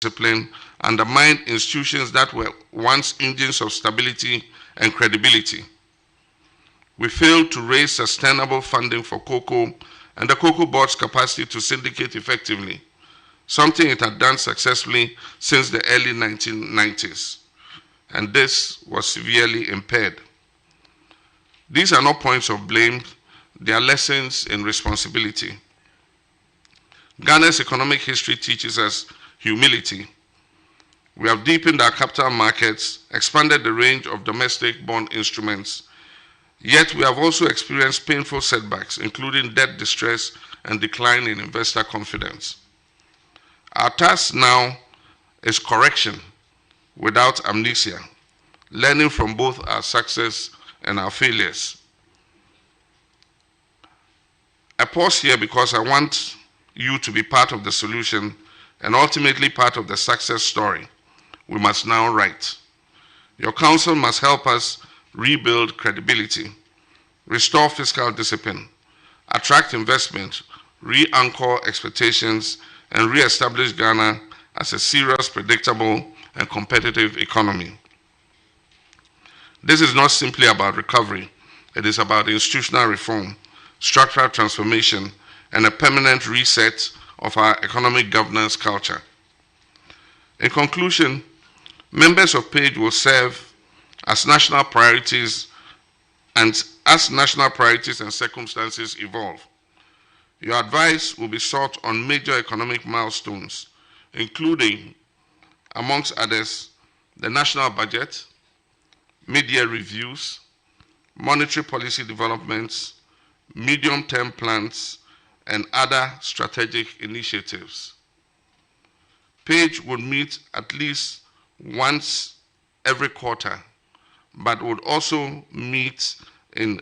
discipline undermined institutions that were once engines of stability and credibility. We failed to raise sustainable funding for cocoa and the Cocoa Board's capacity to syndicate effectively, something it had done successfully since the early 1990s, and this was severely impaired. These are not points of blame, they are lessons in responsibility. Ghana's economic history teaches us humility. We have deepened our capital markets, expanded the range of domestic bond instruments, yet we have also experienced painful setbacks, including debt distress and decline in investor confidence. Our task now is correction without amnesia, learning from both our success and our failures. I pause here because I want you to be part of the solution and ultimately part of the success story we must now write. Your counsel must help us rebuild credibility, restore fiscal discipline, attract investment, re-anchor expectations, and re-establish Ghana as a serious, predictable, and competitive economy. This is not simply about recovery. It is about institutional reform, structural transformation, and a permanent reset of our economic governance culture. In conclusion, members of PAGE will serve as national priorities and as national priorities and circumstances evolve. Your advice will be sought on major economic milestones, including, amongst others, the national budget, mid-year reviews, monetary policy developments, medium-term plans, and other strategic initiatives. PAGE would meet at least once every quarter, but would also meet in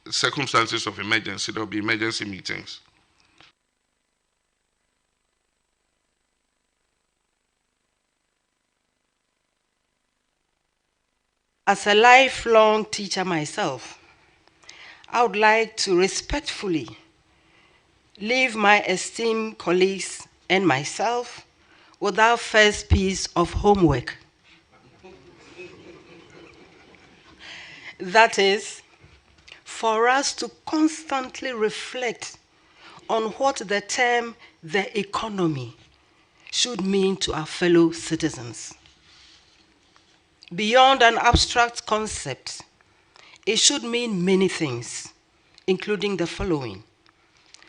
circumstances of emergency. There will be emergency meetings. As a lifelong teacher myself, I would like to respectfully leave my esteemed colleagues and myself with our first piece of homework. That is, for us to constantly reflect on what the term the economy should mean to our fellow citizens. Beyond an abstract concept, it should mean many things, including the following: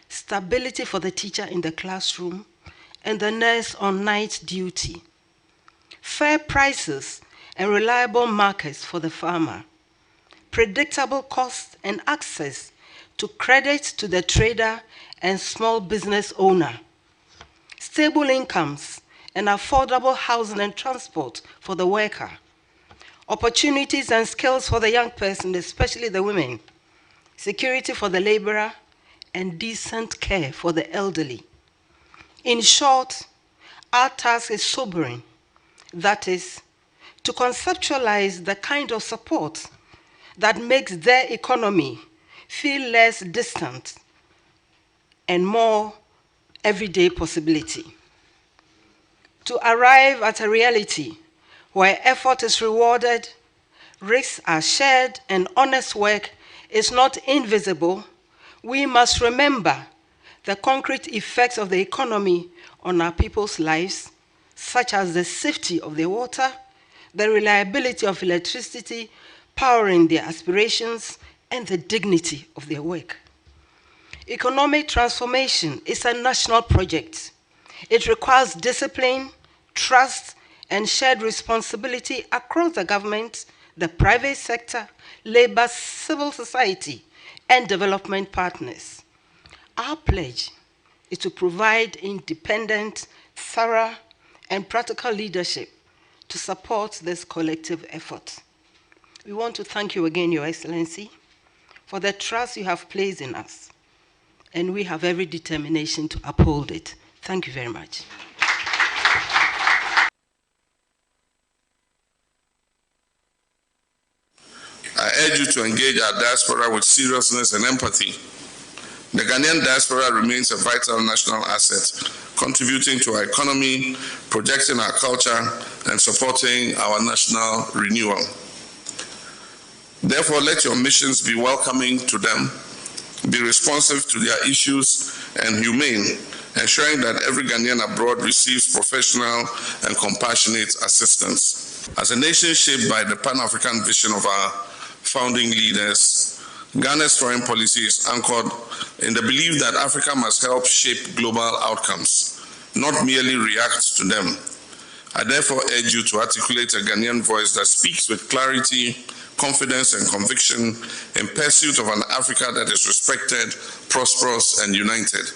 stability for the teacher in the classroom and the nurse on night duty, fair prices and reliable markets for the farmer, predictable costs and access to credit to the trader and small business owner, stable incomes and affordable housing and transport for the worker, opportunities and skills for the young person, especially the women, security for the laborer, and decent care for the elderly. In short, our task is sobering. That is, to conceptualize the kind of support that makes their economy feel less distant and more everyday possibility. To arrive at a reality where effort is rewarded, risks are shared, and honest work is not invisible, we must remember the concrete effects of the economy on our people's lives, such as the safety of their water, the reliability of electricity, powering their aspirations, and the dignity of their work. Economic transformation is a national project. It requires discipline, trust, and shared responsibility across the government, the private sector, labor, civil society, and development partners. Our pledge is to provide independent, thorough, and practical leadership to support this collective effort. We want to thank you again, Your Excellency, for the trust you have placed in us, and we have every determination to uphold it. Thank you very much. I urge you to engage our diaspora with seriousness and empathy. The Ghanaian diaspora remains a vital national asset contributing to our economy, projecting our culture, and supporting our national renewal. Therefore, let your missions be welcoming to them, be responsive to their issues, and humane, ensuring that every Ghanaian abroad receives professional and compassionate assistance. As a nation shaped by the Pan-African vision of our founding leaders, Ghana's foreign policy is anchored in the belief that Africa must help shape global outcomes, not merely react to them. I therefore urge you to articulate a Ghanaian voice that speaks with clarity, confidence, and conviction in pursuit of an Africa that is respected, prosperous, and united.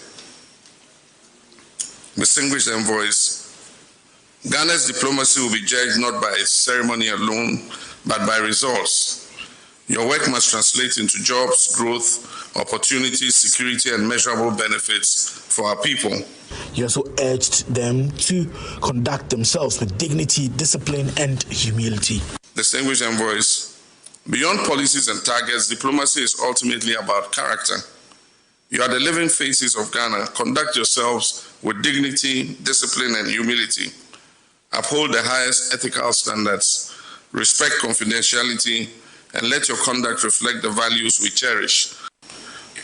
Distinguished envoys, Ghana's diplomacy will be judged not by ceremony alone, but by results. Your work must translate into jobs, growth, opportunities, security, and measurable benefits for our people. He also urged them to conduct themselves with dignity, discipline, and humility. Distinguished envoys, beyond policies and targets, diplomacy is ultimately about character. You are the living faces of Ghana. Conduct yourselves with dignity, discipline, and humility. Uphold the highest ethical standards, respect confidentiality, and let your conduct reflect the values we cherish.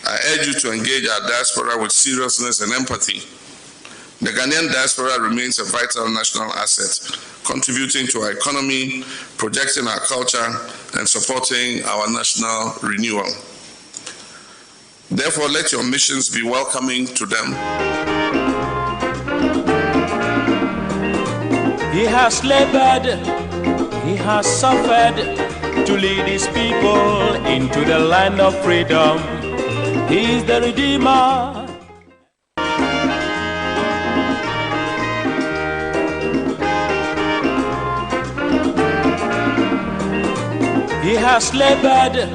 I urge you to engage our diaspora with seriousness and empathy. The Ghanaian diaspora remains a vital national asset, contributing to our economy, projecting our culture, and supporting our national renewal. Therefore, let your missions be welcoming to them. He has labored, he has suffered to lead his people into the land of freedom. He is the Redeemer. He has labored,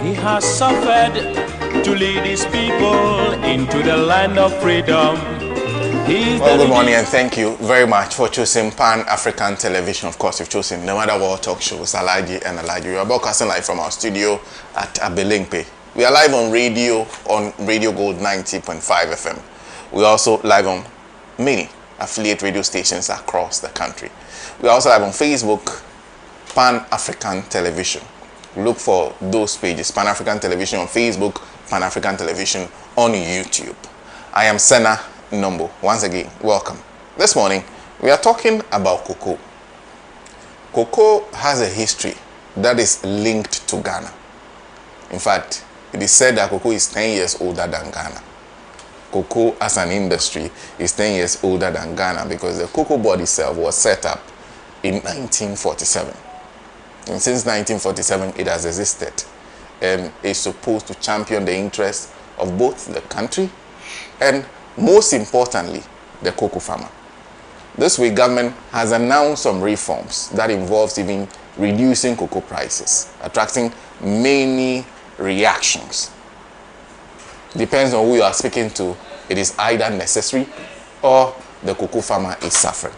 he has suffered to lead his people into the land of freedom. Well, good morning and thank you very much for choosing Pan-African Television. Of course, you've chosen no matter what talk shows, Alhaji&Alhaji. We are broadcasting live from our studio at Abelingpe. We are live on Radio Gold 90.5 FM. We are also live on many affiliate radio stations across the country. We are also live on Facebook, Pan-African Television. Look for those pages, Pan-African Television on Facebook, Pan-African Television on YouTube. I am SENA NOMBO. Once again, welcome. This morning, we are talking about cocoa. Cocoa has a history that is linked to Ghana. In fact, it is said that cocoa is 10 years older than Ghana. Cocoa as an industry is 10 years older than Ghana because the cocoa board itself was set up in 1947. And since 1947, it has existed and is supposed to champion the interests of both the country and, most importantly, the cocoa farmer. This week, government has announced some reforms that involves even reducing cocoa prices, attracting many reactions. Depends on who you are speaking to. It is either necessary or the cocoa farmer is suffering.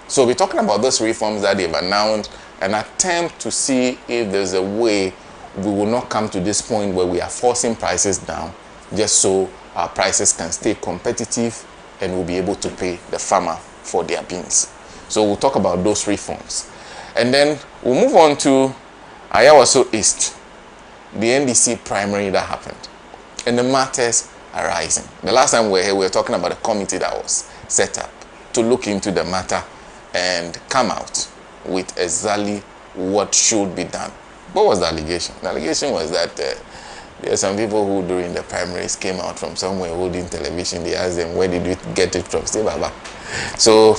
So we're talking about those reforms that they've announced and attempt to see if there's a way we will not come to this point where we are forcing prices down just so our prices can stay competitive and we'll be able to pay the farmer for their beans. So we'll talk about those reforms. And then we'll move on to Ayawaso East, the NDC primary that happened, and the matters arising. The last time we were here, we were talking about a committee that was set up to look into the matter and come out with exactly what should be done. What was the allegation? The allegation was that there are some people who during the primaries came out from somewhere holding television. They asked them, where did you get it from? Say, Baba. So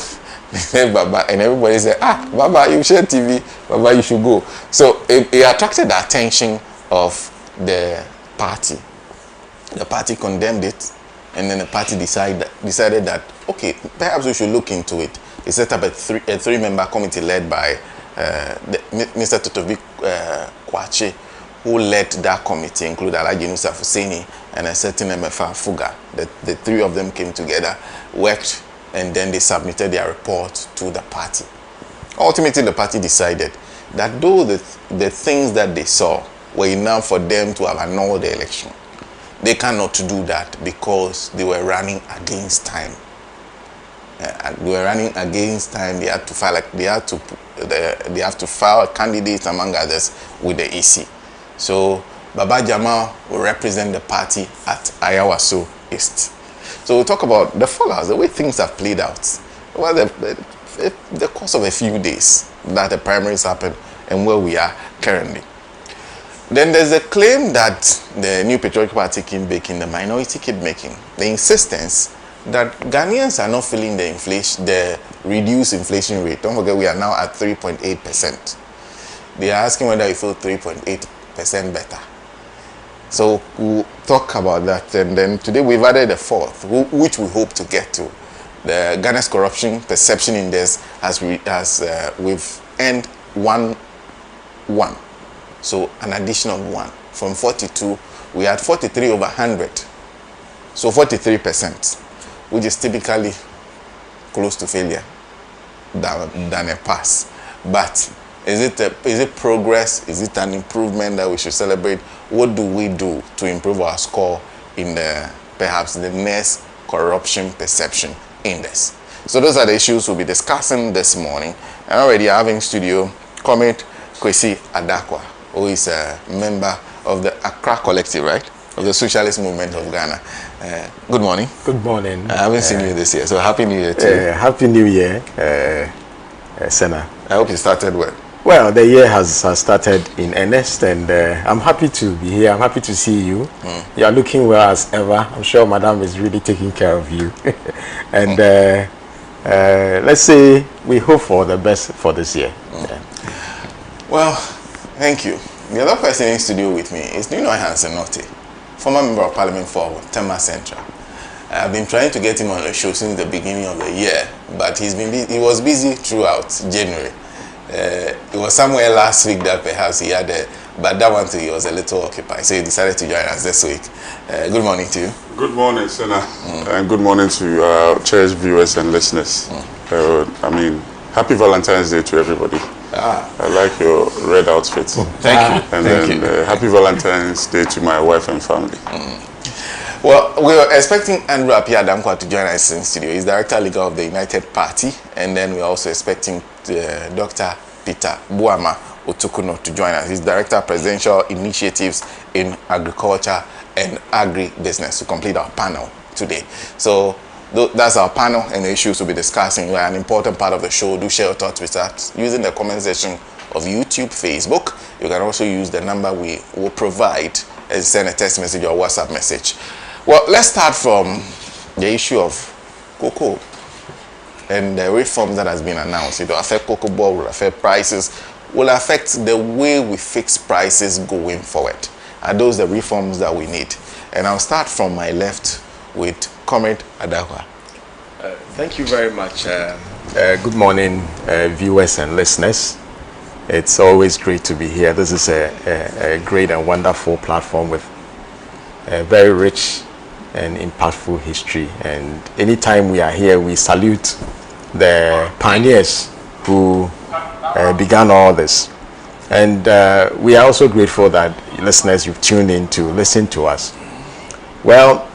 they said, Baba, and everybody said, Baba, you share TV, Baba, you should go. So it attracted the attention of the party. The party condemned it, and then the party decided that, okay, perhaps we should look into it. They set up a three-member committee led by Mr. Totovi Kwache, who led that committee, include Alhaji Husseini and a certain MFA Fuga. The three of them came together, worked, and then they submitted their report to the party. Ultimately, the party decided that though the things that they saw were enough for them to have annulled the election, they cannot do that because they were running against time. They were running against time. They had to file they have to file candidates among others with the EC. So Baba Jamal will represent the party at Ayawaso East. So we'll talk about the fallout, the way things have played out. Well, the course of a few days that the primaries happened and where we are currently. Then there's a claim that the new patriotic party keep making, the minority keep making, the insistence that Ghanaians are not feeling the inflation, the reduced inflation rate. Don't forget we are now at 3.8%. They are asking whether you feel 3.8% better. So we'll talk about that, and then today we've added a fourth, which we hope to get to. The Ghana's Corruption Perception Index we've earned 1. So an additional 1. From 42, we had 43 over 100. So 43%, which is typically close to failure than a pass. But is it progress? Is it an improvement that we should celebrate? What do we do to improve our score in perhaps the next Corruption Perception Index? So those are the issues we'll be discussing this morning. And already having studio Comrade Kwesi Adakwa, who is a member of the Accra Collective, right? Of the Socialist Movement of Ghana. Good morning. Good morning. I haven't seen you this year, so Happy New Year to you. Happy New Year, SENA. I hope you started well. Well, the year has started in earnest, and I'm happy to be here. I'm happy to see you. You are looking well as ever. I'm sure Madam is really taking care of you. And let's say we hope for the best for this year. Yeah. Well, thank you. The other person in studio with me is Nino Hansenote, former member of Parliament for Tema Central. I've been trying to get him on the show since the beginning of the year, but he was busy throughout January. It was somewhere last week that perhaps he had but that one too, he was a little occupied, so he decided to join us this week. Good morning to you. Good morning, SENA, and good morning to our cherished viewers and listeners. I mean, happy Valentine's Day to everybody. I like your red outfit. Thank you. And then happy Valentine's Day to my wife and family. Well, we were expecting Andrew Apia Damkwa to join us in studio. He's Director Legal of the United Party. And then we're also expecting Dr. Peter Buama Otukuno to join us. He's Director of Presidential Initiatives in Agriculture and Agribusiness to complete our panel today. So that's our panel and the issues we'll be discussing. We're an important part of the show. Do share your thoughts with us using the comment section of YouTube, Facebook. You can also use the number we will provide and send a text message or WhatsApp message. Well, let's start from the issue of cocoa and the reform that has been announced. It will affect cocoa board, will affect prices, will affect the way we fix prices going forward. Are those the reforms that we need? And I'll start from my left with Comrade Adakwa. Thank you very much. Good morning, viewers and listeners. It's always great to be here. This is a great and wonderful platform with a very rich and impactful history. And anytime we are here, we salute the pioneers who began all this. And we are also grateful that listeners, you've tuned in to listen to us. Well,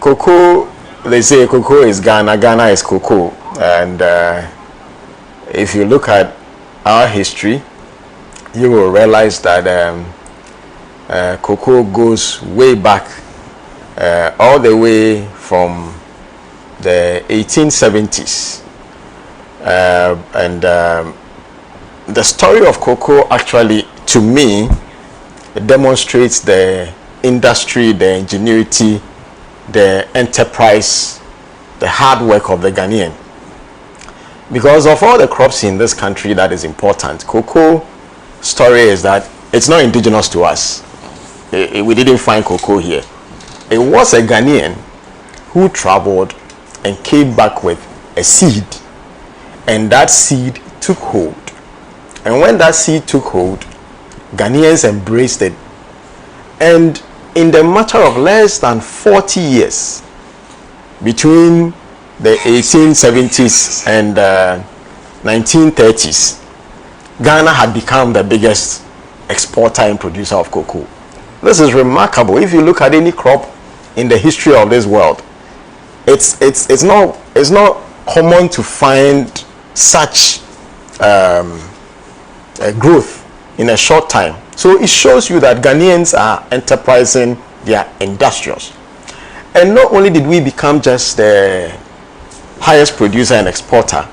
cocoa, they say cocoa is Ghana, Ghana is cocoa. And if you look at our history, you will realize that cocoa goes way back, all the way from the 1870s. And the story of cocoa actually, to me, demonstrates the industry, the ingenuity, the enterprise, the hard work of the Ghanaian. Because of all the crops in this country that is important, cocoa story is that it's not indigenous to us. We didn't find cocoa here. It was a Ghanaian who traveled and came back with a seed, and that seed took hold. And when that seed took hold, Ghanaians embraced it. And in the matter of less than 40 years, between the 1870s and 1930s, Ghana had become the biggest exporter and producer of cocoa. This is remarkable. If you look at any crop in the history of this world, it's not common to find such growth in a short time. So it shows you that Ghanaians are enterprising, they are industrious. And not only did we become just the highest producer and exporter,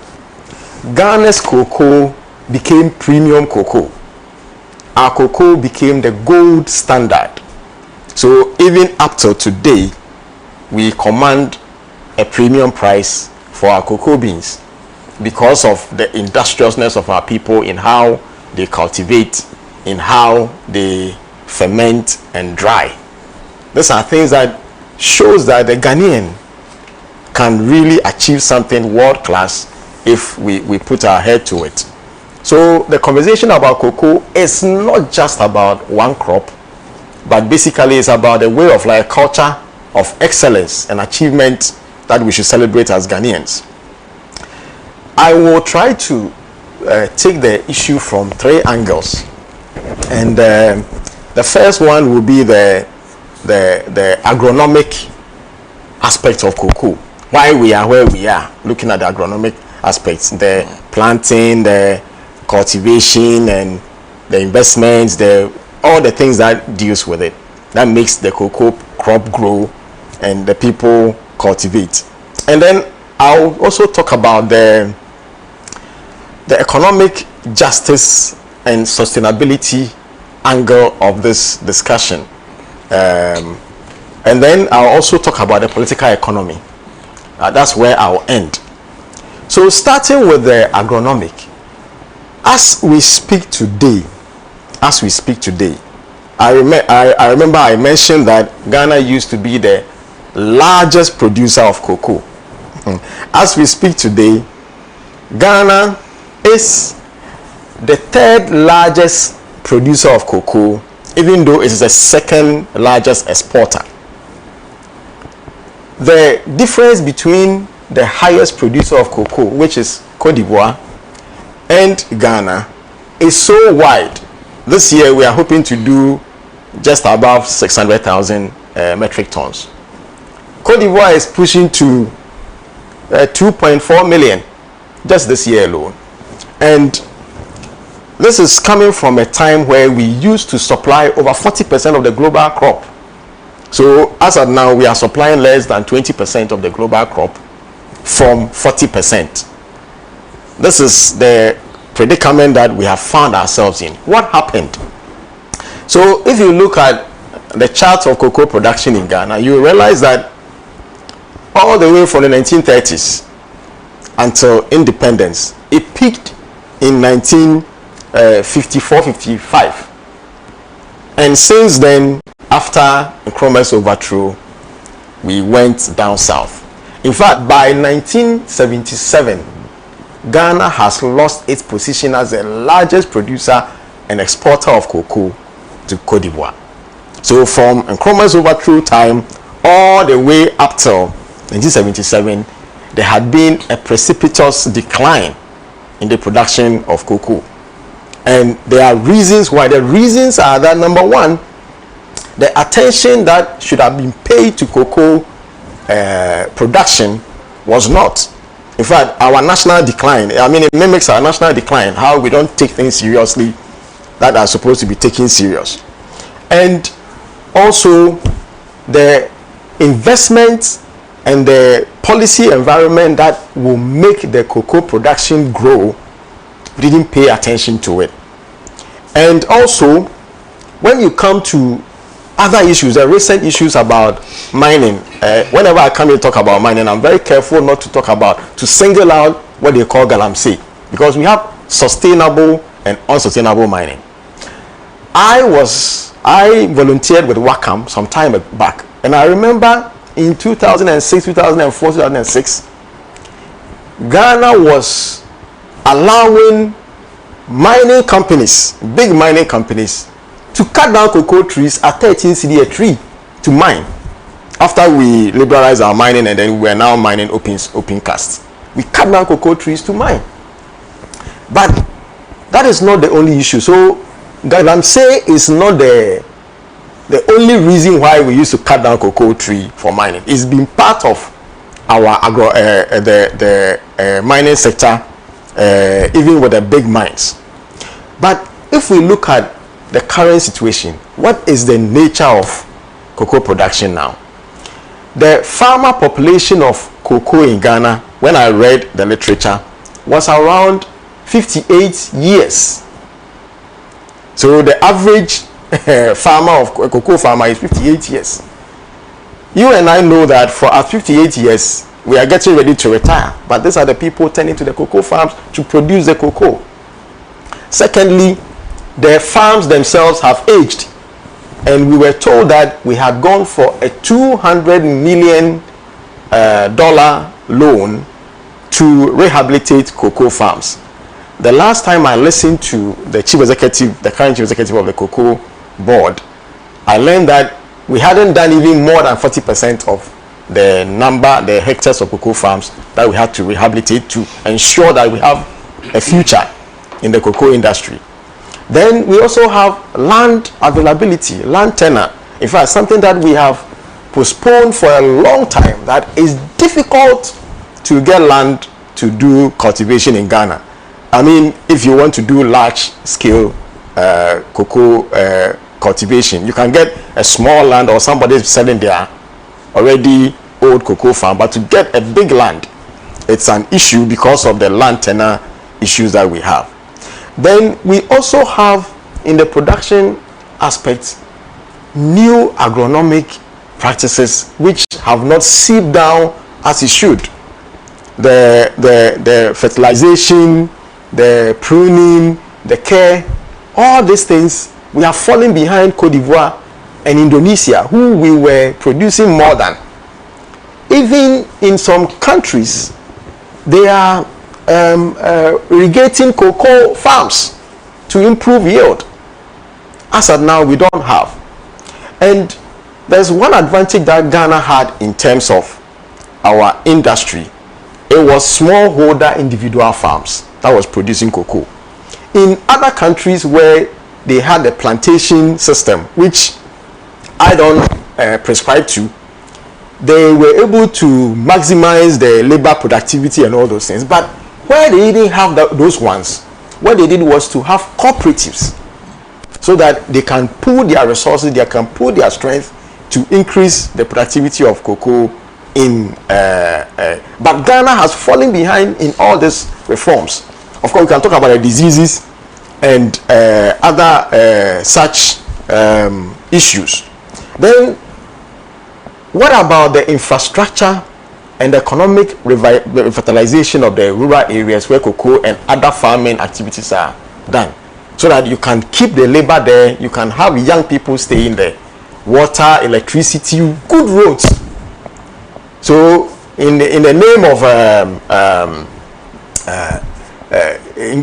Ghana's cocoa became premium cocoa. Our cocoa became the gold standard. So even up till today, we command a premium price for our cocoa beans because of the industriousness of our people in how they cultivate, in how they ferment and dry. These are things that shows that the Ghanaian can really achieve something world class if we put our head to it. So the conversation about cocoa is not just about one crop, but basically it's about the way of life, culture of excellence and achievement that we should celebrate as Ghanaians. I will try to take the issue from 3 angles, and the first one will be the agronomic aspect of cocoa. Why we are where we are, looking at the agronomic aspects, the planting, the cultivation, and the investments, all the things that deals with it, that makes the cocoa crop grow and the people cultivate. And then I'll also talk about the economic justice and sustainability angle of this discussion. And then I'll also talk about the political economy. That's where I'll end. So starting with the agronomic, as we speak today, I remember I mentioned that Ghana used to be the largest producer of cocoa. As we speak today, Ghana is the 3rd largest producer of cocoa, even though it is the 2nd largest exporter. The difference between the highest producer of cocoa, which is Cote d'Ivoire, and Ghana is so wide. This year we are hoping to do just above 600,000 metric tons. Cote d'Ivoire is pushing to 2.4 million just this year alone. And this is coming from a time where we used to supply over 40% of the global crop. So as of now, we are supplying less than 20% of the global crop from 40%. This is the predicament that we have found ourselves in. What happened? So if you look at the charts of cocoa production in Ghana, you realize that all the way from the 1930s until independence, it peaked in 1954-55. And since then, after Nkrumah's overthrow, we went down south. In fact, by 1977, Ghana has lost its position as the largest producer and exporter of cocoa to Cote d'Ivoire. So from Nkrumah's overthrow time all the way up till 1977, there had been a precipitous decline in the production of cocoa. And there are reasons why. The reasons are that, number one, the attention that should have been paid to cocoa production was not. In fact, our national decline, it mimics our national decline, how we don't take things seriously that are supposed to be taken serious. And also the investment and the policy environment that will make the cocoa production grow, we didn't pay attention to it. And also, when you come to other issues, the recent issues about mining, whenever I come here to talk about mining, I'm very careful not to single out what they call galamsey, because we have sustainable and unsustainable mining. I volunteered with Wakam some time back, and I remember in 2006, 2004, 2006, Ghana was allowing mining companies, big mining companies, to cut down cocoa trees at 13 cedi a tree to mine. After we liberalized our mining, and then we are now mining open cast, we cut down cocoa trees to mine. But that is not the only issue. So galamsey is not the only reason why we used to cut down cocoa tree for mining. It's been part of our mining sector, even with the big mines. But if we look at the current situation, what is the nature of cocoa production now? The farmer population of cocoa in Ghana, when I read the literature, was around 58 years. So the average cocoa farmer is 58 years. You and I know that for at 58 years, we are getting ready to retire. But these are the people tending to the cocoa farms to produce the cocoa. Secondly, the farms themselves have aged. And we were told that we had gone for a $200 million loan to rehabilitate cocoa farms. The last time I listened to the current chief executive of the cocoa board, I learned that we hadn't done even more than 40% of the hectares of cocoa farms that we had to rehabilitate to ensure that we have a future in the cocoa industry. Then we also have land availability, land tenure. In fact, something that we have postponed for a long time, that is difficult to get land to do cultivation in Ghana. I mean, if you want to do large scale cocoa cultivation, you can get a small land, or somebody is selling their already old cocoa farm, but to get a big land, it's an issue because of the land tenure issues that we have. Then we also have, in the production aspect, new agronomic practices which have not seeped down as it should. The fertilization, the pruning, the care, all these things, we are falling behind Cote d'Ivoire and Indonesia, who we were producing more than. Even in some countries, they are irrigating cocoa farms to improve yield. As of now, we don't have. And there's one advantage that Ghana had in terms of our industry. It was smallholder individual farms that was producing cocoa. In other countries where they had a plantation system, which I don't prescribe to, they were able to maximize the labor productivity and all those things. But where they didn't have those ones, what they did was to have cooperatives, so that they can pool their resources, they can pool their strength to increase the productivity of cocoa in but Ghana has fallen behind in all these reforms. Of course, we can talk about the diseases and other such issues. Then what about the infrastructure and the economic revitalization of the rural areas where cocoa and other farming activities are done, so that you can keep the labor there, you can have young people staying there, water, electricity, good roads. So in the name of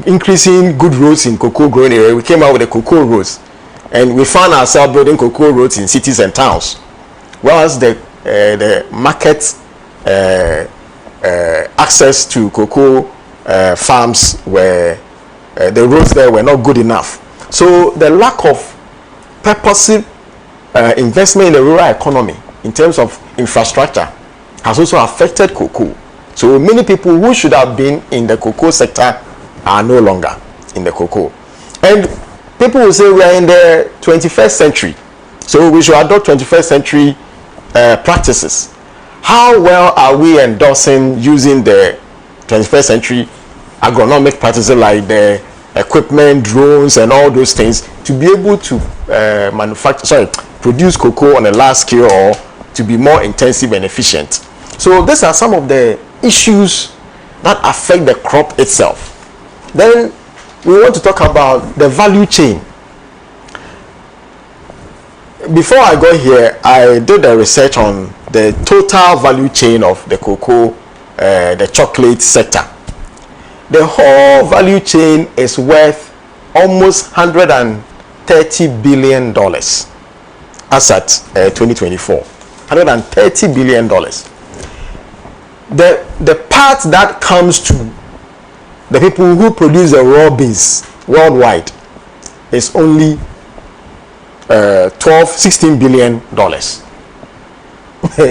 increasing good roads in cocoa growing area, we came out with the cocoa roads, and we found ourselves building cocoa roads in cities and towns, whereas the market access to cocoa farms were the roads there were not good enough. So the lack of purposive investment in the rural economy in terms of infrastructure has also affected cocoa. So many people who should have been in the cocoa sector are no longer in the cocoa. And people will say we are in the 21st century, so we should adopt 21st century practices. How well are we endorsing using the 21st century agronomic practices like the equipment, drones, and all those things to be able to produce cocoa on a large scale, or to be more intensive and efficient? So these are some of the issues that affect the crop itself. Then we want to talk about the value chain. Before I got here, I did a research on the total value chain of the cocoa, the chocolate sector. The whole value chain is worth almost $130 billion as at 2024. $130 billion. The part that comes to the people who produce the raw beans worldwide is only $16 billion.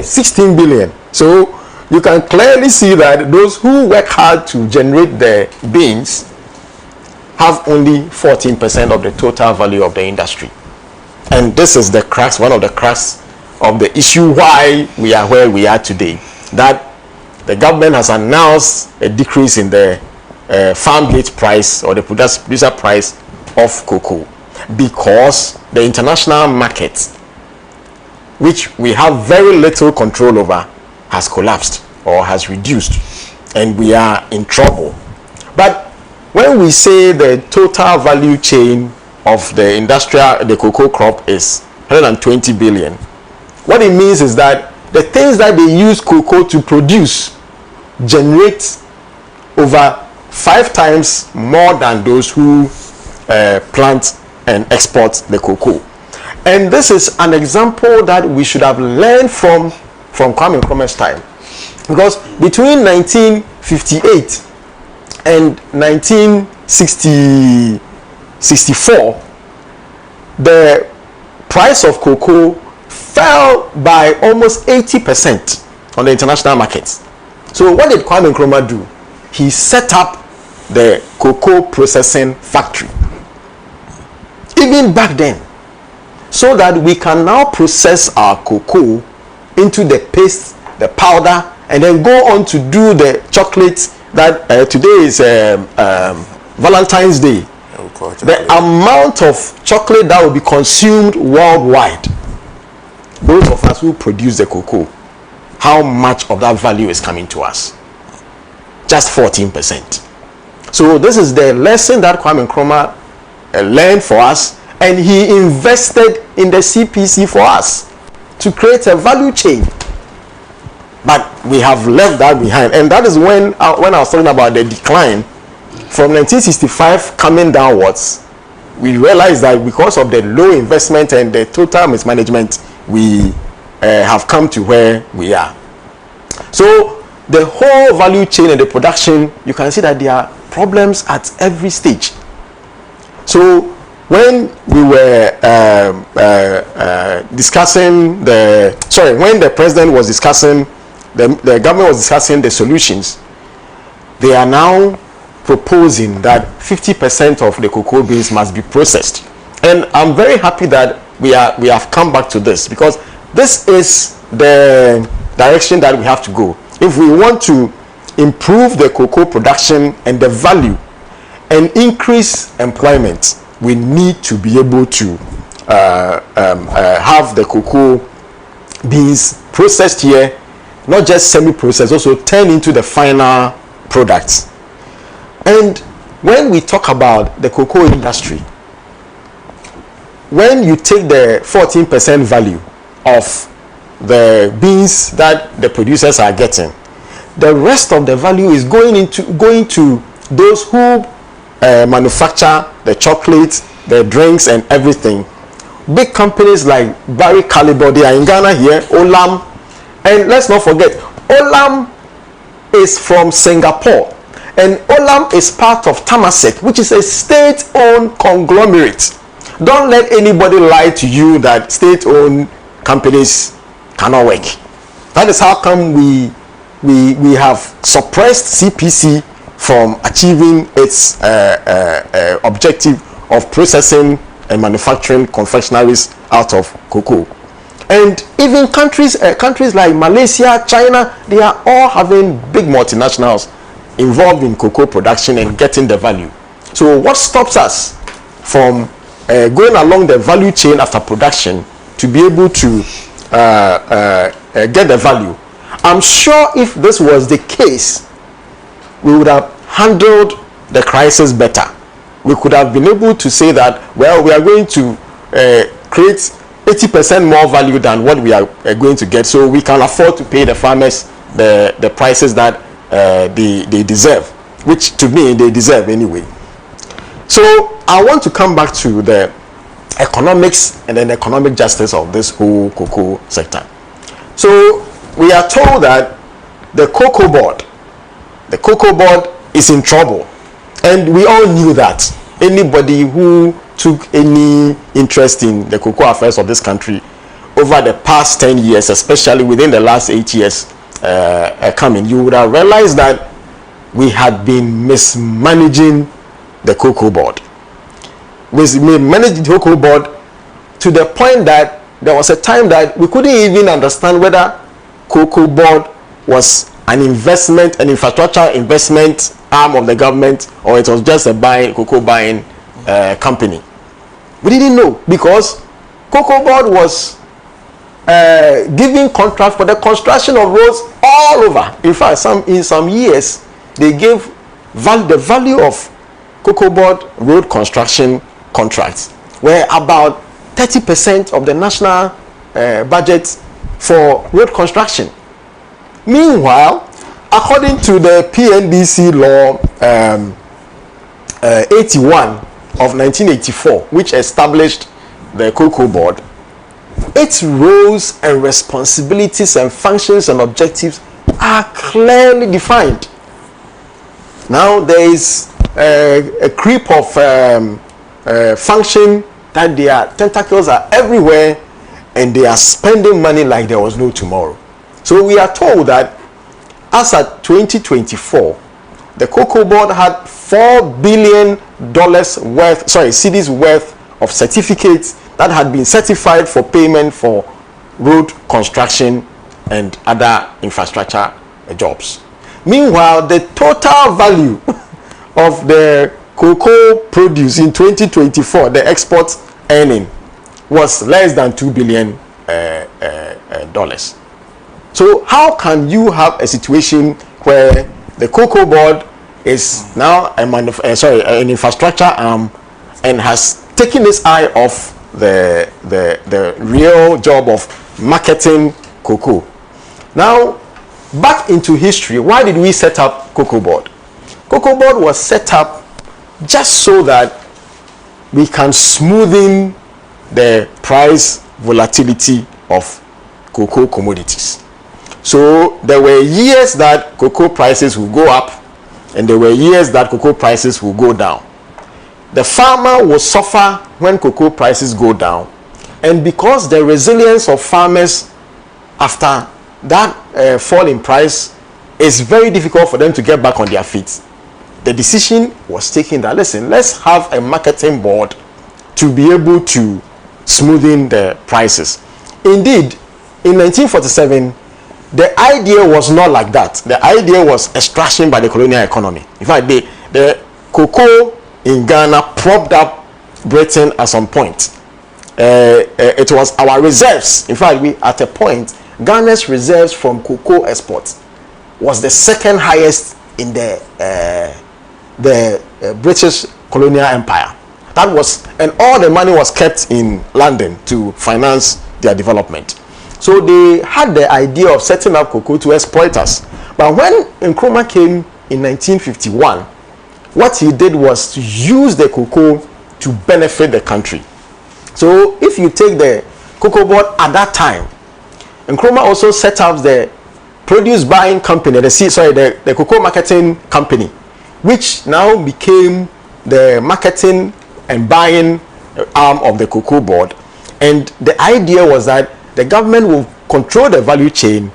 16 billion. So you can clearly see that those who work hard to generate the beans have only 14% of the total value of the industry. And this is the crux, one of the crux of the issue why we are where we are today. That the government has announced a decrease in the farm gate price or the producer price of cocoa because the international market, which we have very little control over, has collapsed or has reduced, and we are in trouble. But when we say the total value chain of the cocoa crop is 120 billion, what it means is that the things that they use cocoa to produce generate over 5 times more than those who plant and export the cocoa. And this is an example that we should have learned from Kwame Nkrumah's time, because between 1958 and 1964, the price of cocoa fell by almost 80% on the international markets. So what did Kwame Nkrumah do? He set up the cocoa processing factory, even back then, so that we can now process our cocoa into the paste, the powder, and then go on to do the chocolate that today is Valentine's Day. The amount of chocolate that will be consumed worldwide, those of us who produce the cocoa, how much of that value is coming to us? Just 14%. So this is the lesson that Kwame Nkrumah learned for us, and he invested in the CPC for us to create a value chain. But we have left that behind, and that is when I was talking about the decline from 1965 coming downwards. We realized that because of the low investment and the total mismanagement, we have come to where we are. So the whole value chain and the production, you can see that there are problems at every stage. So when we were discussing when the president was discussing, the government was discussing the solutions, they are now proposing that 50% of the cocoa beans must be processed. And I'm very happy that we have come back to this, because this is the direction that we have to go. If we want to improve the cocoa production and the value and increase employment, we need to be able to have the cocoa beans processed here, not just semi-processed, also turn into the final products. And when we talk about the cocoa industry, when you take the 14% value of the beans that the producers are getting, the rest of the value is going to those who manufacture the chocolate, the drinks, and everything. Big companies like Barry Callebaut, they are in Ghana here, Olam, and let's not forget, Olam is from Singapore, and Olam is part of Temasek, which is a state-owned conglomerate. Don't let anybody lie to you that state-owned companies cannot work. That is how come we have suppressed CPC from achieving its objective of processing and manufacturing confectionaries out of cocoa. And even countries like Malaysia, China, they are all having big multinationals involved in cocoa production and getting the value. So what stops us from going along the value chain after production to be able to get the value? I'm sure if this was the case, we would have handled the crisis better. We could have been able to say that, well, we are going to create 80% more value than what we are going to get, so we can afford to pay the farmers the prices that they deserve, which to me they deserve anyway. So I want to come back to the economics and then economic justice of this whole cocoa sector. So we are told that the cocoa board is in trouble, and we all knew that. Anybody who took any interest in the cocoa affairs of this country over the past 10 years, especially within the last 8 years, coming, you would have realized that we had been mismanaging the cocoa board. We managed the cocoa board to the point that there was a time that we couldn't even understand whether cocoa board was an investment, an infrastructure investment arm of the government, or it was just a cocoa buying company. We didn't know, because cocoa board was giving contract for the construction of roads all over. In fact, in some years they gave the value of cocoa board road construction contracts were about 30% of the national budget for road construction. Meanwhile, according to the PNDC law 81 of 1984, which established the cocoa board, its roles and responsibilities and functions and objectives are clearly defined. Now there is a creep of function that their tentacles are everywhere, and they are spending money like there was no tomorrow. So we are told that as at 2024, the cocoa board had $4 billion cedis worth of certificates that had been certified for payment for road construction and other infrastructure jobs. Meanwhile, the total value of the cocoa produce in 2024, the export earning, was less than $2 billion. So how can you have a situation where the cocoa board is now an infrastructure arm and has taken its eye off the real job of marketing cocoa? Now, back into history, why did we set up cocoa board? Cocoa board was set up just so that we can smoothen the price volatility of cocoa commodities. So there were years that cocoa prices will go up, and there were years that cocoa prices will go down. The farmer will suffer when cocoa prices go down, and because the resilience of farmers after that fall in price is very difficult for them to get back on their feet, the decision was taken that, listen, let's have a marketing board to be able to smoothen the prices. Indeed, in 1947, the idea was not like that. The idea was extraction by the colonial economy. In fact, the cocoa in Ghana propped up Britain at some point. It was our reserves. In fact, at a point, Ghana's reserves from cocoa exports was the second highest in the British colonial empire. That was, and all the money was kept in London to finance their development. So they had the idea of setting up cocoa to exploit us. But when Nkrumah came in 1951, what he did was to use the cocoa to benefit the country. So if you take the cocoa board at that time, Nkrumah also set up the produce buying company, the cocoa marketing company, which now became the marketing and buying arm of the cocoa board. And the idea was that the government will control the value chain,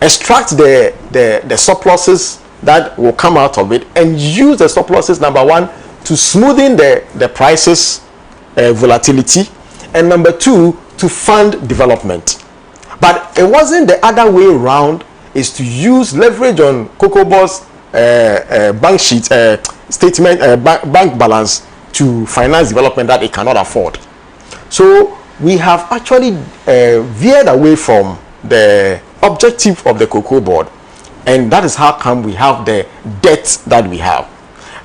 extract the surpluses that will come out of it, and use the surpluses, number one, to smoothen the prices volatility, and number two, to fund development. But it wasn't the other way around, is to use leverage on cocoa board's bank sheet statement, bank balance, to finance development that it cannot afford. So we have actually veered away from the objective of the cocoa board, and that is how come we have the debt that we have.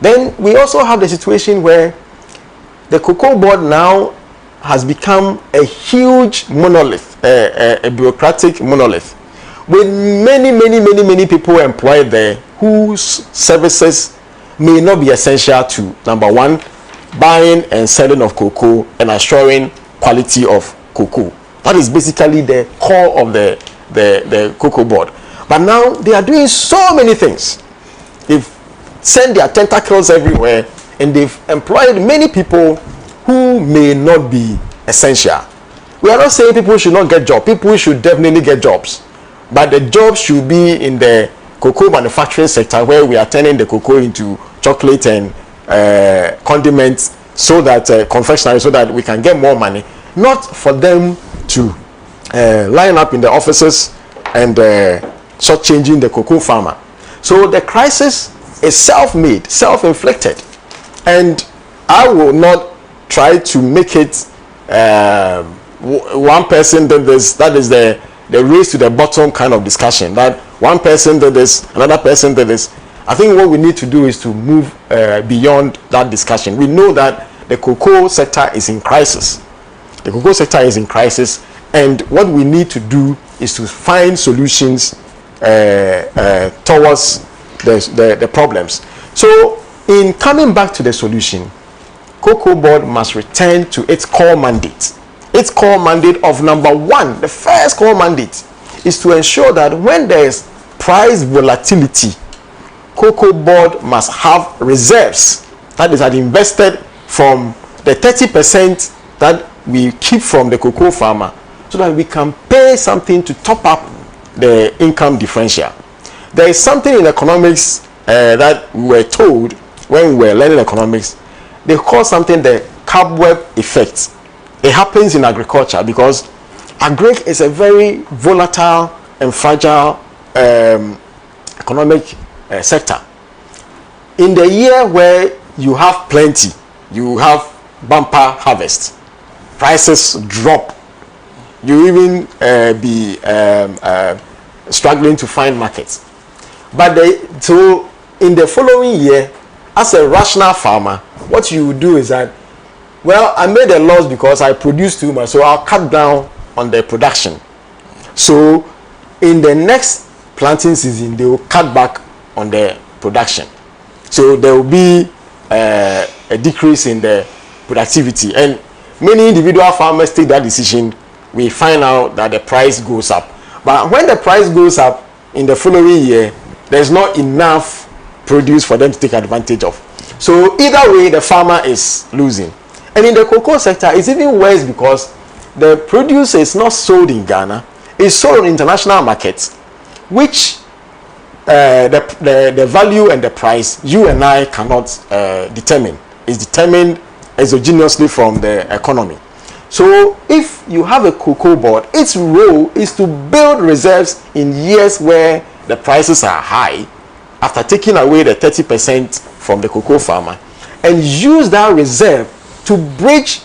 Then we also have the situation where the cocoa board now has become a huge monolith, a bureaucratic monolith, with many people employed there whose services may not be essential to, number one, buying and selling of cocoa and assuring quality of cocoa. That is basically the core of the cocoa board. But now they are doing so many things. They've sent their tentacles everywhere, and they've employed many people who may not be essential. We are not saying people should not get jobs. People should definitely get jobs. but the job should be in the cocoa manufacturing sector, where we are turning the cocoa into chocolate and condiments, so that confectionery, so that we can get more money, not for them to line up in the offices and shortchanging the cocoa farmer. So the crisis is self-made, self-inflicted, and I will not try to make it one person did this, that is the race to the bottom kind of discussion, that one person did this, another person did this. I think what we need to do is to move beyond that discussion. We know that the cocoa sector is in crisis. The cocoa sector is in crisis, and what we need to do is to find solutions towards the problems. So in coming back to the solution, Cocoa Board must return to its core mandate. Its core mandate of number one, the first core mandate, is to ensure that when there is price volatility, Cocoa Board must have reserves that is invested from the 30% that we keep from the cocoa farmer, so that we can pay something to top up the income differential. There is something in economics that we were told when we were learning economics. They call something the cobweb effect. It happens in agriculture because agric is a very volatile and fragile economic sector. In the year where you have plenty, you have bumper harvest, prices drop, you even be struggling to find markets. But so in the following year, as a rational farmer, what you do is that, well, I made a loss because I produced too much, so I'll cut down on the production. So in the next planting season, they will cut back on the production. So there will be a decrease in the productivity, and many individual farmers take that decision. We find out that the price goes up, but when the price goes up in the following year, there's not enough produce for them to take advantage of. So either way, the farmer is losing. And in the cocoa sector, it's even worse because the produce is not sold in Ghana, it's sold in international markets, which the value and the price you and I cannot determine. It's determined exogenously from the economy. So if you have a cocoa board, its role is to build reserves in years where the prices are high, after taking away the 30% from the cocoa farmer, and use that reserve to bridge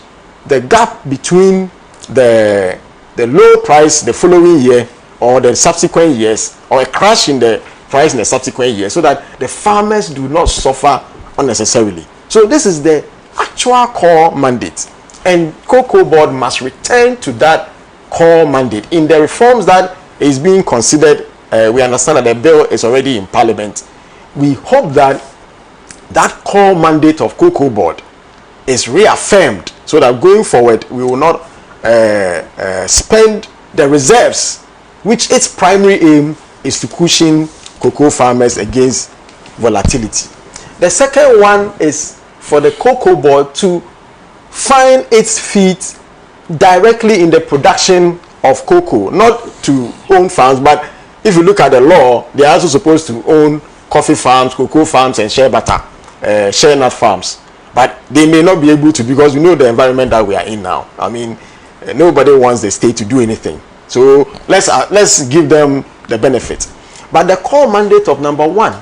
the gap between the low price the following year or the subsequent years, or a crash in the price in the subsequent year, so that the farmers do not suffer unnecessarily. So this is the actual core mandate, and Cocoa Board must return to that core mandate. In the reforms that is being considered, we understand that the bill is already in Parliament. We hope that that core mandate of Cocoa Board is reaffirmed, so that going forward we will not spend the reserves, which its primary aim is to cushion cocoa farmers against volatility. The second one is for the Cocoa Board to find its feet directly in the production of cocoa, not to own farms, but if you look at the law, they are also supposed to own coffee farms, cocoa farms, and shea butter, shea nut farms. But they may not be able to, because we know the environment that we are in now. I mean, nobody wants the state to do anything. So let's give them the benefit. But the core mandate of number one,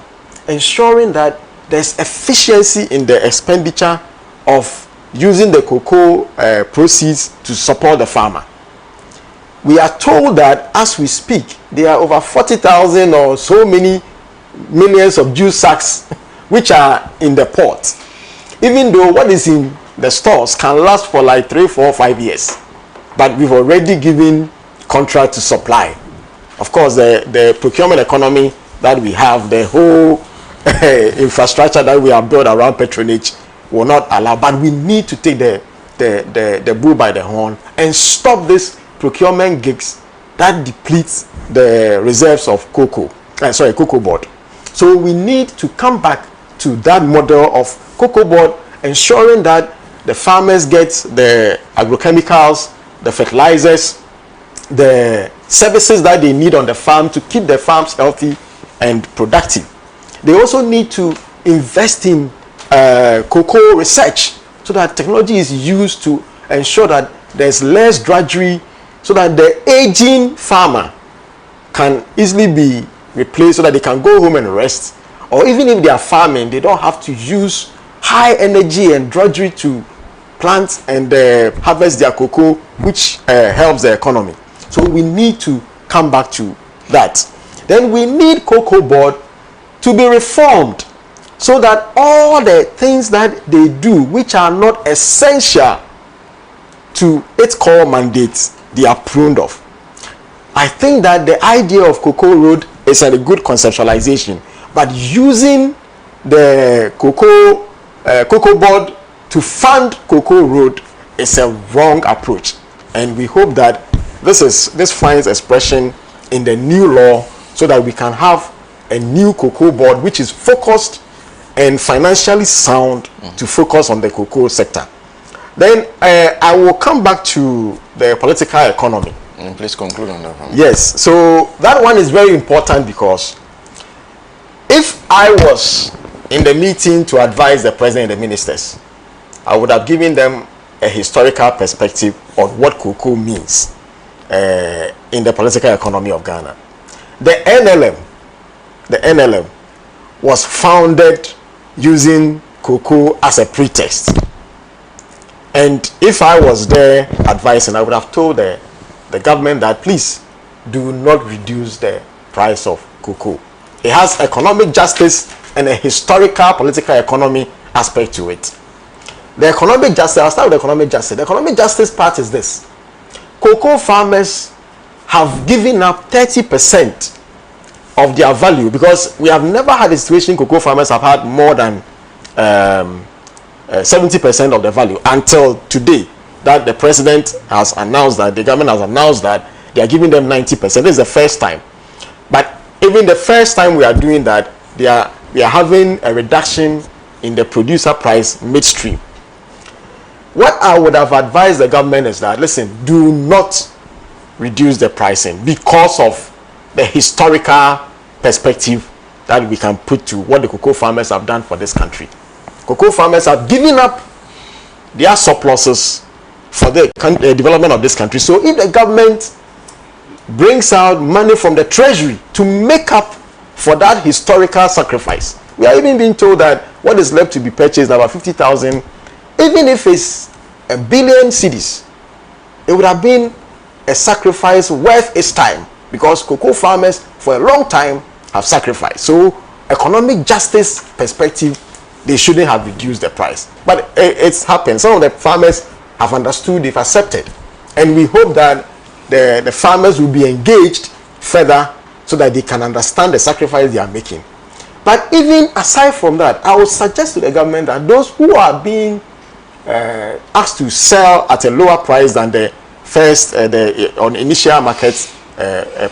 ensuring that there's efficiency in the expenditure of using the cocoa proceeds to support the farmer. We are told that as we speak, there are over 40,000 or so many millions of juice sacks which are in the port, even though what is in the stores can last for like 3, 4, 5 years. But we've already given contract to supply. Of course, the procurement economy that we have, the whole infrastructure that we have built around patronage will not allow. But we need to take the bull by the horn and stop this procurement gigs that depletes the reserves of Cocoa Board. So we need to come back to that model of Cocoa Board, ensuring that the farmers get the agrochemicals, the fertilizers, the services that they need on the farm to keep the farms healthy and productive. They also need to invest in cocoa research so that technology is used to ensure that there's less drudgery, so that the aging farmer can easily be replaced, so that they can go home and rest. Or even if they are farming, they don't have to use high energy and drudgery to plant and harvest their cocoa, which helps the economy. So we need to come back to that. Then we need Cocoa Board to be reformed so that all the things that they do, which are not essential to its core mandates, they are pruned off. I think that the idea of Cocoa Road is a good conceptualization, but using the Cocoa Board to fund Cocoa Road is a wrong approach, and we hope that this finds expression in the new law so that we can have a new Cocoa Board which is focused and financially sound to focus on the cocoa sector. Then I will come back to the political economy. Please conclude on that one. Yes, so that one is very important, because if I was in the meeting to advise the president and the ministers, I would have given them a historical perspective on what cocoa means in the political economy of Ghana. The NLM was founded using cocoa as a pretext. And if I was there advising, I would have told the government that please do not reduce the price of cocoa. It has economic justice and a historical political economy aspect to it. The economic justice, I'll start with the economic justice. The economic justice part is this. Cocoa farmers have given up 30% of their value, because we have never had a situation cocoa farmers have had more than 70% of the value until today, that the president has announced, that the government has announced that they are giving them 90%. This is the first time. But even the first time we are doing that, we are having a reduction in the producer price midstream. What I would have advised the government is that, listen, do not reduce the pricing because of the historical perspective that we can put to what the cocoa farmers have done for this country. Cocoa farmers have given up their surpluses for the development of this country. So if the government brings out money from the treasury to make up for that historical sacrifice, we are even being told that what is left to be purchased, about 50,000, even if it's 1 billion cedis, it would have been a sacrifice worth its time, because cocoa farmers for a long time have sacrificed. So economic justice perspective, they shouldn't have reduced the price. But it's happened. Some of the farmers have understood, they've accepted. And we hope that the farmers will be engaged further so that they can understand the sacrifice they are making. But even aside from that, I would suggest to the government that those who are being asked to sell at a lower price than the first on initial market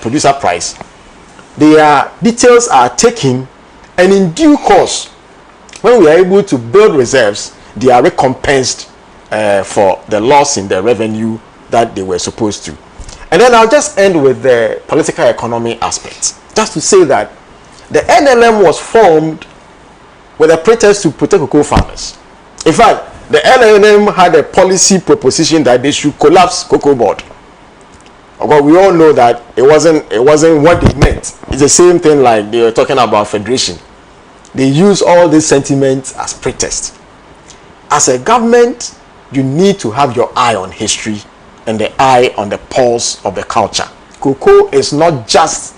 producer price, their details are taken, and in due course, when we are able to build reserves, they are recompensed for the loss in the revenue that they were supposed to. And then I'll just end with the political economy aspect, just to say that the NLM was formed with a pretext to protect cocoa farmers. In fact, the NLM had a policy proposition that they should collapse Cocoa Board. Well, we all know that it wasn't what they meant. It's the same thing like they were talking about federation. They use all these sentiments as pretext. As a government, you need to have your eye on history and the eye on the pulse of the culture. Cocoa is not just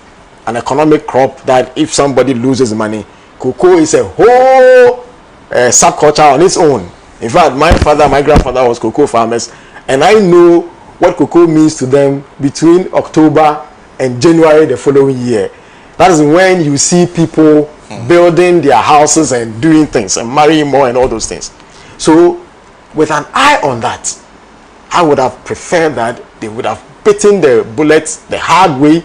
an economic crop that if somebody loses money, cocoa is a whole subculture on its own. In fact, my grandfather was cocoa farmers, and I know what cocoa means to them between October and January the following year. That is when you see people building their houses and doing things and marrying more and all those things. So with an eye on that, I would have preferred that they would have bitten the bullets the hard way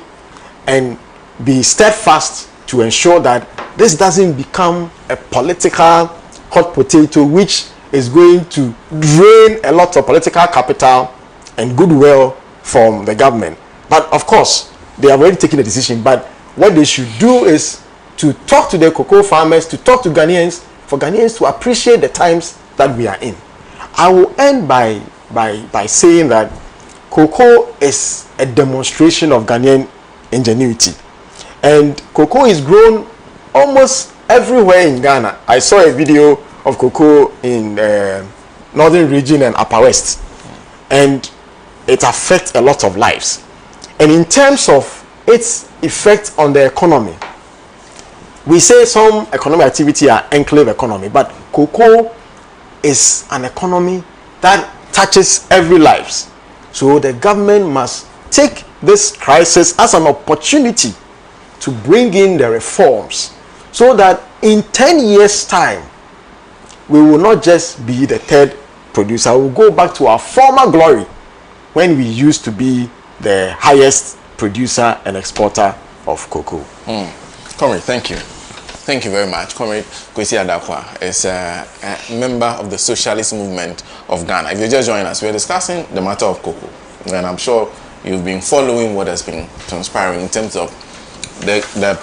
and be steadfast to ensure that this doesn't become a political hot potato which is going to drain a lot of political capital and goodwill from the government. But of course, they have already taken a decision. But what they should do is to talk to the cocoa farmers, to talk to Ghanaians, for Ghanaians to appreciate the times that we are in. I will end by saying that cocoa is a demonstration of Ghanaian ingenuity. And cocoa is grown almost everywhere in Ghana. I saw a video of cocoa in northern region and upper west, and it affects a lot of lives. And in terms of its effect on the economy, we say some economic activity are enclave economy, but cocoa is an economy that touches every lives. So the government must take this crisis as an opportunity to bring in the reforms, so that in 10 years' time, we will not just be the third producer. We will go back to our former glory when we used to be the highest producer and exporter of cocoa. Comrade, thank you. Thank you very much. Comrade Kwesi Adakwa is a member of the socialist movement of Ghana. If you're just joining us, we're discussing the matter of cocoa. And I'm sure you've been following what has been transpiring in terms of the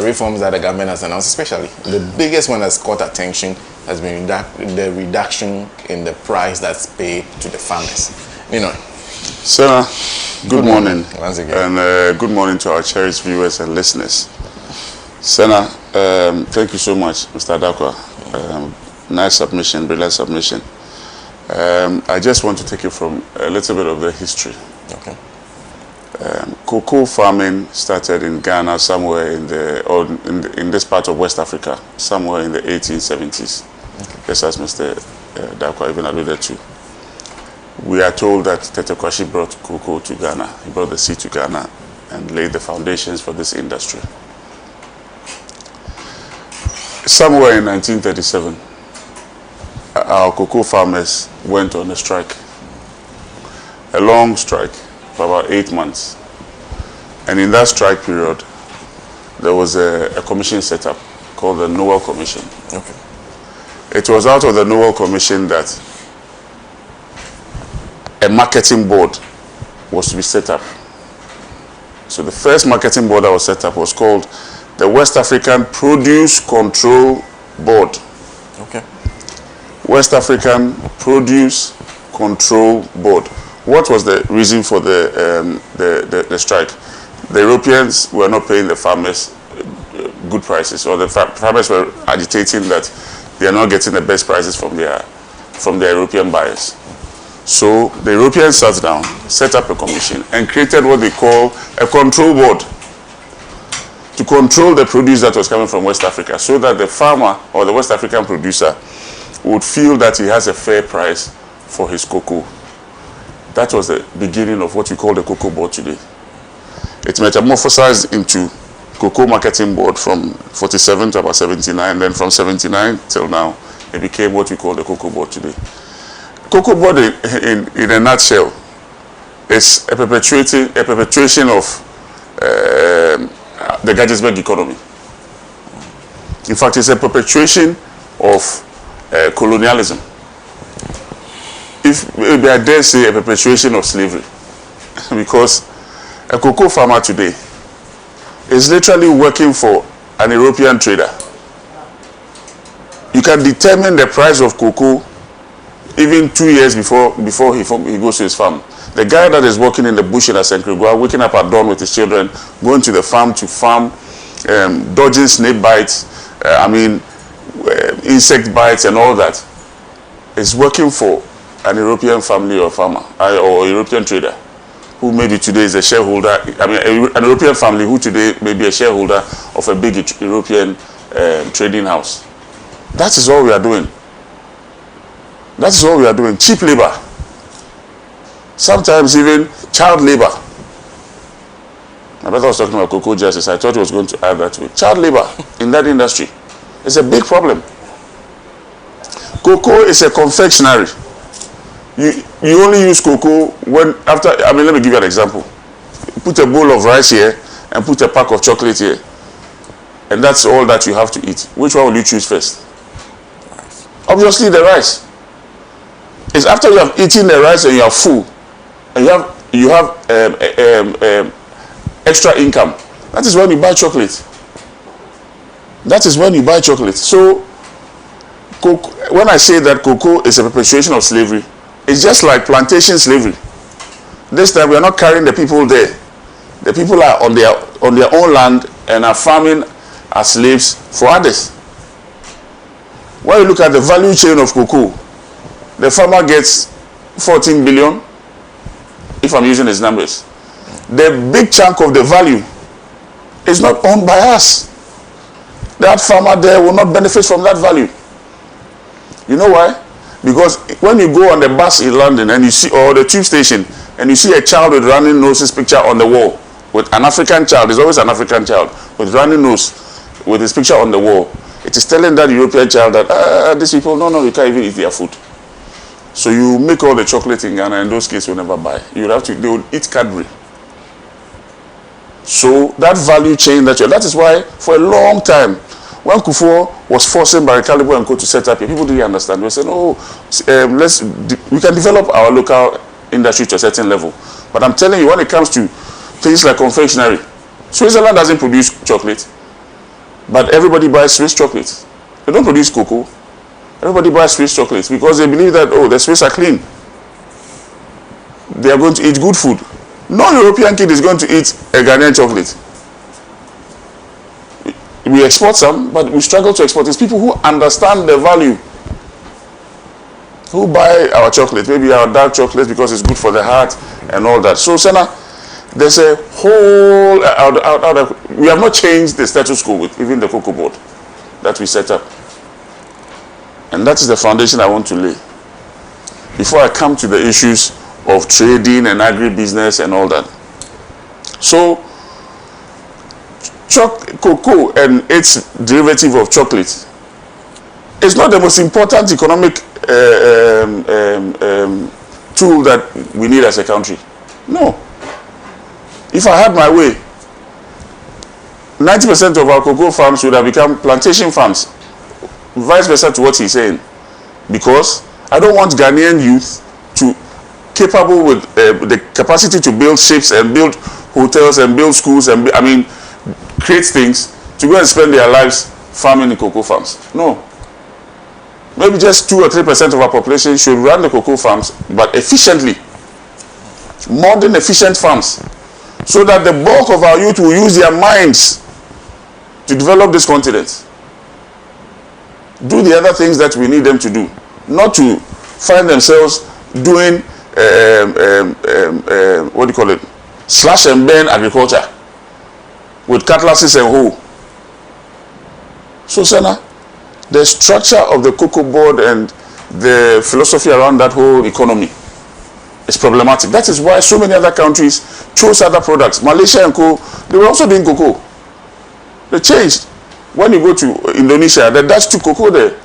reforms that the government has announced, especially. The biggest one that's caught attention has been the reduction in the price that's paid to the farmers. You know. SENA, good morning. Once again. And good morning to our cherished viewers and listeners. SENA, thank you so much, Mr. Adakwa. Nice submission, brilliant submission. I just want to take you from a little bit of the history. Okay. Cocoa farming started in Ghana somewhere in this part of West Africa, somewhere in the 1870s. Okay. Just as Mr. Adakwa even alluded to. We are told that Tete Kwashi brought cocoa to Ghana. He brought the seed to Ghana and laid the foundations for this industry. Somewhere in 1937, our cocoa farmers went on a strike. A long strike for about 8 months. And in that strike period, there was a commission set up called the Noel Commission. Okay. It was out of the Noel Commission that a marketing board was to be set up. So the first marketing board that was set up was called the West African Produce Control Board. Okay. West African Produce Control Board. What was the reason for the strike? The Europeans were not paying the farmers good prices, or the farmers were agitating that they are not getting the best prices from their European buyers. So the Europeans sat down, set up a commission, and created what they call a control board to control the produce that was coming from West Africa, so that the farmer or the West African producer would feel that he has a fair price for his cocoa. That was the beginning of what we call the cocoa board today. It metamorphosized into cocoa marketing board from 47 to about 79, then from 79 till now, it became what we call the cocoa board today. Cocoa board, in a nutshell, is a perpetuation of the Gettysburg economy. In fact, it's a perpetuation of colonialism. If maybe I dare say a perpetuation of slavery, because a cocoa farmer today is literally working for an European trader. You can determine the price of cocoa even 2 years before he goes to his farm. The guy that is working in the bush in Asenkrigua, waking up at dawn with his children, going to the farm to farm, dodging snake bites, insect bites and all that, is working for an European family or farmer or a European trader who maybe today is a shareholder, an European family who today may be a shareholder of a big European trading house. That is all we are doing. That is all we are doing. Cheap labor. Sometimes even child labor. My brother was talking about cocoa justice. I thought he was going to add that to it. Child labor in that industry is a big problem. Cocoa is a confectionery. You only use cocoa when after. Let me give you an example. Put a bowl of rice here and put a pack of chocolate here, and that's all that you have to eat. Which one will you choose first? Obviously, the rice. It's after you have eaten the rice and you are full, and you have you have extra income. That is when you buy chocolate. That is when you buy chocolate. So when I say that cocoa is a perpetuation of slavery, it's just like plantation slavery. This time we are not carrying the people there. The people are on their own land and are farming as slaves for others. When you look at the value chain of cocoa, the farmer gets 14 billion, if I'm using his numbers. The big chunk of the value is not owned by us. That farmer there will not benefit from that value. You know why? Because when you go on the bus in London and you see, or the tube station, and you see a child with running noses picture on the wall, with an African child, there's always an African child, with running nose, with his picture on the wall, it is telling that European child that, these people, no, you can't even eat their food. So you make all the chocolate in Ghana, and those kids will never buy. They will eat Cadbury. So that value chain, that is why for a long time, when Kufuor was forcing Barry Callebaut and Co to set up here, people didn't understand. They said, we can develop our local industry to a certain level. But I'm telling you, when it comes to things like confectionery, Switzerland doesn't produce chocolate, but everybody buys Swiss chocolate. They don't produce cocoa. Everybody buys Swiss chocolates because they believe that, the Swiss are clean. They are going to eat good food. No European kid is going to eat a Ghanaian chocolate. We export some, but we struggle to export. It's people who understand the value who buy our chocolate, maybe our dark chocolate because it's good for the heart and all that. So, SENA, there's a whole, we have not changed the status quo with even the cocoa board that we set up. And that is the foundation I want to lay. Before I come to the issues of trading and agribusiness and all that. So, cocoa and its derivative of chocolate is not the most important economic tool that we need as a country. No. If I had my way, 90% of our cocoa farms would have become plantation farms. Vice versa to what he's saying. Because I don't want Ghanaian youth to capable with the capacity to build ships and build hotels and build schools and create things to go and spend their lives farming in cocoa farms. No. Maybe just 2 or 3% of our population should run the cocoa farms, but efficiently. Modern efficient farms. So that the bulk of our youth will use their minds to develop this continent. Do the other things that we need them to do. Not to find themselves doing, slash and burn agriculture. With cutlasses and hoe. So, SENA, the structure of the cocoa board and the philosophy around that whole economy is problematic. That is why so many other countries chose other products. Malaysia and Co, they were also doing cocoa. They changed. When you go to Indonesia, the Dutch took cocoa there.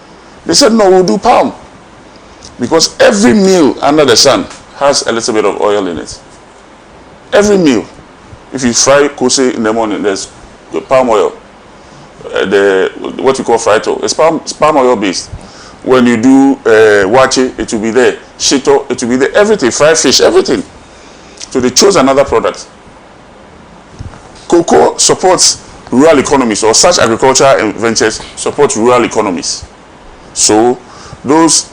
They said, no, we'll do palm. Because every meal under the sun has a little bit of oil in it. Every meal. If you fry kose in the morning, there's palm oil. What you call frito, it's palm oil based. When you do wache, it will be there. Shito, it will be there. Everything, fried fish, everything. So they chose another product. Cocoa supports rural economies, or such agricultural ventures support rural economies. So those,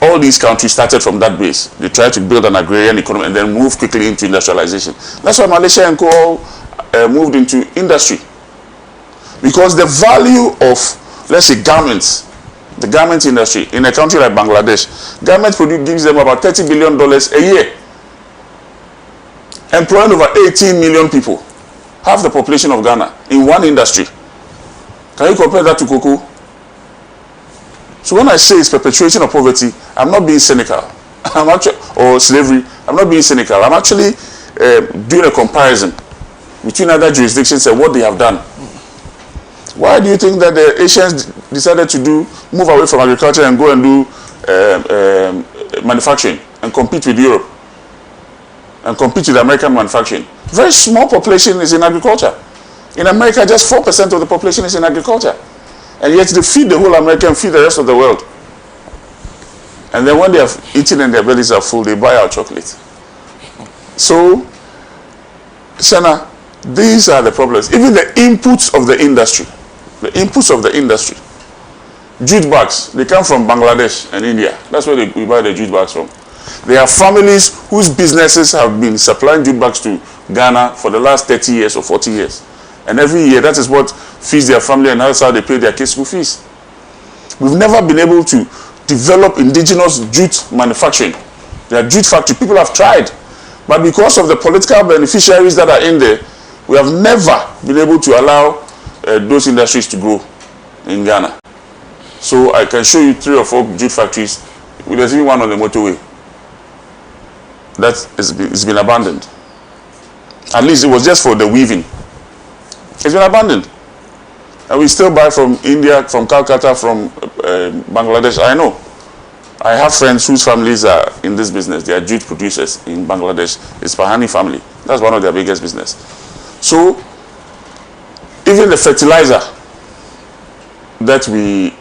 all these countries started from that base. They tried to build an agrarian economy and then move quickly into industrialization. That's why Malaysia and Co moved into industry. Because the value of, let's say, garments, the garment industry in a country like Bangladesh, garment gives them about $30 billion a year. Employing over 18 million people. Half the population of Ghana in one industry. Can you compare that to cocoa? So when I say it's perpetuation of poverty, I'm not being cynical. Or slavery, I'm not being cynical. I'm actually doing a comparison between other jurisdictions and what they have done. Why do you think that the Asians decided to move away from agriculture and go and do manufacturing and compete with Europe and compete with American manufacturing? Very small population is in agriculture. In America, just 4% of the population is in agriculture. And yet they feed the whole America and feed the rest of the world. And then when they have eaten and their bellies are full, they buy our chocolate. So, SENA, these are the problems. Even the inputs of the industry. The inputs of the industry. Jute bags, they come from Bangladesh and India. That's where we buy the jute bags from. There are families whose businesses have been supplying jute bags to Ghana for the last 30 years or 40 years. And every year, that is what feeds their family, and that's how they pay their kids' school fees. We've never been able to develop indigenous jute manufacturing. There are jute factories. People have tried. But because of the political beneficiaries that are in there, we have never been able to allow those industries to grow in Ghana. So I can show you 3 or 4 jute factories. There's even one on the motorway that has been abandoned. At least it was just for the weaving. It's been abandoned. And we still buy from India, from Calcutta, from Bangladesh. I know. I have friends whose families are in this business. They are jute producers in Bangladesh. It's Pahani family. That's one of their biggest business. So, even the fertilizer that we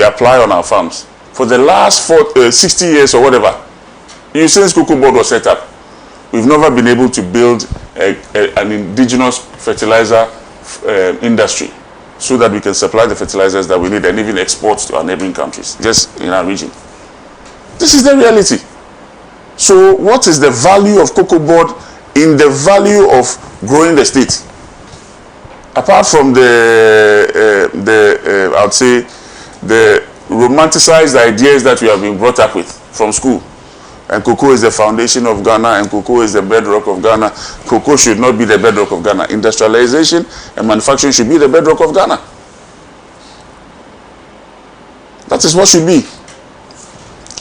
apply on our farms, for the last 60 years or whatever, since Cocoa Board was set up, we've never been able to build an indigenous fertilizer industry so that we can supply the fertilizers that we need and even export to our neighboring countries, just in our region. This is the reality. So what is the value of Cocoa Board in the value of growing the state? Apart from I would say, the romanticized ideas that we have been brought up with from school. And cocoa is the foundation of Ghana, and cocoa is the bedrock of Ghana. Cocoa should not be the bedrock of Ghana. Industrialization and manufacturing should be the bedrock of Ghana. That is what should be.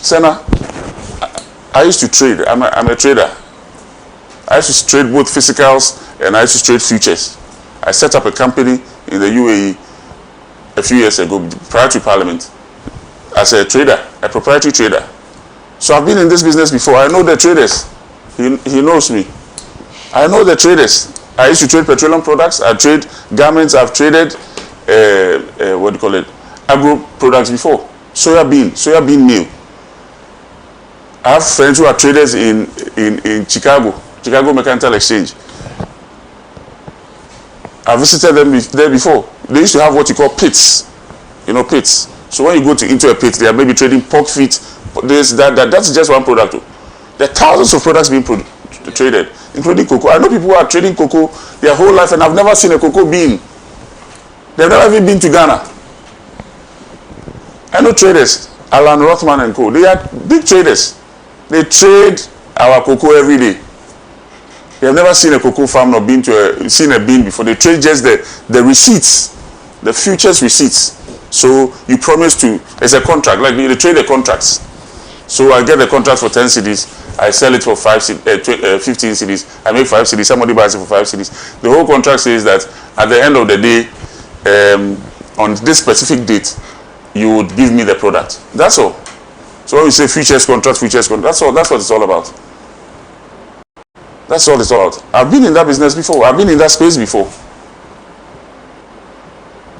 SENA, I used to trade. I'm a trader. I used to trade both physicals and I used to trade futures. I set up a company in the UAE a few years ago, prior to Parliament, as a trader, a proprietary trader. So I've been in this business before. I know the traders. He knows me. I know the traders. I used to trade petroleum products. I trade garments. I've traded, what do you call it, agro products before. Soybean meal. I have friends who are traders in Chicago Mercantile Exchange. I visited them there before. They used to have what you call pits. You know, pits. So when you go into a pit, they are maybe trading pork feet, this, that. That's just one product. There are thousands of products being traded, including cocoa. I know people who are trading cocoa their whole life and I've never seen a cocoa bean. They've never even been to Ghana. I know traders, Alan Rothman and co. They are big traders. They trade our cocoa every day. They have never seen a cocoa farm or seen a bean before. They trade just the receipts, the futures receipts. So you promise to, it's a contract, like they trade the contracts. So I get the contract for 10 cedis, I sell it for 15 cedis, I make 5 cedis, somebody buys it for 5 cedis. The whole contract says that at the end of the day, on this specific date, you would give me the product. That's all. So when we say futures contract, that's all. That's what it's all about. That's all it's all about. I've been in that business before. I've been in that space before.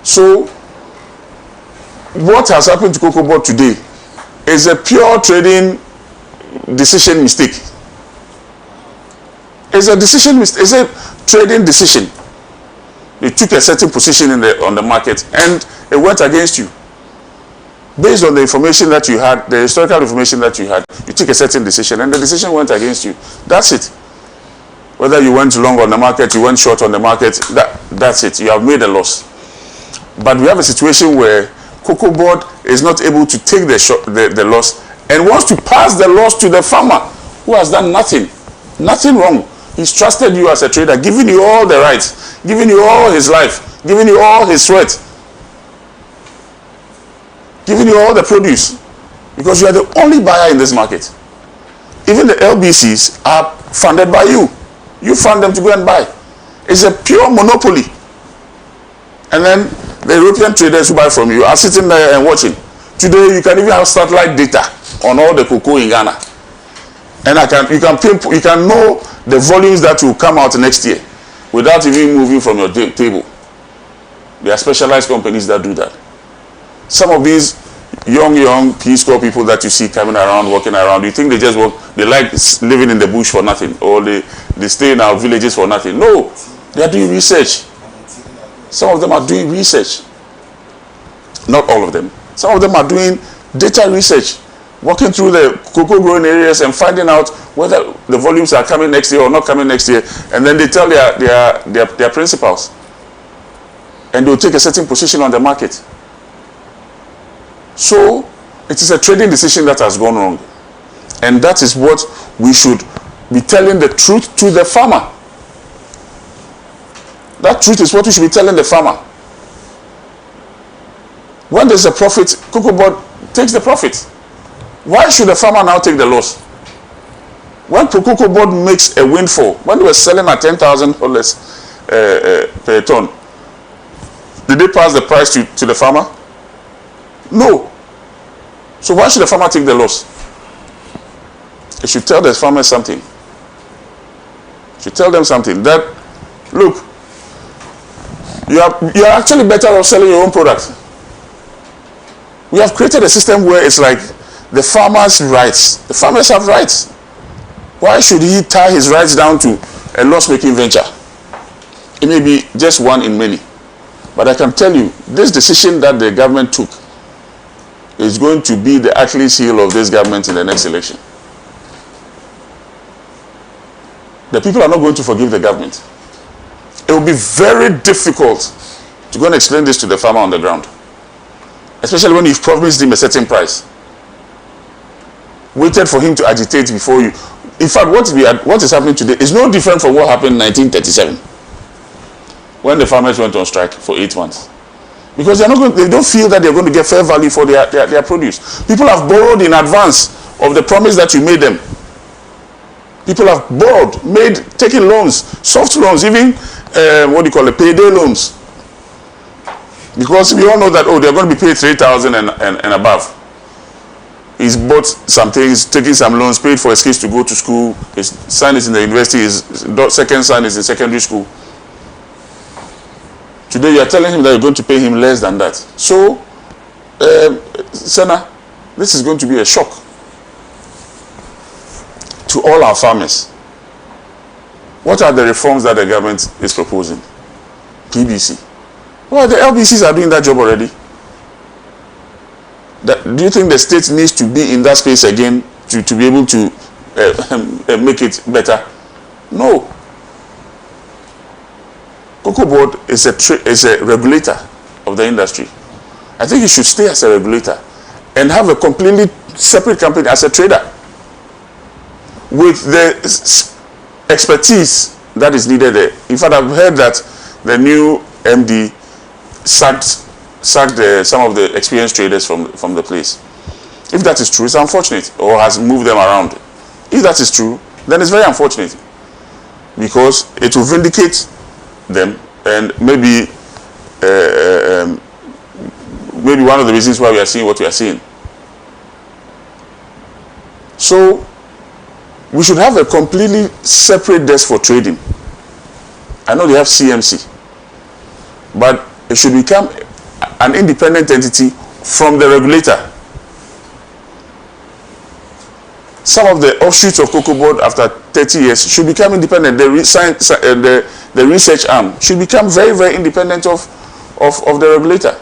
So what has happened to Cocoa Board today is a pure trading decision mistake. It's a decision mistake. It's a trading decision. You took a certain position on the market and it went against you. Based on the information that you had, the historical information that you had, you took a certain decision and the decision went against you. That's it. Whether you went long on the market, you went short on the market, that's it. You have made a loss. But we have a situation where Cocoa Board is not able to take the loss and wants to pass the loss to the farmer who has done nothing. Nothing wrong. He's trusted you as a trader, giving you all the rights, giving you all his life, giving you all his sweat, giving you all the produce, because you are the only buyer in this market. Even the LBCs are funded by you. You fund them to go and buy. It's a pure monopoly. And then the European traders who buy from you are sitting there and watching. Today you can even have satellite data on all the cocoa in Ghana. And you can know the volumes that will come out next year without even moving from your table. There are specialized companies that do that. Some of these, young Peace Corps people that you see coming around, walking around, you think they just work, they like living in the bush for nothing, or they stay in our villages for nothing. No, they are doing research. Some of them are doing research. Not all of them. Some of them are doing data research, walking through the cocoa growing areas and finding out whether the volumes are coming next year or not coming next year, and then they tell their principals, and they'll take a certain position on the market. So it is a trading decision that has gone wrong, and that is what we should be telling the truth to the farmer. That truth is what we should be telling the farmer. When there's a profit, Cocoa Board takes the profit. Why should the farmer now take the loss? When Cocoa Board makes a windfall, when they were selling at $10,000 per ton, did they pass the price to the farmer? No. So why should the farmer take the loss? It should tell the farmer something. It should tell them something that, look, you are actually better off selling your own product. We have created a system where it's like the farmer's rights. The farmers have rights. Why should he tie his rights down to a loss-making venture? It may be just one in many. But I can tell you, this decision that the government took is going to be the Achilles heel of this government in the next election. The people are not going to forgive the government. It will be very difficult to go and explain this to the farmer on the ground. Especially when you've promised him a certain price. Waited for him to agitate before you. In fact, what is happening today is no different from what happened in 1937. When the farmers went on strike for 8 months. Because they don't feel that they're going to get fair value for their produce. People have borrowed in advance of the promise that you made them. People have borrowed, taken loans, soft loans, even payday loans. Because we all know that, they're going to be paid 3,000 and above. He's bought some things, taken some loans, paid for his kids to go to school. His son is in the university, his second son is in secondary school. Today you are telling him that you're going to pay him less than that. So, SENA, this is going to be a shock to all our farmers. What are the reforms that the government is proposing? PBC. Well, the LBCs are doing that job already. Do you think the state needs to be in that space again to be able to make it better? No. Cocoa Board is a regulator of the industry. I think it should stay as a regulator and have a completely separate company as a trader with the expertise that is needed there. In fact, I've heard that the new MD sacked some of the experienced traders from the place. If that is true, it's unfortunate, or has moved them around. If that is true, then it's very unfortunate, because it will vindicate them, and maybe one of the reasons why we are seeing what we are seeing. So we should have a completely separate desk for trading. I know they have CMC, but it should become an independent entity from the regulator. Some of the offshoots of Cocoa Board after 30 years should become independent. The research arm should become very, very independent of the regulator.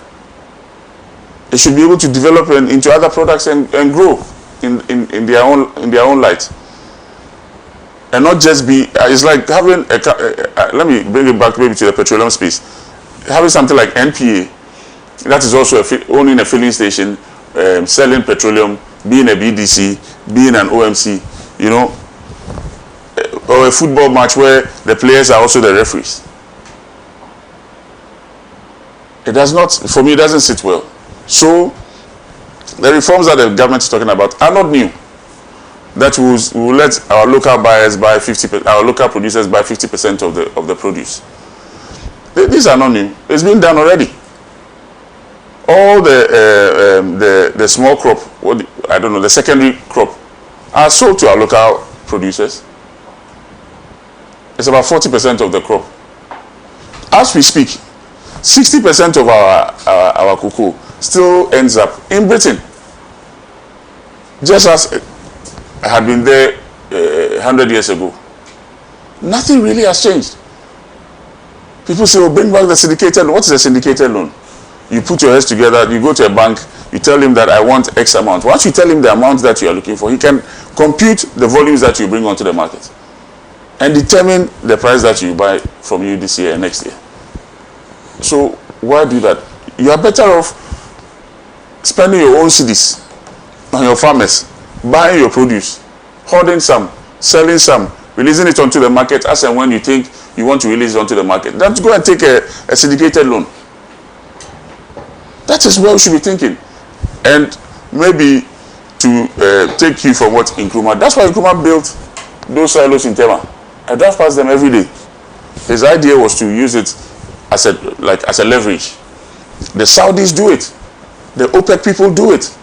They should be able to develop into other products and grow in their own light. And not just be, it's like having let me bring it back maybe to the petroleum space. Having something like NPA, that is also owning a filling station, selling petroleum, being a BDC, being an OMC, or a football match where the players are also the referees. It does not, for me, it doesn't sit well. So, the reforms that the government is talking about are not new. That will let our local buyers buy 50%, our local producers buy 50% of the produce. These are not new. It's been done already. All the small crop, the secondary crop, are sold to our local producers. It's about 40% of the crop. As we speak, 60% of our cocoa still ends up in Britain. just as I had been there 100 years ago. Nothing really has changed. People say, oh, bring back the syndicated loan. What is a syndicated loan? You put your heads together, you go to a bank, you tell him that I want X amount. Once you tell him the amount that you are looking for, he can compute the volumes that you bring onto the market and determine the price that you buy from you this year and next year. So why do that? You are better off spending your own cedis on your farmers, buying your produce, hoarding some, selling some, releasing it onto the market as and when you think you want to release it onto the market. Then go and take a syndicated loan. That is what we should be thinking. And maybe to take you from what Nkrumah, that's why Nkrumah built those silos in Tema. I drive past them every day. His idea was to use it as a leverage. The Saudis do it. The OPEC people do it.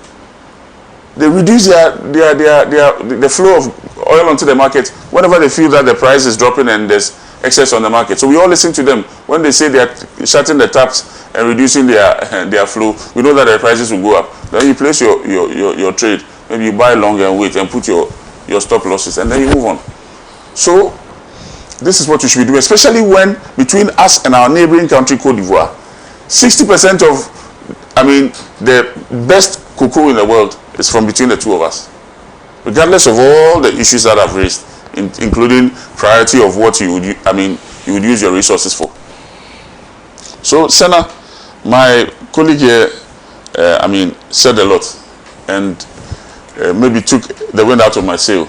They reduce the flow of oil onto the market whenever they feel that the price is dropping and there's excess on the market. So we all listen to them when they say they are shutting the taps and reducing their flow. We know that the prices will go up. Then you place your trade. Maybe you buy long and wait and put your stop losses, and then you move on. So this is what we should be doing, especially when between us and our neighboring country, Cote d'Ivoire, 60% of, the best cocoa in the world is from between the two of us. Regardless of all the issues that I've raised, including priority of what you would use your resources for. So, SENA, my colleague here, said a lot, and maybe took the wind out of my sail.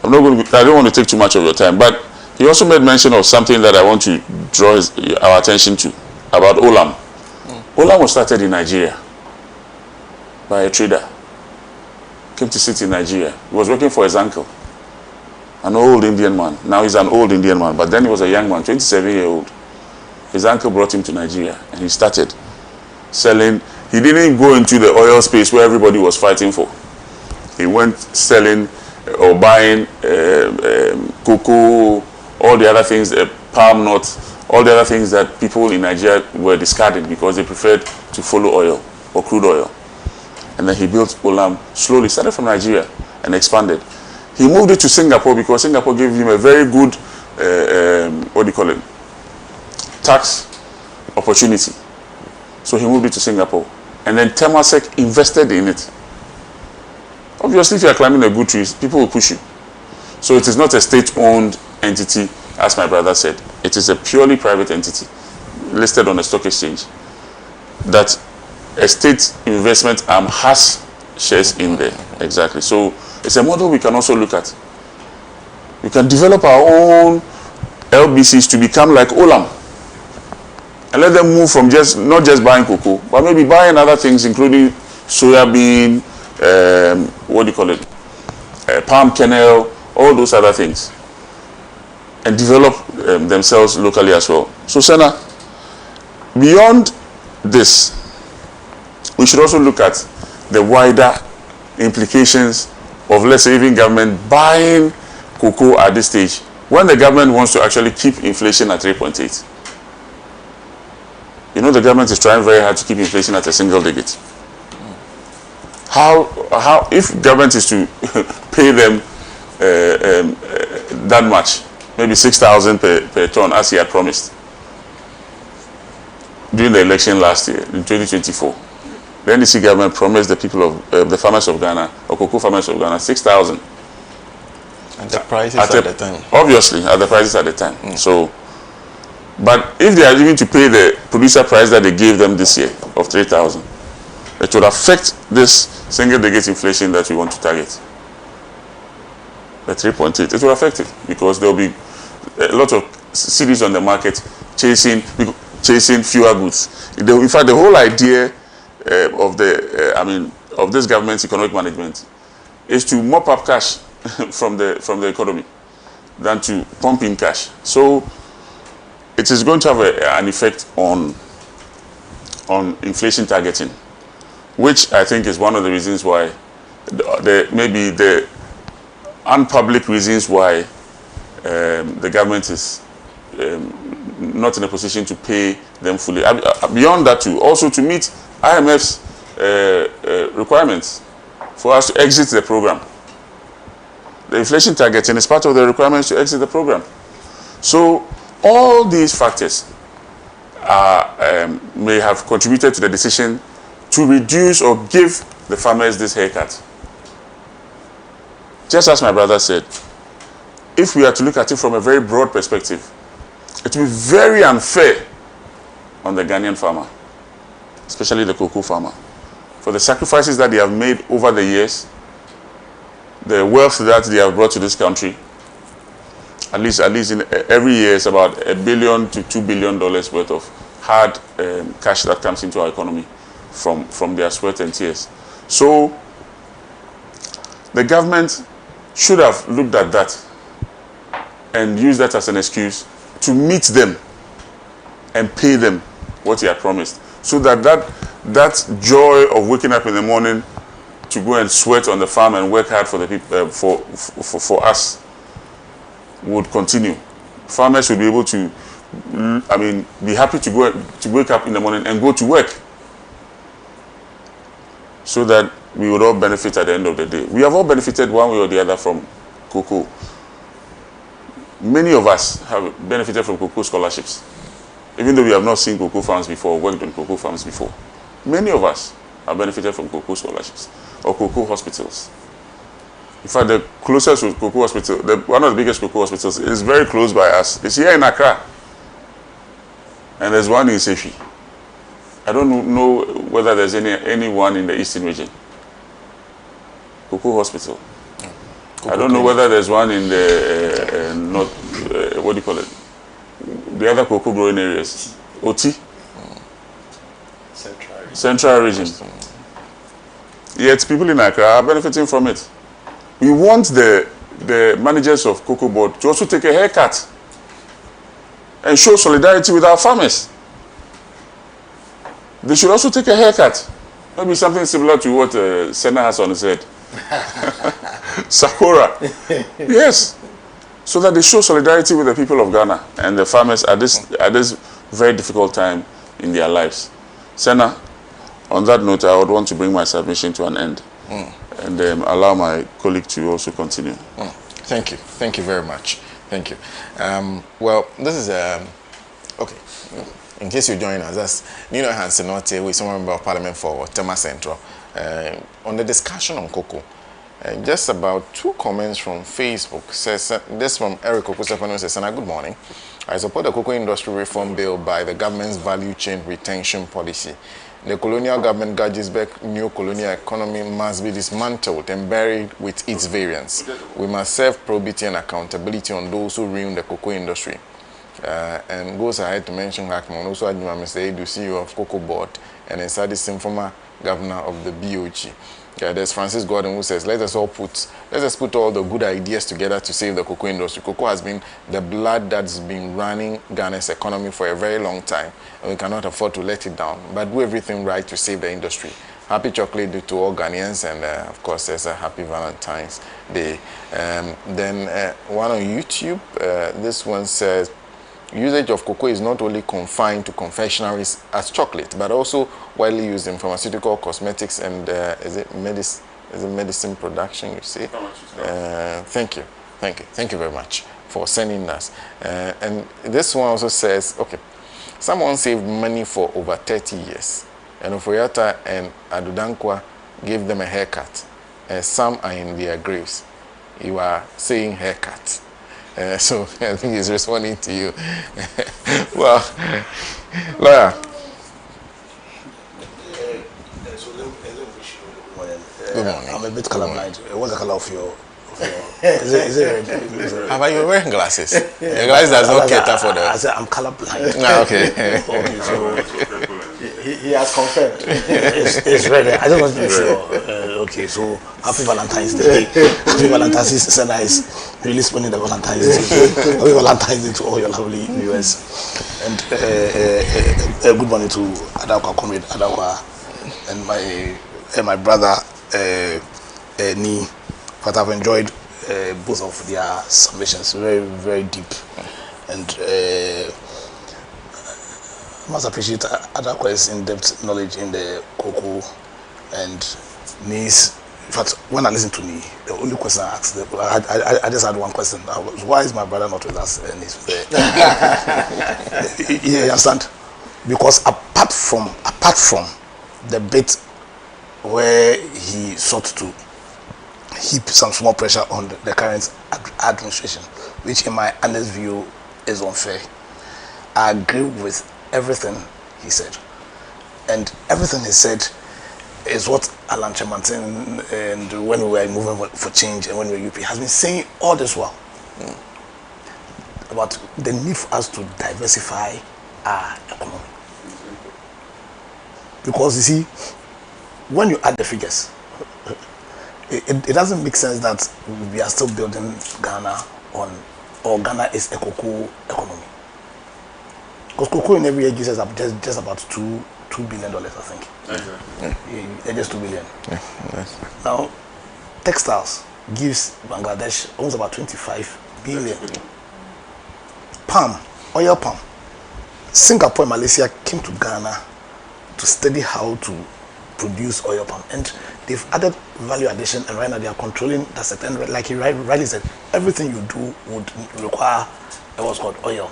I don't want to take too much of your time, but he also made mention of something that I want to draw our attention to, about Olam. Olam was started in Nigeria by a trader. Came to sit in Nigeria. He was working for his uncle, an old Indian man. Now he's an old Indian man, but then he was a young man, 27-year-old. His uncle brought him to Nigeria, and he started selling. He didn't go into the oil space where everybody was fighting for. He went selling or buying cocoa, all the other things, palm nuts, all the other things that people in Nigeria were discarding because they preferred to follow oil or crude oil. And then he built Olam slowly, started from Nigeria and expanded. He moved it to Singapore because Singapore gave him a very good, tax opportunity. So he moved it to Singapore. And then Temasek invested in it. Obviously, if you are climbing a good tree, people will push you. So it is not a state-owned entity, as my brother said. It is a purely private entity listed on a stock exchange that a state investment arm has shares in there. Exactly. So it's a model we can also look at. We can develop our own LBCs to become like Olam and let them move from not just buying cocoa, but maybe buying other things, including soya bean, palm kernel, all those other things, and develop themselves locally as well. So, SENA, beyond this, we should also look at the wider implications of, let's say, even government buying cocoa at this stage, when the government wants to actually keep inflation at 3.8. You know, the government is trying very hard to keep inflation at a single digit. How if government is to pay them that much, maybe 6,000 per ton, as he had promised during the election last year in 2024, the NDC government promised the people of the farmers of Ghana, or cocoa farmers of Ghana, 6,000. And the prices at the time. Obviously, at the prices at the time. So, but if they are even to pay the producer price that they gave them this year of 3,000, it would affect this single-digit inflation that we want to target. The 3.8, it will affect it because there will be a lot of cities on the market chasing fewer goods. In fact, the whole idea of this government's economic management is to mop up cash from the economy than to pump in cash. So it is going to have an effect on inflation targeting, which I think is one of the reasons why, maybe the unpublic reasons why the government is not in a position to pay them fully. Beyond that too, also to meet IMF's requirements for us to exit the program. The inflation targeting is part of the requirements to exit the program. So all these factors may have contributed to the decision to reduce or give the farmers this haircut. Just as my brother said, if we are to look at it from a very broad perspective, it will be very unfair on the Ghanaian farmer, especially the cocoa farmer, for the sacrifices that they have made over the years, the wealth that they have brought to this country. At least in every year, it's about $1 billion to $2 billion worth of hard cash that comes into our economy from their sweat and tears. So the government should have looked at that and used that as an excuse to meet them and pay them what he had promised, so that joy of waking up in the morning to go and sweat on the farm and work hard for the people, for us, would continue. Farmers would be able to, be happy to wake up in the morning and go to work, so that we would all benefit at the end of the day. We have all benefited one way or the other from cocoa. Many of us have benefited from cocoa scholarships, even though we have not seen cocoa farms before, worked on cocoa farms before. Many of us have benefited from cocoa scholarships or cocoa hospitals. In fact, the closest cocoa hospital, one of the biggest cocoa hospitals, is very close by us. It's here in Accra, and there's one in Sefi. I don't know whether there's any one in the eastern region. Cocoa hospital. I don't know whether there's one in the north. What do you call it? The other cocoa growing areas. OT. Central region. Yet people in Accra are benefiting from it. We want the managers of Cocoa Board to also take a haircut and show solidarity with our farmers. They should also take a haircut. Maybe something similar to what SENA has on his head. Sakura. Yes. So that they show solidarity with the people of Ghana and the farmers at this very difficult time in their lives. SENA, on that note, I would want to bring my submission to an end and allow my colleague to also continue. Thank you. Thank you very much. Thank you. Well, this is okay. In case you join us, that's Nino Hansenote, with someone member of Parliament for Tema Central. On the discussion on cocoa, just about 2 comments from Facebook. Says this from Eric Okusefano, says, "Sena, good morning. I support the cocoa industry reform bill by the government's value chain retention policy. The colonial government gauges back new colonial economy must be dismantled and buried with its variants. We must serve probity and accountability on those who ruin the cocoa industry." And goes ahead to mention Hackman, also Mr. Edu, CEO of Cocoa Board, and inside this former governor of the BOG. There's Francis Gordon, who says, let us put all the good ideas together to save the cocoa industry. Cocoa has been the blood that's been running Ghana's economy for a very long time, and we cannot afford to let it down, but do everything right to save the industry. Happy chocolate day to all Ghanaians, and of course there's a happy Valentine's Day. Then one on YouTube, this one says, usage of cocoa is not only confined to confectionaries as chocolate, but also widely used in pharmaceutical, cosmetics, and is it medicine production, you see? Thank you very much for sending us. And this one also says, okay, someone saved money for over 30 years, and Ofoyata and Adudankwa gave them a haircut. Some are in their graves. You are saying haircut. So I think he's responding to you. Well, lawyer. Good morning. I'm a bit colorblind. What's the color of your is it How about you wearing glasses? Your glasses does not cater for the... I said I'm colorblind. Okay. Okay, so He has confirmed. it's ready. I just want to be sure. Okay, so happy Valentine's Day. Happy Valentine's Day. SENA is really spending the Valentine's Day. Happy Valentine's Day to all your lovely viewers. And good morning to Adakwa, comrade Adakwa, and my brother Ni. But I've enjoyed both of their submissions. Very, very deep. And I must appreciate Adakwa's in-depth knowledge in the cocoa and Ni's in fact, when I listened to me, the only question I asked, I just had one question. Why is my brother not with us? And he's there. You understand? Because apart from the bit where he sought to heap some small pressure on the current administration, which in my honest view is unfair, I agree with everything he said. And everything he said is what Alan Chemantin and when we were moving for change and when we were UP has been saying all this while about the need for us to diversify our economy. Because you see, when you add the figures, it doesn't make sense that we are still building Ghana on, or Ghana is a cocoa economy. Because cocoa in every year gives us just about $2 billion, I think. Okay. Just $2 billion. Yeah, nice. Now, textiles gives Bangladesh almost about 25 billion. Palm, oil palm. Singapore and Malaysia came to Ghana to study how to produce oil palm, and they've added value addition, and right now they are controlling that sector. And like he rightly said, everything you do would require what's called oil.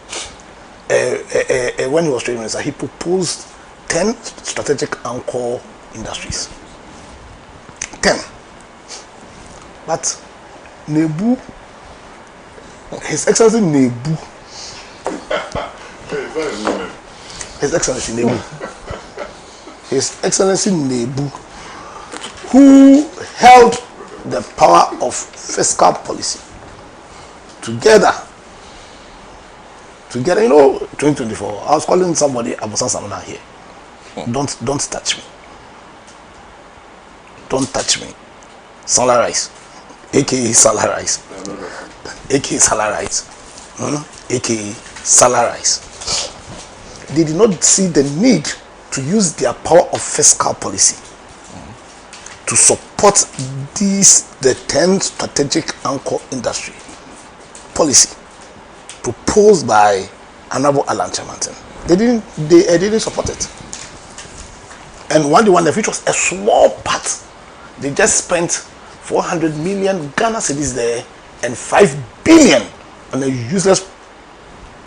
When he was trade minister, he proposed 10 strategic anchor industries. 10. But Nebu, His Excellency Nebu, His Excellency Nebu, His Excellency Nebu, who held the power of fiscal policy together, 2024, I was calling somebody Abusan Samuna here. Don't touch me. Don't touch me. Salarize. AKA salarize. AKA salarize. AKA salarize. They did not see the need to use their power of fiscal policy to support the 10 strategic anchor industry policy proposed by Honorable Alan Chemantin. They didn't support it. And one of which was a small part, they just spent 400 million Ghana cedis there and 5 billion on a useless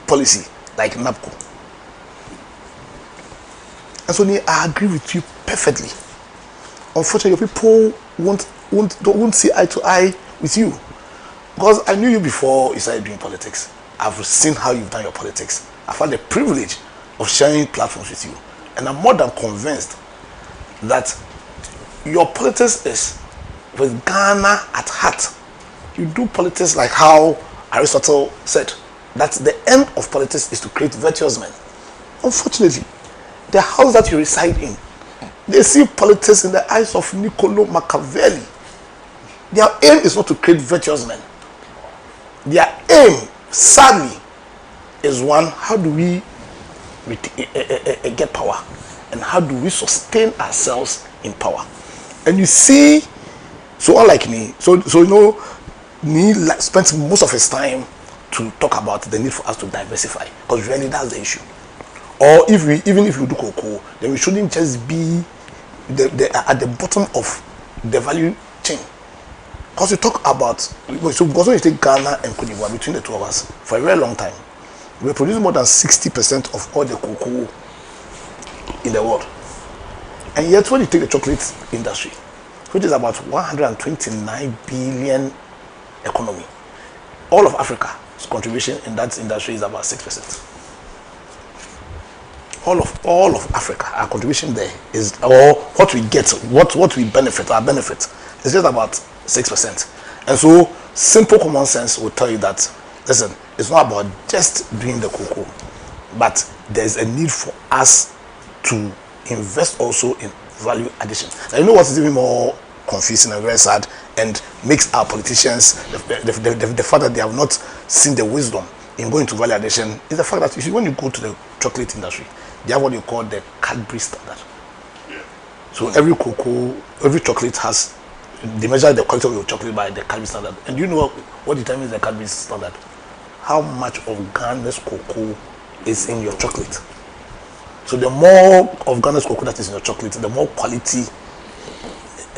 policy like NAPCO. And so I agree with you perfectly. Unfortunately, your people won't see eye to eye with you, because I knew you before you started doing politics. I've seen how you've done your politics. I've had the privilege of sharing platforms with you, and I'm more than convinced that your politics is with Ghana at heart. You do politics like how Aristotle said that the end of politics is to create virtuous men. Unfortunately, the house that you reside in, they see politics in the eyes of Niccolo Machiavelli. Their aim is not to create virtuous men. Their aim, sadly, is one: how do we get power, and how do we sustain ourselves in power? And you see, so unlike me, me spends most of his time to talk about the need for us to diversify, because really that's the issue. Or even if we do cocoa, then we shouldn't just be at the bottom of the value chain. Because we talk about, because when you take Ghana and Cote d'Ivoire, between the two of us, for a very long time, we produce more than 60% of all the cocoa in the world. And yet when you take the chocolate industry, which is about 129 billion economy, all of Africa's contribution in that industry is about 6%. All of Africa, our contribution there is, or what we get, what we benefit, our benefit is just about 6%. And so simple common sense will tell you that, listen, it's not about just doing the cocoa, but there's a need for us to invest also in value addition. Now, you know what is even more confusing and very sad and makes our politicians, the fact that they have not seen the wisdom in going to value addition, is the fact that you see, when you go to the chocolate industry, they have what you call the Cadbury standard. So every cocoa, every chocolate has, they measure the quality of your chocolate by the Cadbury standard. And do you know what determines the Cadbury standard? How much of Ghana's cocoa is in your chocolate. So the more of Ghana's cocoa that is in your chocolate, the more quality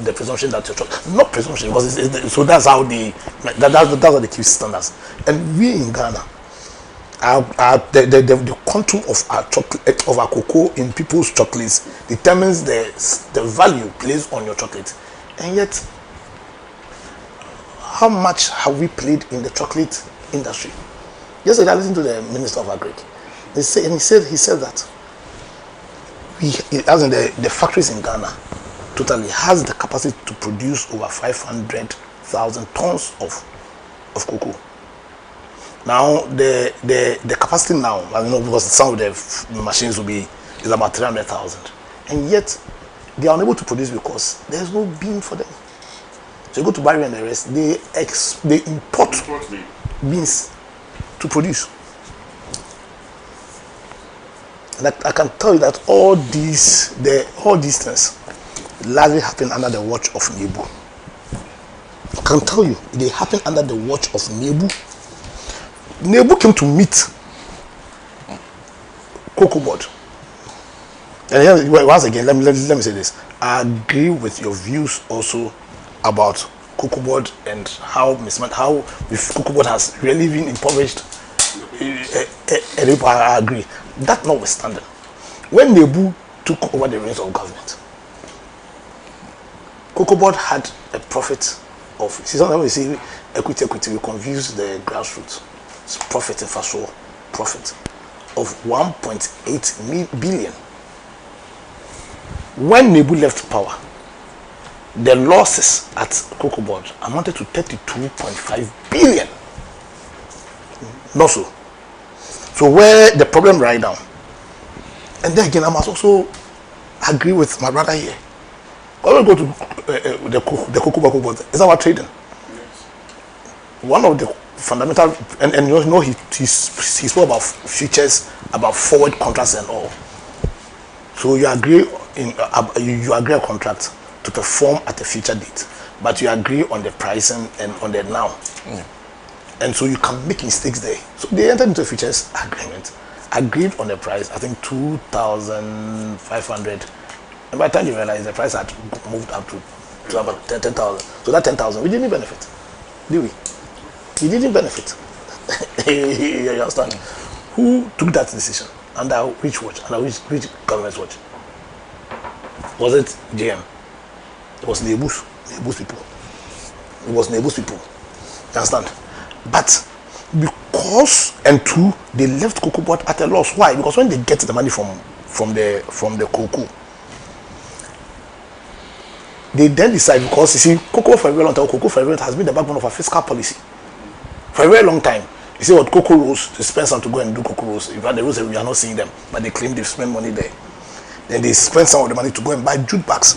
the presumption that your chocolate, not presumption, because so that's how that's how they keep standards. And we in Ghana, the contour of our chocolate, of our cocoa in people's chocolates determines the value placed on your chocolate. And yet, how much have we played in the chocolate industry? Yesterday, I listened to the Minister of Agri. He said that as in the factories in Ghana totally has the capacity to produce over 500,000 tons of cocoa. Now the capacity now, I know, because some of the machines is about 300,000, and yet they are unable to produce because there's no bean for them. So you go to Barry and the rest, they import beans to produce. And I can tell you that all these things largely happen under the watch of NOMBO. I can tell you they happen under the watch of NOMBO. NOMBO came to meet Cocoa Board. And here, once again, let me say this. I agree with your views also about Cocoa Board and how if Cocoa Board has really been impoverished. I agree. That notwithstanding, when NOMBO took over the reins of government, Cocoa Board had a profit of, sometimes we say equity, we confuse the grassroots. It's profit in Faso, profit of 1.8 billion. When NOMBO left power, the losses at Cocoa Board amounted to 32.5 billion. Not so. So where the problem right now, and then again I must also agree with my brother here. When we go to the Cocoa Board, it's our trading. Yes. One of the fundamental, and you know he spoke about futures, about forward contracts and all. So you agree you agree a contract to perform at a future date, but you agree on the pricing and on the now. Yeah. And so you can make mistakes there. So they entered into a futures agreement, agreed on the price, I think 2,500. And by the time you realize the price had moved up to about 10,000. So that 10,000, we didn't benefit, did we? We didn't benefit. You understand? Who took that decision? Under which watch? Under which government's watch? Was it GM? It was NOMBO's people. It was NOMBO's people. You understand? But because they left Cocoa Board at a loss. Why? Because when they get the money from the cocoa, they then decide, because you see, cocoa for a very long time, cocoa for a very long time has been the backbone of our fiscal policy. For a very long time. You see what cocoa rows, they spend some to go and do cocoa rows. In fact, the rows we are not seeing them, but they claim they've spent money there. Then they spend some of the money to go and buy jute bags.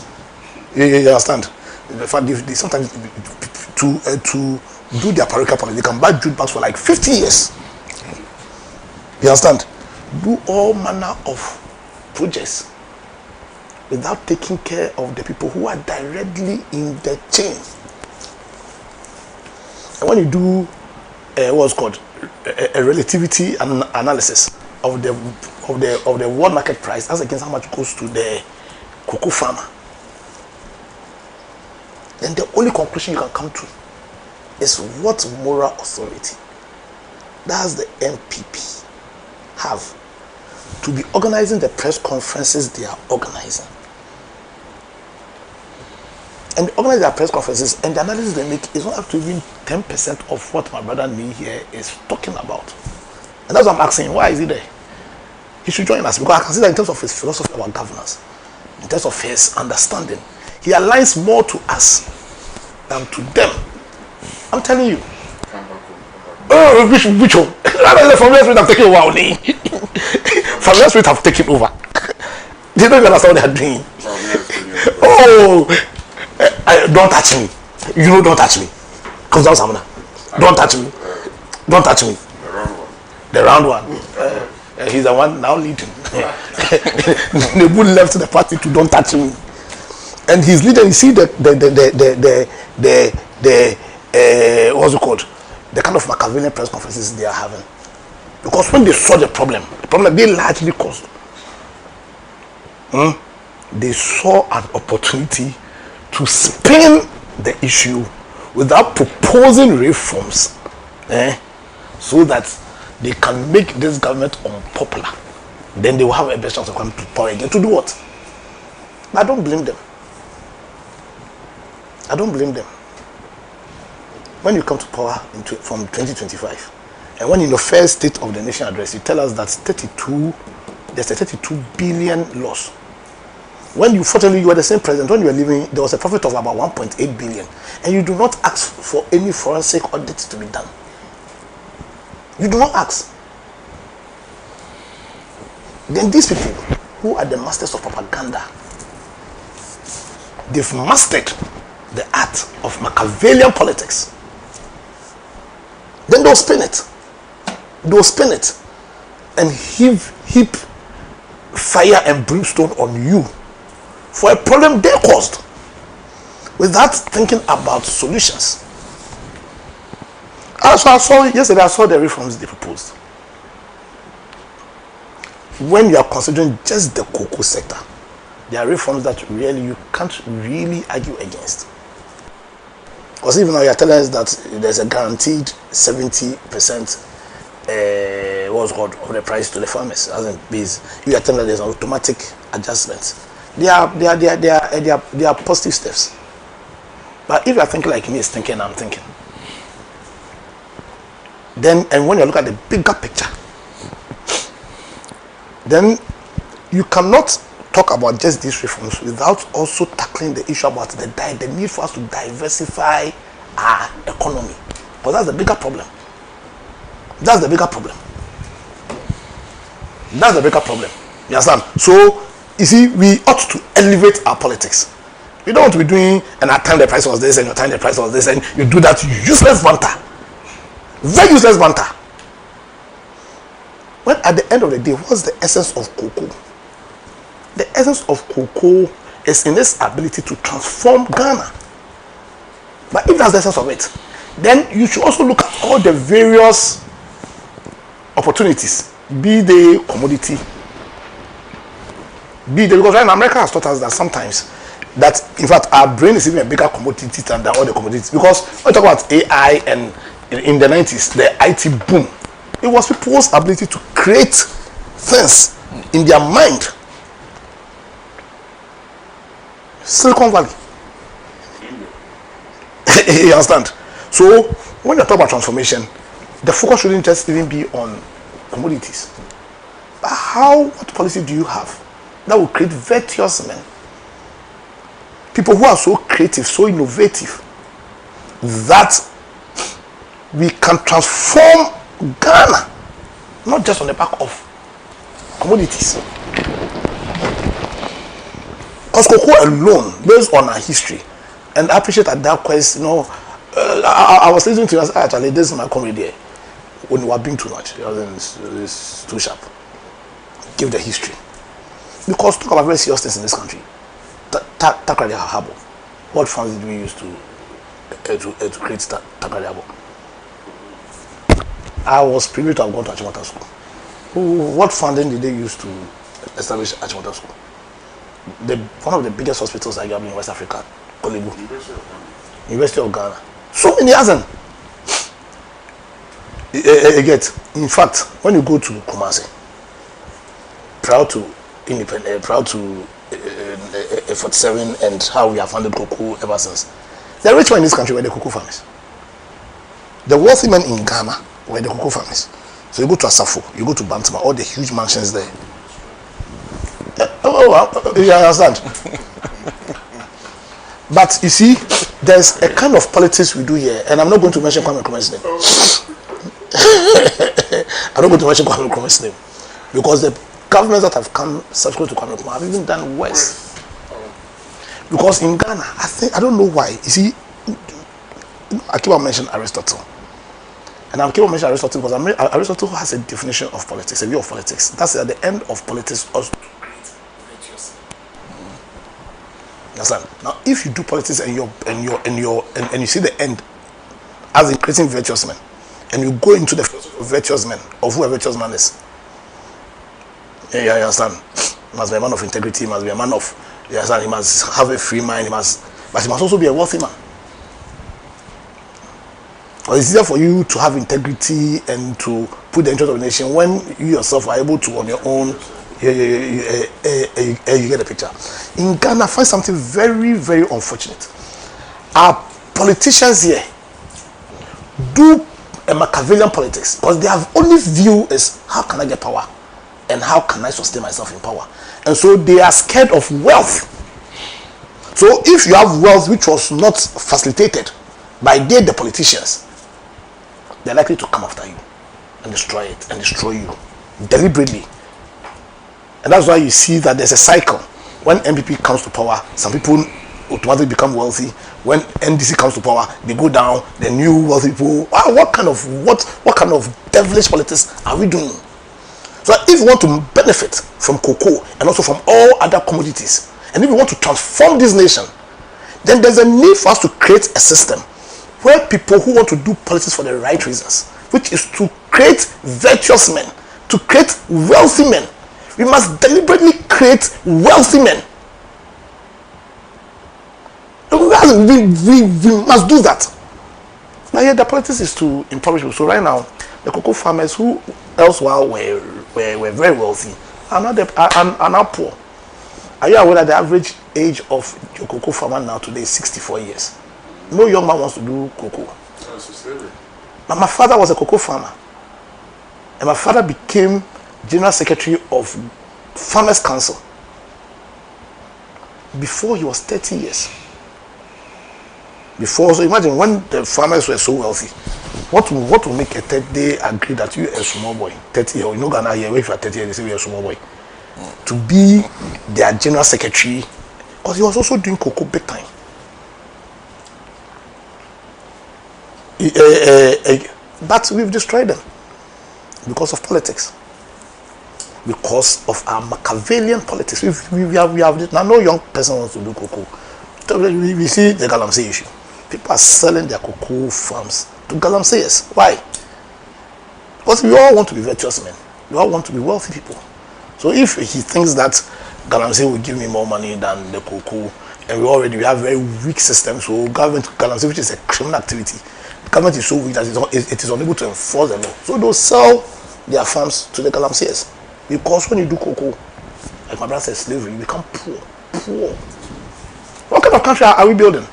You understand? In fact, they sometimes to do their parochial policy, they can buy jute bags for like 50 years. You understand? Do all manner of projects without taking care of the people who are directly in the chain. And when you do what's called a relativity analysis of the world market price as against how much goes to the cocoa farmer, then the only conclusion you can come to is what moral authority does the NPP have to be organizing the press conferences they are organizing. And they organize their press conferences, and the analysis they make is not up to even 10% of what my brother Nee here is talking about. And that's what I'm asking, why is he there? He should join us, because I can see that in terms of his philosophy about governance, in terms of his understanding, he aligns more to us than to them. I'm telling you. Oh, which one? From last week have taken over. From last week have taken over. They don't even understand what they are doing. Oh, don't touch me. You know, don't touch me. Comes down, Samana. Don't touch me. Don't touch me. The round one. He's the one now leading. NOMBO left the party to don't touch me. And he's leading. You see the what's it called? The kind of Machiavellian press conferences they are having. Because when they saw the problem they largely caused, they saw an opportunity to spin the issue without proposing reforms, so that they can make this government unpopular. Then they will have a best chance of coming to power again. To do what? I don't blame them. I don't blame them. When you come to power from 2025, and when in your first State of the Nation address, you tell us that there's a 32 billion loss. When you, fortunately, you were the same president, when you were leaving, there was a profit of about 1.8 billion. And you do not ask for any forensic audit to be done. You do not ask. Then these people, who are the masters of propaganda, they've mastered the art of Machiavellian politics. Then they'll spin it. They'll spin it and heap fire and brimstone on you for a problem they caused without thinking about solutions. So I saw yesterday, I saw the reforms they proposed. When you are considering just the cocoa sector, there are reforms that really you can't really argue against. Because even now you are telling us that there's a guaranteed 70% of the price to the farmers as in base. You are telling that there's an automatic adjustment. They are positive steps. But if you are thinking like me is thinking, I'm thinking. Then, and when you look at the bigger picture, then you cannot talk about just these reforms without also tackling the issue about the need for us to diversify our economy. But that's the bigger problem. That's the bigger problem. That's the bigger problem. You understand? So, you see, we ought to elevate our politics. We don't want to be doing, and at time the price was this, and your time the price was this, and you do that useless banter. Very useless banter. When at the end of the day, what's the essence of cocoa? The essence of cocoa is in its ability to transform Ghana. But if that's the essence of it, then you should also look at all the various opportunities, be they commodity, because right now America has taught us that sometimes that in fact our brain is even a bigger commodity than all the commodities. Because when we talk about AI and in the 90s, the IT boom, it was people's ability to create things in their mind. Silicon Valley. You understand? So when you talk about transformation, the focus shouldn't just even be on commodities. But what policy do you have that will create virtuous men? People who are so creative, so innovative, that we can transform Ghana, not just on the back of commodities. Because cocoa alone, based on our history, and I appreciate that question, I was listening to you, actually, this is my comedy there. When you were being too much, it's too sharp. Give the history. Because talk about very serious things in this country. Takrady Harbor. What funds did we use to create Takrady Harbor? I was privileged to have gone to Achimota School. What funding did they use to establish Achimota School? One of the biggest hospitals I got in West Africa, Kolebu. University of Ghana. So many others. In fact, when you go to Kumasi, proud to 47 and how we have funded cocoa ever since. The rich men in this country were the cocoa farmers. The wealthy men in Ghana were the cocoa farmers. So you go to Asafo, you go to Bantama, all the huge mansions there. You understand? But you see, there's a kind of politics we do here, and I'm not going to mention Kwame Nkrumah's name. I'm not going to mention Kwame Nkrumah's name because the governments that have come subsequent to Kwame Nkrumah have even done worse. Because in Ghana, I don't know why. You see, I keep on mentioning Aristotle. And I keep on mentioning Aristotle because Aristotle has a definition of politics, a view of politics. That's at the end of politics also to create virtues. Understand? Now, if you do politics and you see the end as in creating virtuous men, and you go into the virtuous men of who a virtuous man is, you understand? He must be a man of integrity. He must be a man of, you understand? He must have a free mind. He must but he must also be a wealthy man. Or it's easier for you to have integrity and to put the interest of the nation when you yourself are able to on your own. You get the picture. In Ghana, I find something very, very unfortunate. Our politicians here do a Machiavellian politics because their only view is how can I get power and how can I sustain myself in power. And so they are scared of wealth. So if you have wealth which was not facilitated by the politicians, they're likely to come after you and destroy it and destroy you deliberately. And that's why you see that there's a cycle. When MPP comes to power, some people automatically become wealthy. When NDC comes to power, they go down. The new wealthy people. What kind of devilish politics are we doing? So if you want to benefit from cocoa and also from all other commodities, and if you want to transform this nation, then there's a need for us to create a system where people who want to do politics for the right reasons, which is to create virtuous men, to create wealthy men. We must deliberately create wealthy men. We must do that. Now here the politics is to impoverish people. So right now, the cocoa farmers who elsewhere were very wealthy are now poor. Are you aware that the average age of your cocoa farmer now today is 64 years? No young man wants to do cocoa. Now my father was a cocoa farmer. And my father became General Secretary of Farmers Council before he was 30 years. So imagine when the farmers were so wealthy, what will make a 30-day agree that you are a small boy, 30 years, you know Ghana here, if you are 30 years, they say you are a small boy, to be their General Secretary, because he was also doing cocoa big time. But we've destroyed them because of politics, because of our Machiavellian politics. We have now no young person wants to do cocoa. We see the Galamsey issue. People are selling their cocoa farms to Galamseyers. Why? Because we all want to be virtuous men. We all want to be wealthy people. So if he thinks that Galamsey will give me more money than the cocoa, and we have very weak systems, so government Galamsey, which is a criminal activity, the government is so weak that it is unable to enforce the law. So they'll sell their farms to the Galamseyers. Because when you do cocoa, like my brother said, slavery, you become poor. What kind of country are we building?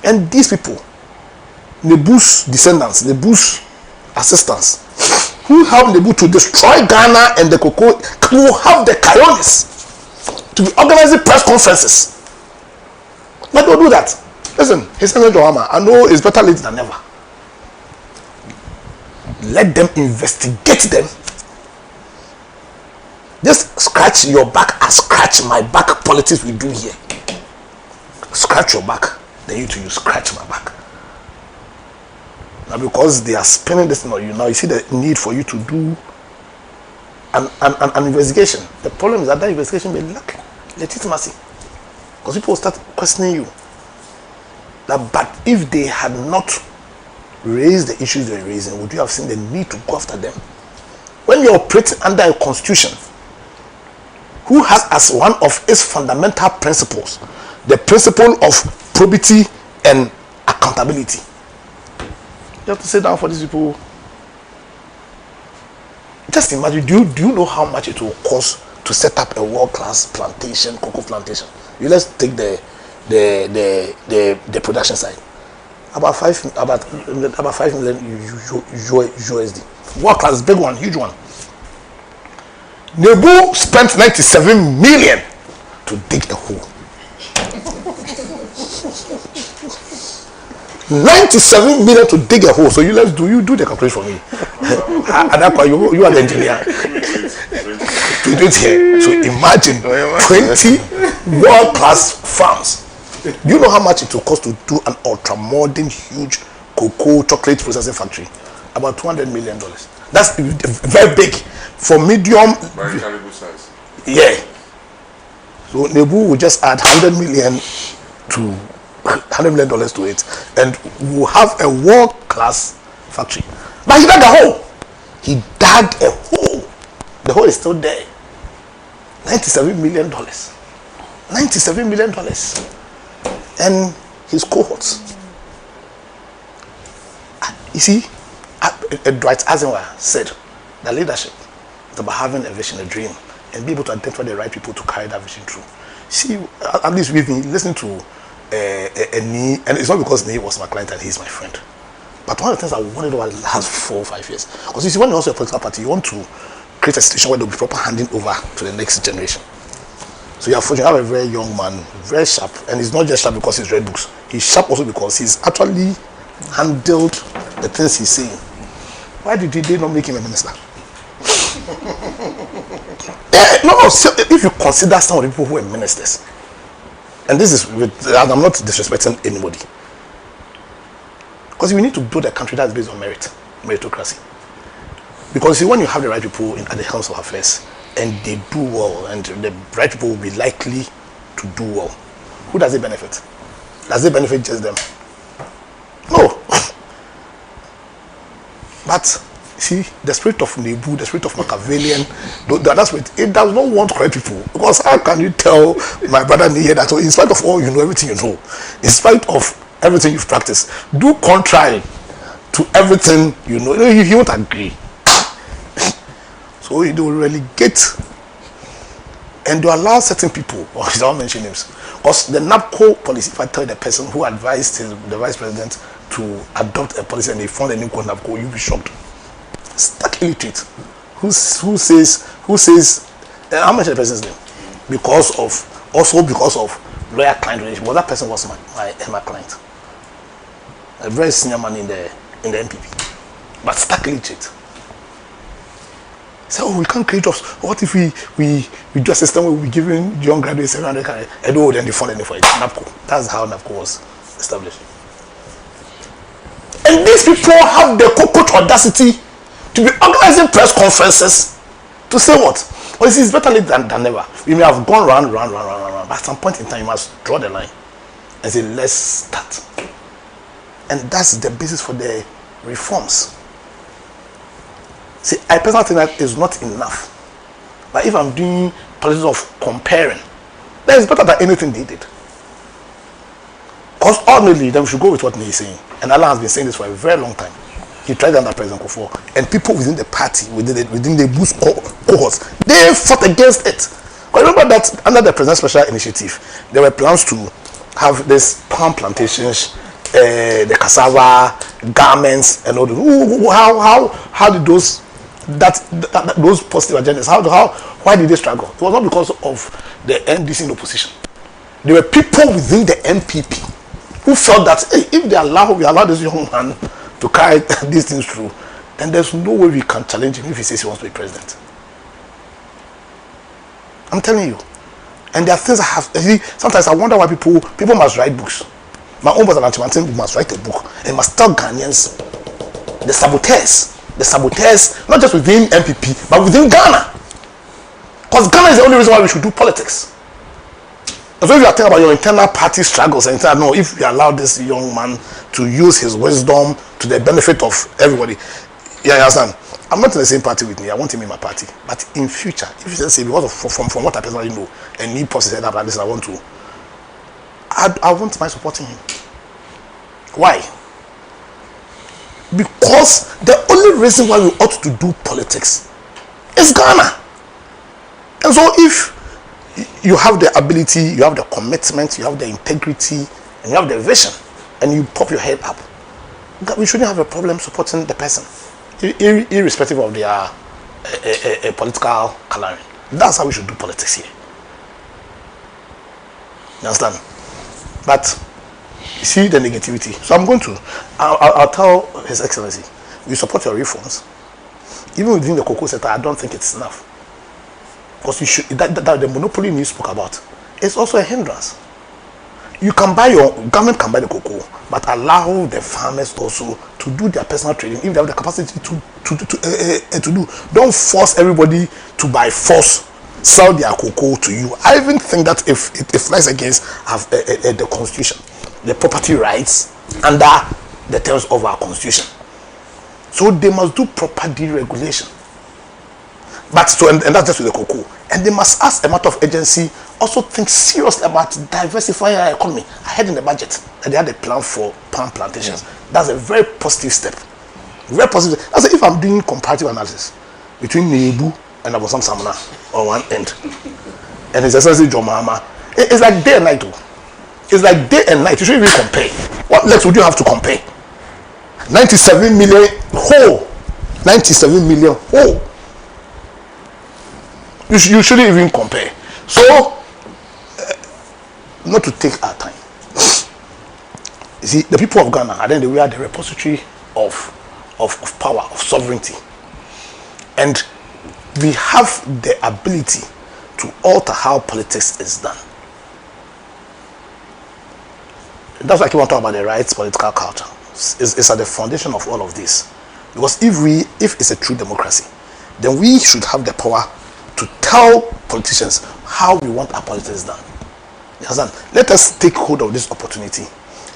And these people, Nebu's descendants, Nebu's assistants, who helped Nebu to destroy Ghana and the cocoa, who have the cojones to be organizing press conferences. But don't do that. Listen, his Excellency Johamma, I know it's better late than never. Let them investigate them. Just scratch your back and scratch my back politics we do here. Scratch your back, then you scratch my back. Now because they are spending this on you, now you see the need for you to do an investigation. The problem is that investigation may lack legitimacy. Because people will start questioning you. But if they had not raised the issues they were raising, would you have seen the need to go after them? When you're operating under a constitution, who has as one of its fundamental principles the principle of probity and accountability, you have to sit down for these people. Just imagine, do you know how much it will cost to set up a world-class plantation, cocoa plantation? Let's take the production side. About 5 million USD. World-class, big one, huge one. Nebu spent 97 million to dig a hole. 97 million to dig a hole. So you do the calculation for me. You are the engineer. To do it here. So imagine 20 world-class farms. Do you know how much it will cost to do an ultra-modern, huge cocoa chocolate processing factory? About $200 million. That's very big. For medium, very caliber size. Yeah. So Nebu will just add $100 million to it, and we'll have a world-class factory. But he dug a hole. He dug a hole. The hole is still there. $97 million. $97 million. and his cohorts. You see, Dwight Eisenhower said that leadership is about having a vision, a dream, and be able to identify the right people to carry that vision through. See, at least with me, listening to Nee, and it's not because Nee was my client and he's my friend. But one of the things I wanted over the last 4 or 5 years, because you see, when you're also a political party, you want to create a situation where there'll be proper handing over to the next generation. So you have a very young man, very sharp, and he's not just sharp because he's read books. He's sharp also because he's actually handled the things he's saying. Why did they not make him a minister? No, so if you consider some of the people who are ministers, and this is, I'm not disrespecting anybody, because we need to build a country that's based on meritocracy. Because see, when you have the right people at the helms of affairs, and they do well, and the right people will be likely to do well, who does it benefit? Does it benefit just them? No. But see, the spirit of Nebu, the spirit of Machiavellian, that spirit, it does not want correct people. Because how can you tell my brother here that in spite of all you know, everything you know, in spite of everything you've practiced, do contrary to everything you know, you won't agree. So they will relegate, and they allow certain people, or I don't mention names, because the NAPCO policy, if I tell the person who advised the vice president to adopt a policy and they found a new code NAPCO, you'll be shocked. Stuck illiterate. Who says, how much is the person's name? Because of lawyer-client relationship. Well, that person was my client. A very senior man in the NPP. But stuck illiterate. So we can't create jobs. What if we do a system where we giving young graduates 700 and then they fund anything for it? NAPCO. That's how NAPCO was established. And these people have the cockroach audacity to be organizing press conferences to say what? Well, it's better late than never. We may have gone round, but at some point in time you must draw the line and say, let's start. And that's the basis for the reforms. See, I personally think that is not enough. But if I'm doing politics of comparing, that is better than anything they did. Because ordinarily, then we should go with what he's saying. And Allah has been saying this for a very long time. He tried under President Kufuor. And people within the party, within the boost cohorts, they fought against it. But remember that under the President Special Initiative, there were plans to have this palm plantations, the cassava, garments, and all the. How did those positive agendas, why did they struggle? It was not because of the NDC in opposition. There were people within the MPP who felt that, hey, if we allow this young man to carry these things through, then there's no way we can challenge him if he says he wants to be president. I'm telling you. And there are things I have. See, sometimes I wonder why people must write books. My own brother Anti-Imperialist must write a book and must tell Ghanaians, the saboteurs, not just within MPP, but within Ghana. Because Ghana is the only reason why we should do politics. And so if you are talking about your internal party struggles and say, no, if you allow this young man to use his wisdom to the benefit of everybody, yeah, you understand? I'm not in the same party with me. I want him in my party. But in future, if you say, because of, from what I personally know, and me personally said that, at least I want my supporting him. Why? Because the only reason why we ought to do politics is Ghana. And so if you have the ability, you have the commitment, you have the integrity, and you have the vision, and you pop your head up, we shouldn't have a problem supporting the person, irrespective of their political coloring. That's how we should do politics here. You understand? But you see the negativity. So I'll tell His Excellency, we support your reforms. Even within the cocoa sector, I don't think it's enough. Because you should, that the monopoly you spoke about, it's also a hindrance. You can buy government can buy the cocoa, but allow the farmers also to do their personal trading if they have the capacity to do. Don't force everybody to by force sell their cocoa to you. I even think that if it flies against the constitution, the property rights under the terms of our constitution. So they must do proper deregulation. But so and that's just with the cocoa. And they must, as a matter of urgency, also think seriously about diversifying our economy ahead in the budget. And they had a plan for palm plantations. Yeah. That's a very positive step. Very positive. That's if I'm doing comparative analysis between Nebu and Abosam Samana on one end, and His Excellency John Mahama, it's like day and night. Too. It's like day and night. You shouldn't even compare. What next would you have to compare? 97 million whole. 97 million whole. You shouldn't even compare. So, not to take our time. You see, the people of Ghana, at the end, we are the repository of power, of sovereignty. And we have the ability to alter how politics is done. That's why I keep on talking about the rights political culture. It's at the foundation of all of this. Because if it's a true democracy, then we should have the power to tell politicians how we want our politics done. You understand? Let us take hold of this opportunity.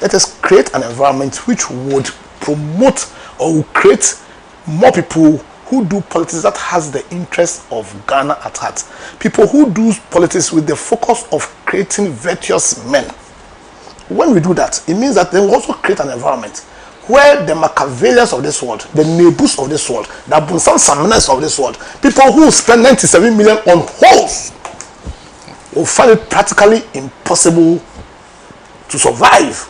Let us create an environment which would promote or will create more people who do politics that has the interest of Ghana at heart. People who do politics with the focus of creating virtuous men. When we do that, it means that they will also create an environment where the Machiavellians of this world, the Nebus of this world, the Abonsam Samanas of this world, people who spend 97 million on holes, will find it practically impossible to survive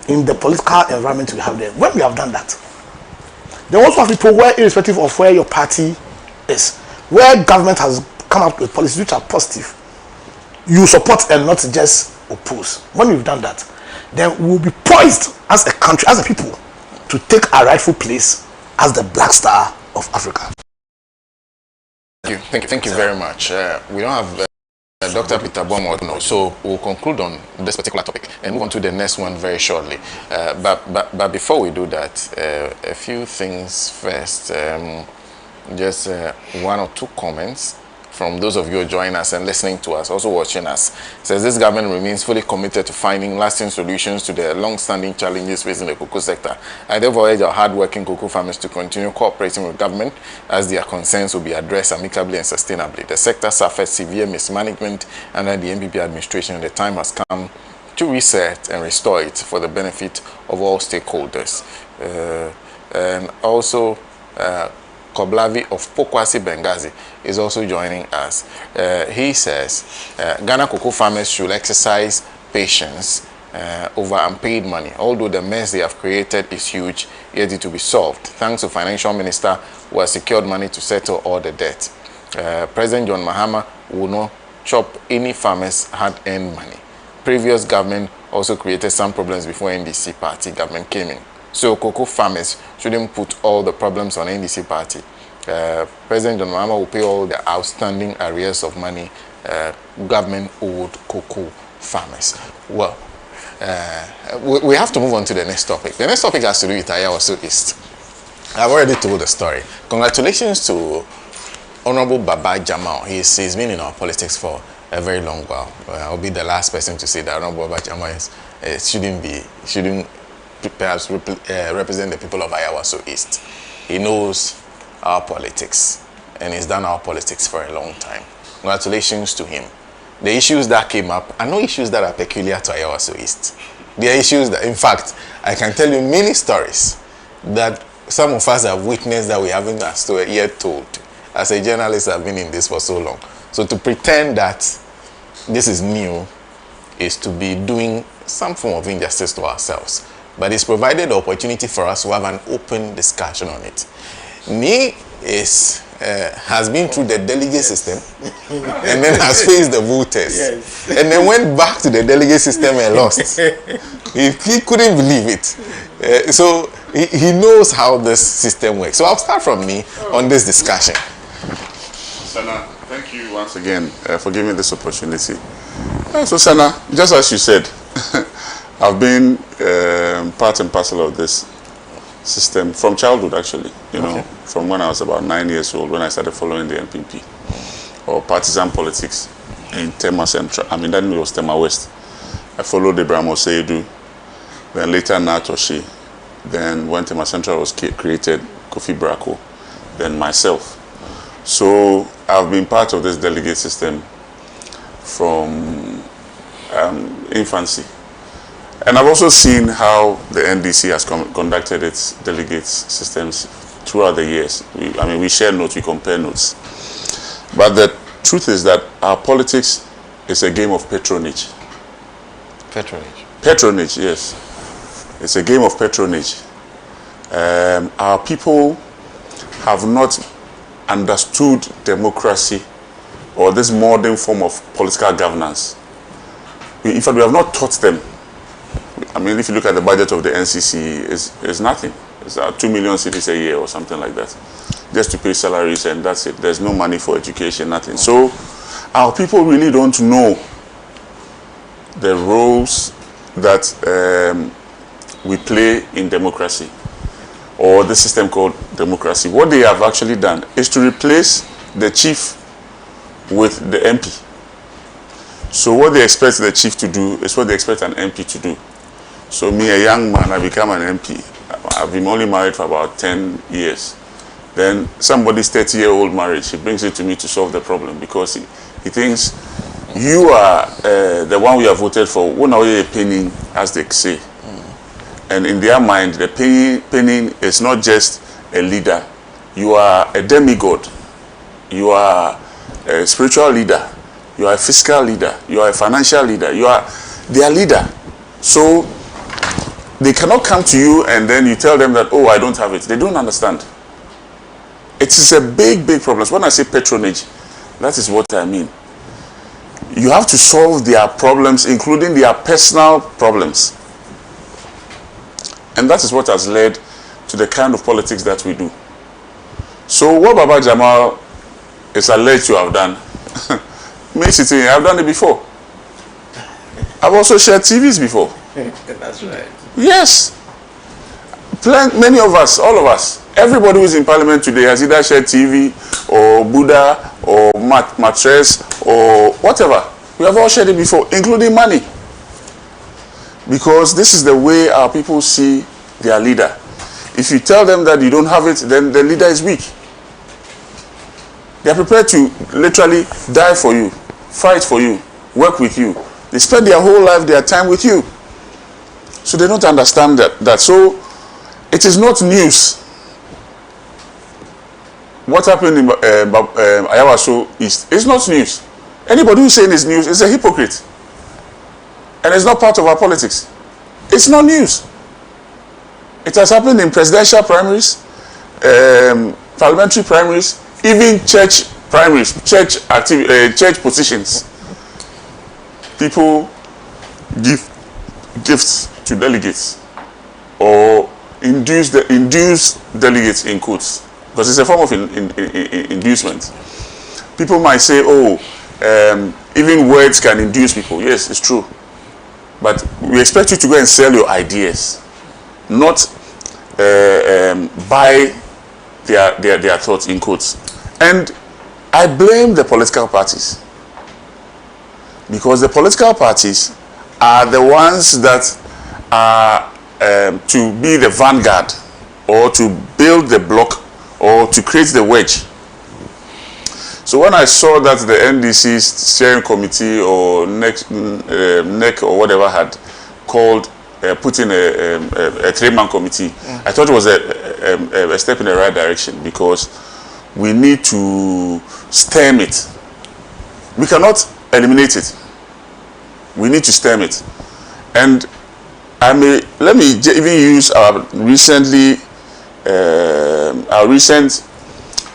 in the political environment we have there. When we have done that, there also have people where, irrespective of where your party is, where government has come up with policies which are positive, you support and not just oppose. When we've done that, then we'll be poised as a country, as a people, to take our rightful place as the black star of Africa. Thank you very much. We don't have Dr. Peter Bomo, so we'll conclude on this particular topic and move on to the next one very shortly. But before we do that, a few things first. Just one or two comments from those of you joining us and listening to us, also watching us. It says this government remains fully committed to finding lasting solutions to the long-standing challenges facing the cocoa sector. I therefore urge our hard-working cocoa farmers to continue cooperating with government as their concerns will be addressed amicably and sustainably. The sector suffered severe mismanagement under the NPP administration, and the time has come to reset and restore it for the benefit of all stakeholders. And also, Koblavi of Pokwasi Benghazi is also joining us. He says Ghana cocoa farmers should exercise patience over unpaid money. Although the mess they have created is huge, yet it will be solved. Thanks to Financial Minister who has secured money to settle all the debt. President John Mahama will not chop any farmers hard-earned money. Previous government also created some problems before NDC party government came in. So cocoa farmers shouldn't put all the problems on NDC party. President John Mahama will pay all the outstanding arrears of money government owed cocoa farmers. Well, we have to move on to the next topic. The next topic has to do with Ayawaso East. I've already told the story. Congratulations to Honorable Baba Jamal. He's been in our politics for a very long while. I'll be the last person to say that Honorable Baba Jamal shouldn't perhaps represent the people of Ayawaso East. He knows our politics and he's done our politics for a long time. Congratulations to him. The issues that came up are no issues that are peculiar to Ayawaso East. They are issues that, in fact, I can tell you many stories that some of us have witnessed that we haven't yet told. As a journalist, I've been in this for so long. So to pretend that this is new is to be doing some form of injustice to ourselves. But it's provided the opportunity for us to have an open discussion on it. Ni has been through the delegate system and then has faced the voters. Yes. And then went back to the delegate system and lost. He couldn't believe it. So he knows how this system works. So I'll start from me on this discussion. Sena, thank you once again for giving this opportunity. So Sena, just as you said, I've been part and parcel of this system from childhood, actually. You know, from when I was about 9 years old, when I started following the NPP or partisan politics in Tema Central. I mean, then it was Tema West. I followed Abraham Oseidu, then later Natoshi. Then when Tema Central was created, Kofi Brako, then myself. So I've been part of this delegate system from infancy. And I've also seen how the NDC has conducted its delegate systems throughout the years. We share notes, we compare notes. But the truth is that our politics is a game of patronage. Patronage? Patronage, yes. It's a game of patronage. Our people have not understood democracy or this modern form of political governance. In fact, we have not taught them. I mean, if you look at the budget of the NCC, it's nothing. It's 2 million cedis a year or something like that. Just to pay salaries and that's it. There's no money for education, nothing. So our people really don't know the roles that we play in democracy, or the system called democracy. What they have actually done is to replace the chief with the MP. So what they expect the chief to do is what they expect an MP to do. So me, a young man, I become an MP. I've been only married for about 10 years. Then somebody's 30-year-old marriage, he brings it to me to solve the problem because he thinks you are the one we have voted for. When are you penning, as they say? And in their mind, the penning is not just a leader. You are a demigod. You are a spiritual leader. You are a fiscal leader. You are a financial leader. You are their leader. So they cannot come to you and then you tell them that, oh, I don't have it. They don't understand. It is a big, big problem. So when I say patronage, that is what I mean. You have to solve their problems, including their personal problems. And that is what has led to the kind of politics that we do. So what Baba Jamal is alleged to have done, me sitting, I've done it before. I've also shared TVs before. That's right. Yes. Many of us, all of us, everybody who is in parliament today has either shared TV or Buddha or mattress or whatever. We have all shared it before, including money. Because this is the way our people see their leader. If you tell them that you don't have it, then the leader is weak. They are prepared to literally die for you, fight for you, work with you. They spend their whole life, their time with you. So they don't understand that. So it is not news. What happened in Ayawaso East is not news. Anybody who's saying it's news is a hypocrite. And it's not part of our politics. It's not news. It has happened in presidential primaries, parliamentary primaries, even church primaries, church positions. People give gifts to delegates or induce delegates in quotes, because it's a form of inducement. People might say, oh, even words can induce people. Yes, it's true. But we expect you to go and sell your ideas, not buy their thoughts in quotes. And I blame the political parties, because the political parties are the ones that are to be the vanguard or to build the block or to create the wedge. So when I saw that the NDC's steering committee or NEC or whatever had called, put in a three-man committee, I thought it was a step in the right direction, because we need to stem it. We cannot eliminate it. We need to stem it. And let me even use our recent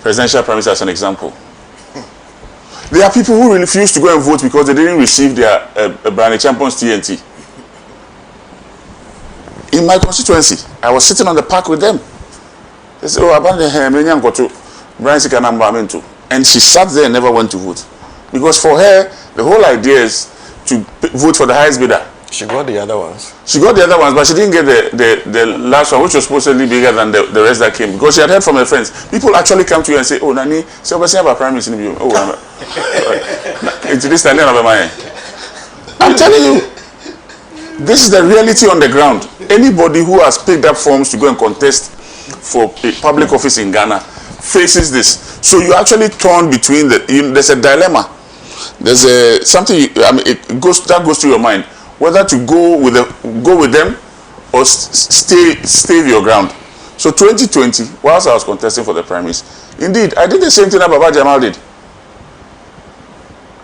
presidential primaries as an example. There are people who refuse to go and vote because they didn't receive their Brand Champions TNT. In my constituency, I was sitting on the park with them. They said, oh, and she sat there and never went to vote. Because for her, the whole idea is to vote for the highest bidder. She got the other ones. She got the other ones, but she didn't get the last one, which was supposedly bigger than the rest that came. Because she had heard from her friends. People actually come to you and say, oh, Nani, so we're saying about prime minister. Oh, into this time, I'm telling you, this is the reality on the ground. Anybody who has picked up forms to go and contest for a public office in Ghana faces this. So you actually torn between there's a dilemma. There's something. It goes through your mind whether to go with them or stay your ground. So 2020, whilst I was contesting for the primaries, indeed I did the same thing that Baba Jamal did.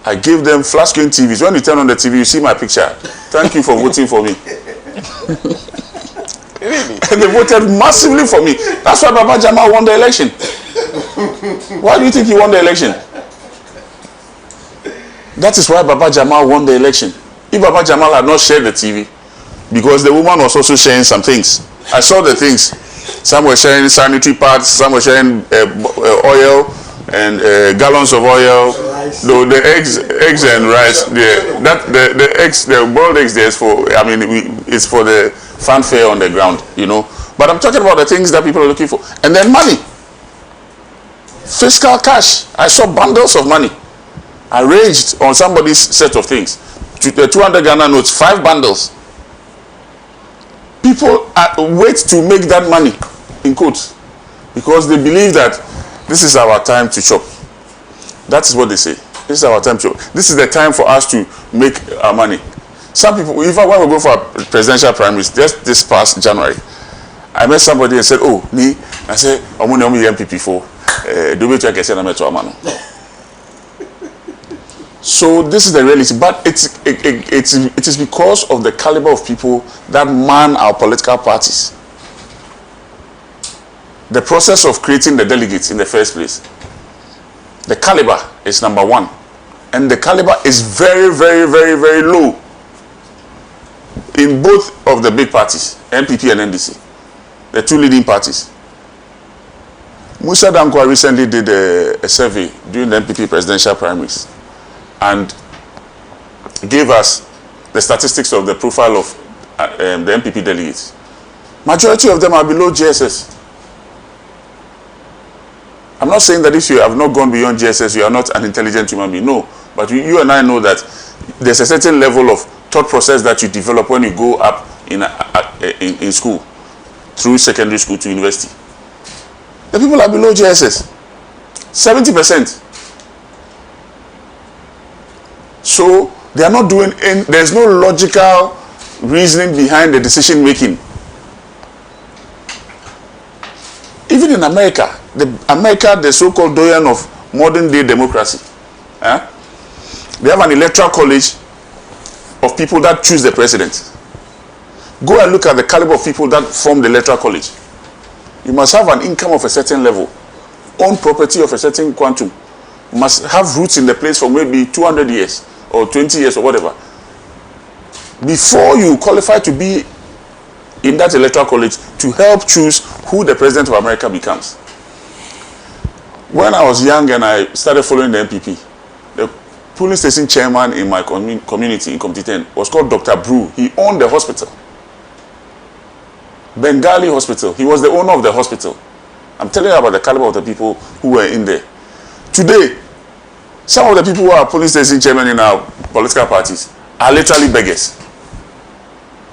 I gave them flat screen TVs. When you turn on the TV, you see my picture. Thank you for voting for me. Really? And they voted massively for me. That's why Baba Jamal won the election. Why do you think he won the election? That is why Baba Jamal won the election. If Baba Jamal had not shared the TV, because the woman was also sharing some things. I saw the things. Some were sharing sanitary pads, some were sharing oil and gallons of oil. Though the eggs and rice, the eggs, the boiled eggs, it's for the fanfare on the ground, you know. But I'm talking about the things that people are looking for. And then money. Fiscal cash. I saw bundles of money arranged on somebody's set of things. The 200 Ghana notes, 5 bundles. People wait to make that money, in quotes, because they believe that this is our time to chop. That is what they say. This is our time to chop. This is the time for us to make our money. Some people, when we go for presidential primaries, just this past January, I met somebody and said, "Oh, me," I said, "I'm only MPP for do we check a amano." So this is the reality, but it is because of the caliber of people that man our political parties. The process of creating the delegates in the first place. The caliber is number 1, and the caliber is very, very, very, very low in both of the big parties, NPP and NDC, the 2 leading parties. Musa Dankwa recently did a survey during the NPP presidential primaries and gave us the statistics of the profile of the NPP delegates. Majority of them are below GSS. I'm not saying that if you have not gone beyond GSS, you are not an intelligent human being. No, but you and I know that there's a certain level of thought process that you develop when you go up in school, through secondary school to university. The people are below GSS, 70%. So they are not doing any, there's no logical reasoning behind the decision making. Even in America, the so-called doyen of modern day democracy, they have an electoral college of people that choose the president. Go and look at the caliber of people that form the electoral college. You must have an income of a certain level, own property of a certain quantum, you must have roots in the place for maybe 200 years or 20 years or whatever, before you qualify to be in that electoral college to help choose who the president of America becomes. When I was young and I started following the NPP, the polling station chairman in my community in Community 10 was called Dr. Brew. He owned the hospital, Bengali Hospital. He was the owner of the hospital. I'm telling you about the caliber of the people who were in there. Today, some of the people who are polling station chairman in our political parties are literally beggars.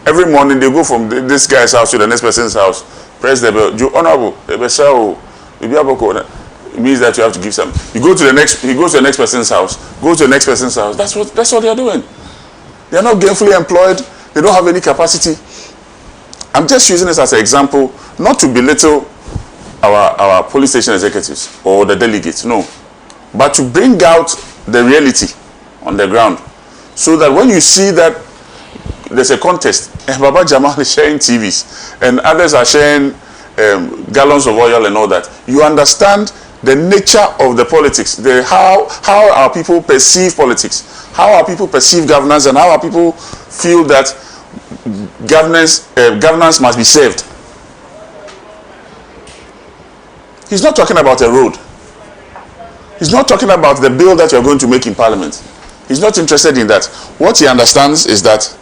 Every morning they go from this guy's house to the next person's house, press the bell. You honorable, it means that you have to give some. You go to the next. He goes to the next person's house. Go to the next person's house. That's what they are doing. They are not gainfully employed. They don't have any capacity. I'm just using this as an example, not to belittle our police station executives or the delegates, no, but to bring out the reality on the ground, so that when you see that there's a contest and Baba Jamal is sharing TVs and others are sharing gallons of oil and all that, you understand the nature of the politics, how our people perceive politics, how our people perceive governance, and how our people feel that governance must be saved. He's not talking about a road. He's not talking about the bill that you're going to make in Parliament. He's not interested in that. What he understands is that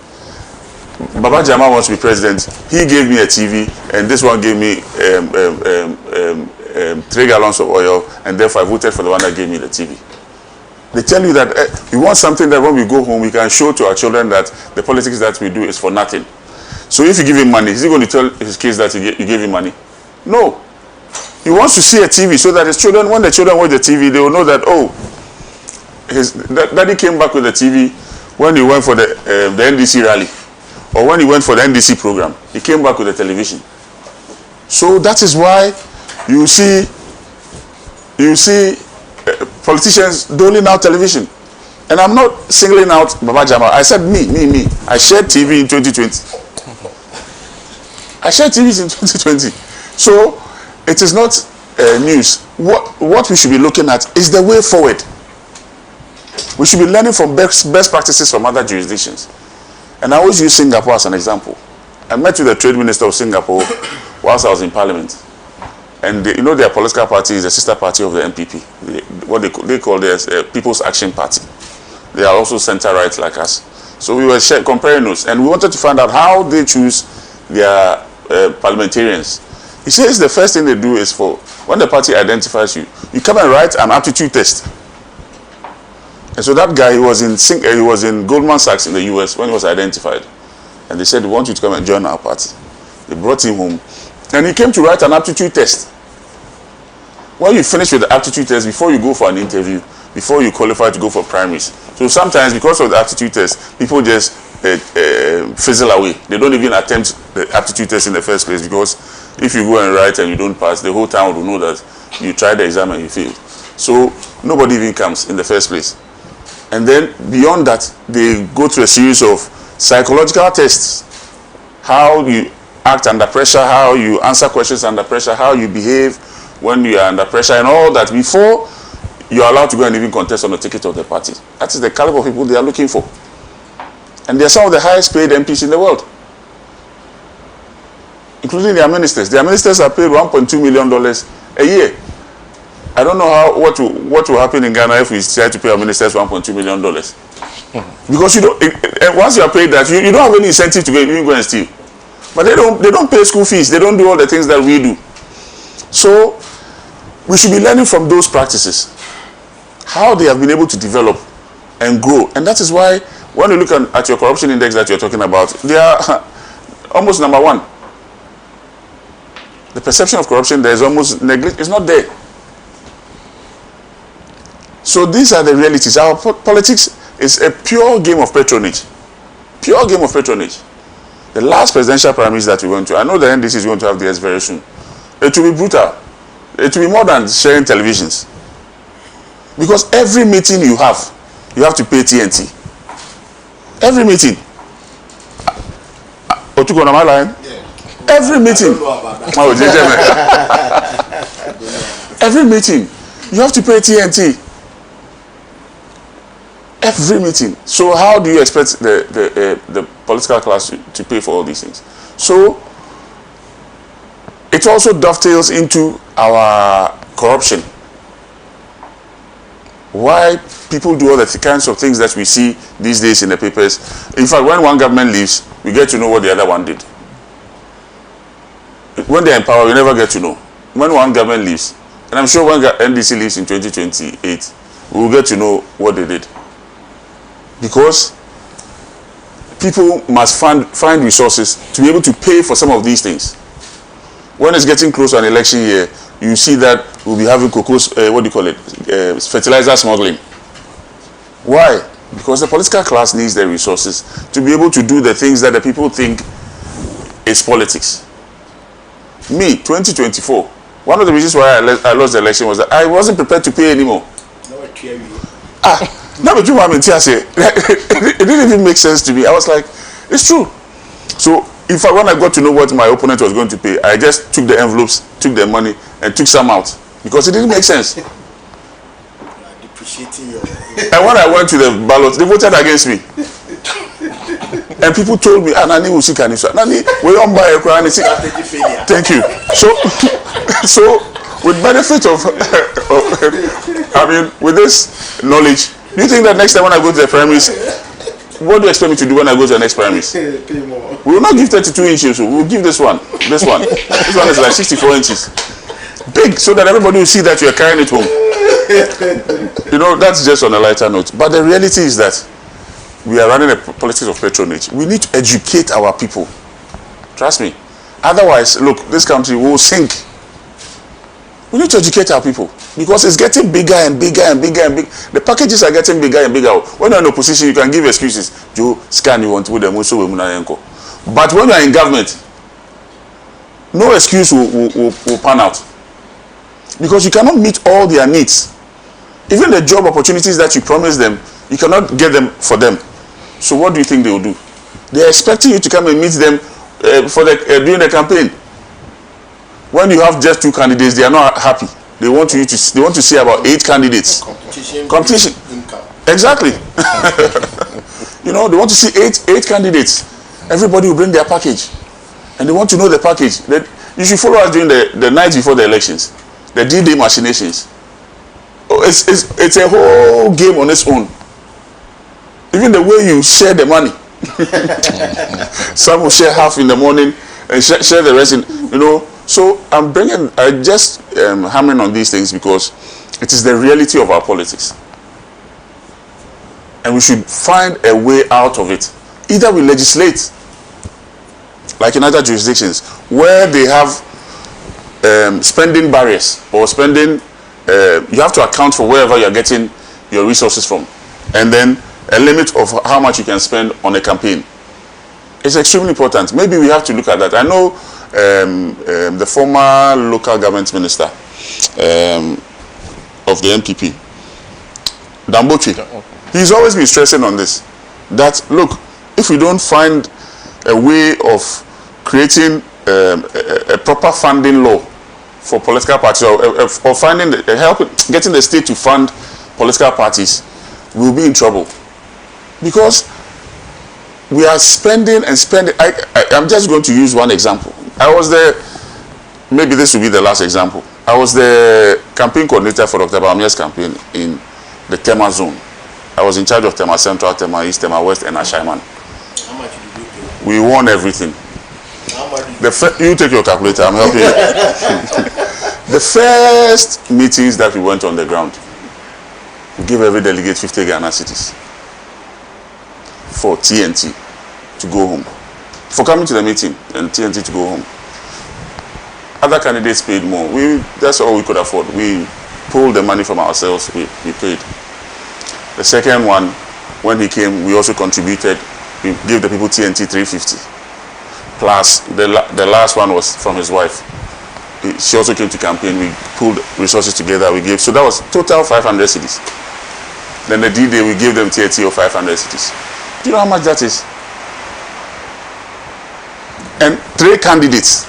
Baba Jamal wants to be president. He gave me a TV, and this one gave me 3 gallons of oil, and therefore I voted for the one that gave me the TV. They tell you that we want something that when we go home, we can show to our children that the politics that we do is for nothing. So if you give him money, is he going to tell his kids that you gave him money? No. He wants to see a TV so that his children, when the children watch the TV, they will know that, oh, his daddy came back with the TV when he went for the NDC rally, or when he went for the NDC program. He came back with the television. So that is why you see politicians doling out television. And I'm not singling out Baba Jama. I said me. I shared TV in 2020. I shared TVs in 2020. So it is not news. What we should be looking at is the way forward. We should be learning from best practices from other jurisdictions. And I always use Singapore as an example. I met with the trade minister of Singapore whilst I was in Parliament. And you know, their political party is a sister party of the MPP. What they call their People's Action Party. They are also center-right like us. So we were comparing notes, and we wanted to find out how they choose their parliamentarians. He says the first thing they do is when the party identifies you, you come and write an aptitude test. And so that guy, he was in Goldman Sachs in the US when he was identified. And they said, we want you to come and join our party. They brought him home. And he came to write an aptitude test. When you finish with the aptitude test, before you go for an interview, before you qualify to go for primaries. So sometimes, because of the aptitude test, people just fizzle away. They don't even attempt the aptitude test in the first place, because if you go and write and you don't pass, the whole town will know that you tried the exam and you failed. So nobody even comes in the first place. And then beyond that, they go through a series of psychological tests. How you act under pressure, how you answer questions under pressure, how you behave when you are under pressure, and all that before you are allowed to go and even contest on the ticket of the party. That is the caliber of people they are looking for. And they are some of the highest paid MPs in the world, including their ministers. Their ministers are paid $1.2 million a year. I don't know what will happen in Ghana if we try to pay our ministers $1.2 million. Because you don't, once you are paid that, you don't have any incentive to even go and steal. But they don't pay school fees. They don't do all the things that we do. So we should be learning from those practices, how they have been able to develop and grow. And that is why when you look at your corruption index that you're talking about, they are almost number one. The perception of corruption there is almost negligible. It's not there. So these are the realities. Our politics is a pure game of patronage. Pure game of patronage. The last presidential primaries that we went to, I know the NDC is going to have theirs very soon. It will be brutal. It will be more than sharing televisions. Because every meeting you have to pay TNT. Every meeting. Otuko, am I lying? Yeah. Every meeting. Every meeting. You have to pay TNT. Every meeting. So how do you expect the political class to pay for all these things? So it also dovetails into our corruption. Why people do all the kinds of things that we see these days in the papers. In fact, when one government leaves, we get to know what the other one did. When they're in power, we never get to know. When one government leaves, and I'm sure when NDC leaves in 2028, we will get to know what they did. Because people must find resources to be able to pay for some of these things. When it's getting close to an election year, you see that we'll be having fertilizer smuggling. Why? Because the political class needs the resources to be able to do the things that the people think is politics. Me, 2024, one of the reasons why I lost the election was that I wasn't prepared to pay anymore. It didn't even make sense to me. I was like, it's true. So in fact, when I got to know what my opponent was going to pay, I just took the envelopes, took the money, and took some out. Because it didn't make sense. And when I went to the ballot, they voted against me. And people told me, Nani will see Nani, we don't buy a crown. Thank you. So with benefit of, with this knowledge, do you think that next time when I go to the primaries, what do you expect me to do when I go to the next primaries? We will not give 32 inches, we will give this one. This one is like 64 inches. Big, so that everybody will see that you are carrying it home. You know, that's just on a lighter note. But the reality is that we are running a politics of patronage. We need to educate our people. Trust me. Otherwise, look, this country will sink. We need to educate our people because it's getting bigger and bigger and bigger and bigger. The packages are getting bigger and bigger. When you're in opposition, you can give excuses. You scan, you want to them also. But when you're in government, no excuse will pan out because you cannot meet all their needs. Even the job opportunities that you promise them, you cannot get them for them. So what do you think they will do? They are expecting you to come and meet them during the campaign. When you have just 2 candidates, they are not happy. They want to see about 8 candidates. Competition. Income. Exactly. You know, they want to see 8 candidates. Everybody will bring their package, and they want to know the package. You should follow us during the night before the elections, the D-Day machinations. Oh, it's a whole game on its own. Even the way you share the money. Some will share half in the morning and share the rest in, you know. So I just hammering on these things because it is the reality of our politics. And we should find a way out of it. Either we legislate, like in other jurisdictions, where they have spending barriers or spending, you have to account for wherever you're getting your resources from. And then a limit of how much you can spend on a campaign. It's extremely important. Maybe we have to look at that. I know the former local government minister of the MPP, Damboche, he's always been stressing on this, that look, if we don't find a way of creating a proper funding law for political parties, or finding getting the state to fund political parties, we'll be in trouble. Because we are spending and spending. I'm just going to use one example. I was there, maybe this will be the last example. I was the campaign coordinator for Dr. Bamia's campaign in the Tema zone. I was in charge of Tema Central, Tema East, Tema West, and Ashaiman. How much did you pay? We won everything. How much did you take your calculator, I'm helping you. The first meetings that we went on the ground, we gave every delegate 50 Ghana cities for TNT to go home. For coming to the meeting and TNT to go home. Other candidates paid more. That's all we could afford. We pulled the money from ourselves, we paid. The second one, when he came, we also contributed. We gave the people TNT 350. Plus, the last one was from his wife. She also came to campaign. We pulled resources together. We gave, so that was total 500 cities. Then the D-Day, we gave them TNT of 500 cities. Do you know how much that is? And 3 candidates.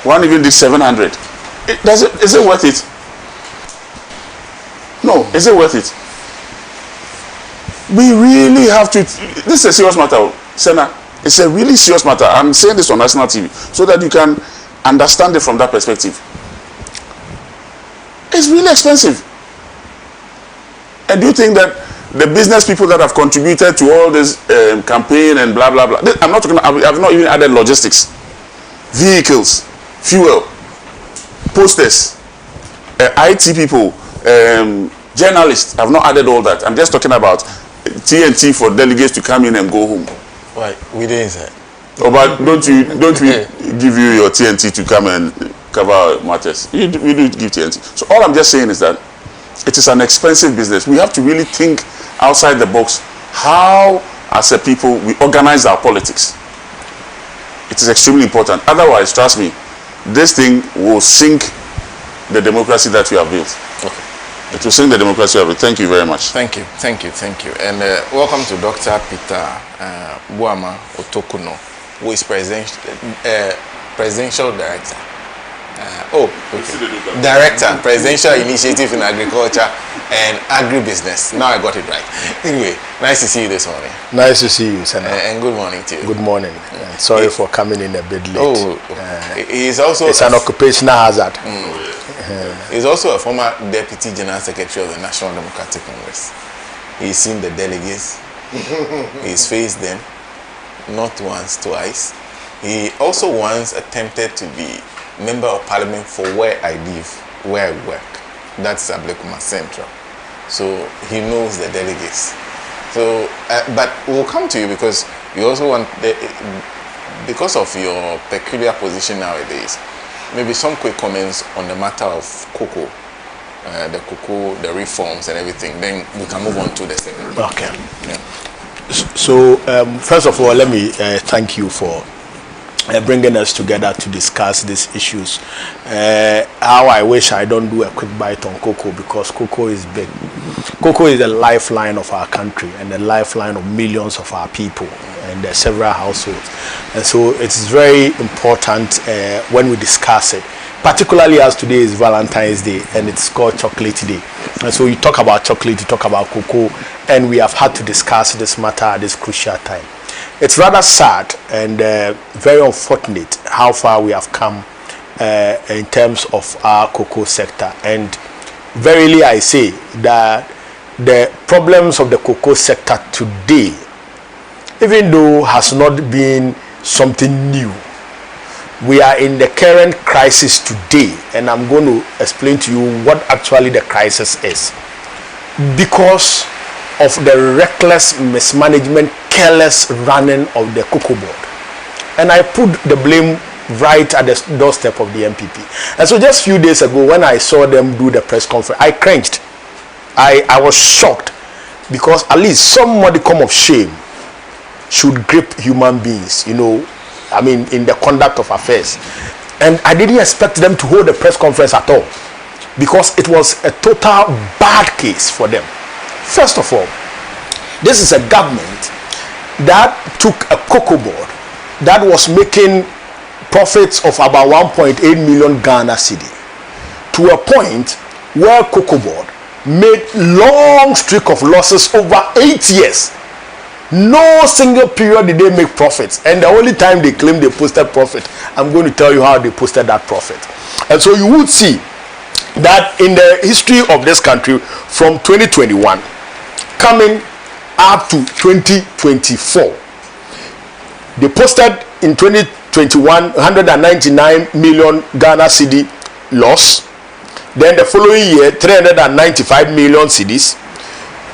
One even did 700. Is it worth it? No, is it worth it? We really have to. This is a serious matter, SENA. It's a really serious matter. I'm saying this on national TV so that you can understand it from that perspective. It's really expensive. And do you think that the business people that have contributed to all this campaign and blah blah blah? I'm not talking. I've not even added logistics, vehicles, fuel, posters, IT people, journalists. I've not added all that. I'm just talking about TNT for delegates to come in and go home. Why? We didn't say. Oh, but don't we give you your TNT to come and cover matters? We do give TNT. So all I'm just saying is that it is an expensive business. We have to really think outside the box how, as a people, we organize our politics. It is extremely important. Otherwise, trust me, this thing will sink the democracy that we have built. Okay. It will sink the democracy we have built. Thank you very much. Thank you. And welcome to Dr. Peter Buama Otokuno, who is presidential director. Director, Presidential Initiative in Agriculture and Agribusiness. Now I got it right. Anyway, nice to see you this morning. Nice to see you, Senator. And good morning to you. Good morning. Sorry for coming in a bit late. He's also it's an occupational hazard. He's also a former Deputy General Secretary of the National Democratic Congress. He's seen the delegates. He's faced them, not once, twice. He also once attempted to be Member of Parliament for where I live, where I work. That's Ablekuma Central. So he knows the delegates. So, but we'll come to you because you also want, because of your peculiar position nowadays, maybe some quick comments on the matter of cocoa, the reforms and everything. Then we can move on to the second. Okay. Yeah. So first of all, let me thank you for bringing us together to discuss these issues. How I wish I don't do a quick bite on cocoa, because cocoa is big. Cocoa is the lifeline of our country and the lifeline of millions of our people and several households. And so it's very important when we discuss it, particularly as today is Valentine's Day and it's called Chocolate Day. And so you talk about chocolate, you talk about cocoa, and we have had to discuss this matter at this crucial time. It's rather sad and very unfortunate how far we have come in terms of our cocoa sector. And verily I say that the problems of the cocoa sector today, even though has not been something new, we are in the current crisis today, and I'm going to explain to you what actually the crisis is. Because of the reckless mismanagement, careless running of the cocoa board. And I put the blame right at the doorstep of the MPP. And so just a few days ago, when I saw them do the press conference, I cringed. I was shocked, because at least some modicum of shame should grip human beings, you know, I mean, in the conduct of affairs. And I didn't expect them to hold a press conference at all, because it was a total bad case for them. First of all, this is a government that took a cocoa board that was making profits of about 1.8 million Ghana cedi to a point where cocoa board made long streak of losses over 8 years. No single period did they make profits, and the only time they claim they posted profit, I'm going to tell you how they posted that profit. And so you would see that in the history of this country, from 2021 coming up to 2024, they posted in 2021 199 million Ghana cedi loss. Then the following year 395 million cedis.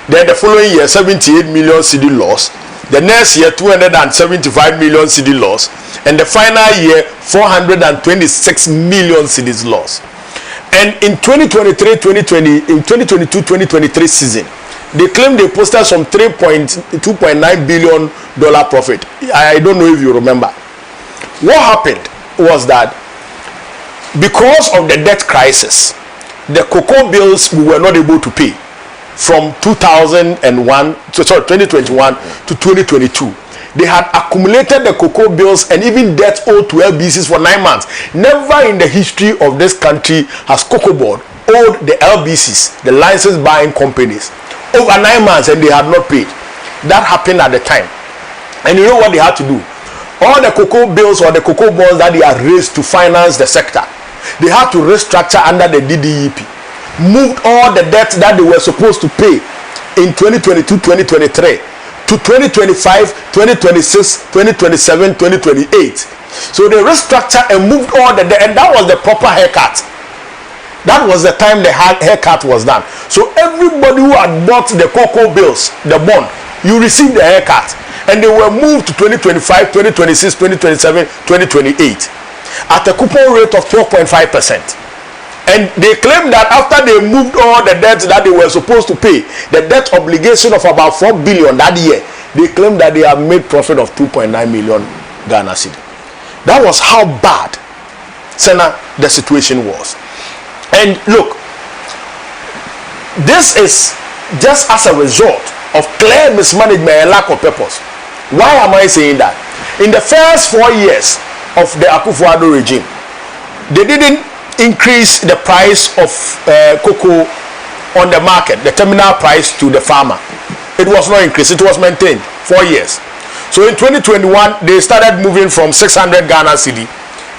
Then the following year 78 million cedi loss. The next year 275 million cedi loss, and the final year 426 million cedis loss. And in 2022-2023 season, they claim they posted some $2.9 billion profit. I don't know if you remember. What happened was that because of the debt crisis, the cocoa bills we were not able to pay from 2021 to 2022. They had accumulated the cocoa bills and even debt owed to LBCs for 9 months. Never in the history of this country has cocoa board owed the LBCs, the license buying companies, over 9 months, and they had not paid. That happened at the time. And you know what they had to do? All the cocoa bills or the cocoa bonds that they had raised to finance the sector, they had to restructure under the DDEP. Moved all the debt that they were supposed to pay in 2022-2023 to 2025, 2026, 2027, 2028. So they restructured and moved all the debt, and that was the proper haircut. That was the time the haircut was done. So everybody who had bought the cocoa bills, the bond, you received the haircut, and they were moved to 2025, 2026, 2027, 2028 at a coupon rate of 12.5%. And they claim that after they moved all the debts that they were supposed to pay, the debt obligation of about 4 billion that year, they claim that they have made profit of 2.9 million Ghana cedi. That was how bad SENA the situation was. And look, this is just as a result of clear mismanagement and lack of purpose. Why am I saying that? In the first 4 years of the Akufo-Addo regime, they didn't increase the price of cocoa on the market, the terminal price to the farmer. It was not increased, it was maintained 4 years. So in 2021, they started moving from 600 Ghana cedi,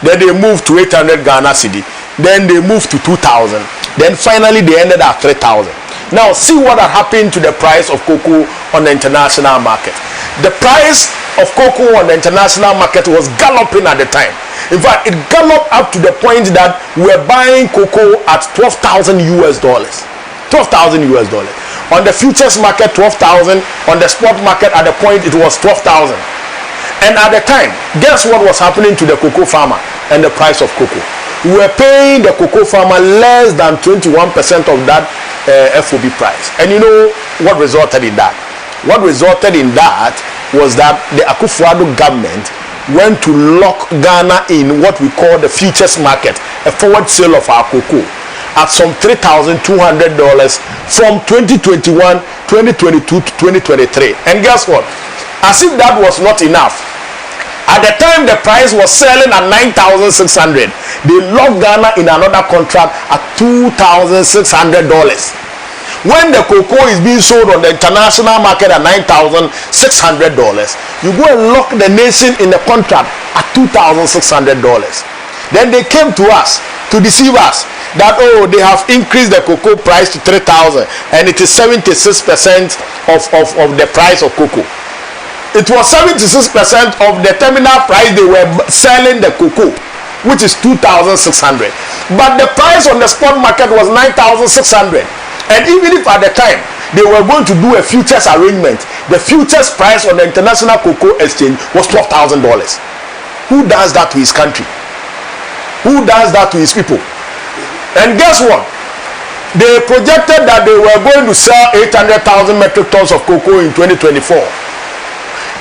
then they moved to 800 Ghana cedi, then they moved to 2,000, then finally they ended at 3,000. Now see what had happened to the price of cocoa on the international market. The price of cocoa on the international market was galloping at the time. In fact, it galloped up to the point that we were buying cocoa at $12,000 US. $12,000 US. On the futures market, 12,000. On the spot market, at the point it was 12,000. And at the time, guess what was happening to the cocoa farmer and the price of cocoa? we were paying the cocoa farmer less than 21% of that FOB price. And you know what resulted in that? What resulted in that was that the Akufo-Addo government went to lock Ghana in what we call the futures market, a forward sale of our cocoa, at some $3,200 from 2021, 2022 to 2023. And guess what? As if that was not enough, at the time the price was selling at $9,600, they locked Ghana in another contract at $2,600. When the cocoa is being sold on the international market at $9,600, you go and lock the nation in the contract at $2,600. Then they came to us to deceive us that, oh, they have increased the cocoa price to $3,000 and it is 76% of the price of cocoa. It was 76% of the terminal price they were selling the cocoa, which is $2,600. But the price on the spot market was $9,600. And even if at the time they were going to do a futures arrangement, the futures price on the international cocoa exchange was $12,000. Who does that to his country? Who does that to his people? And guess what? They projected that they were going to sell 800,000 metric tons of cocoa in 2024.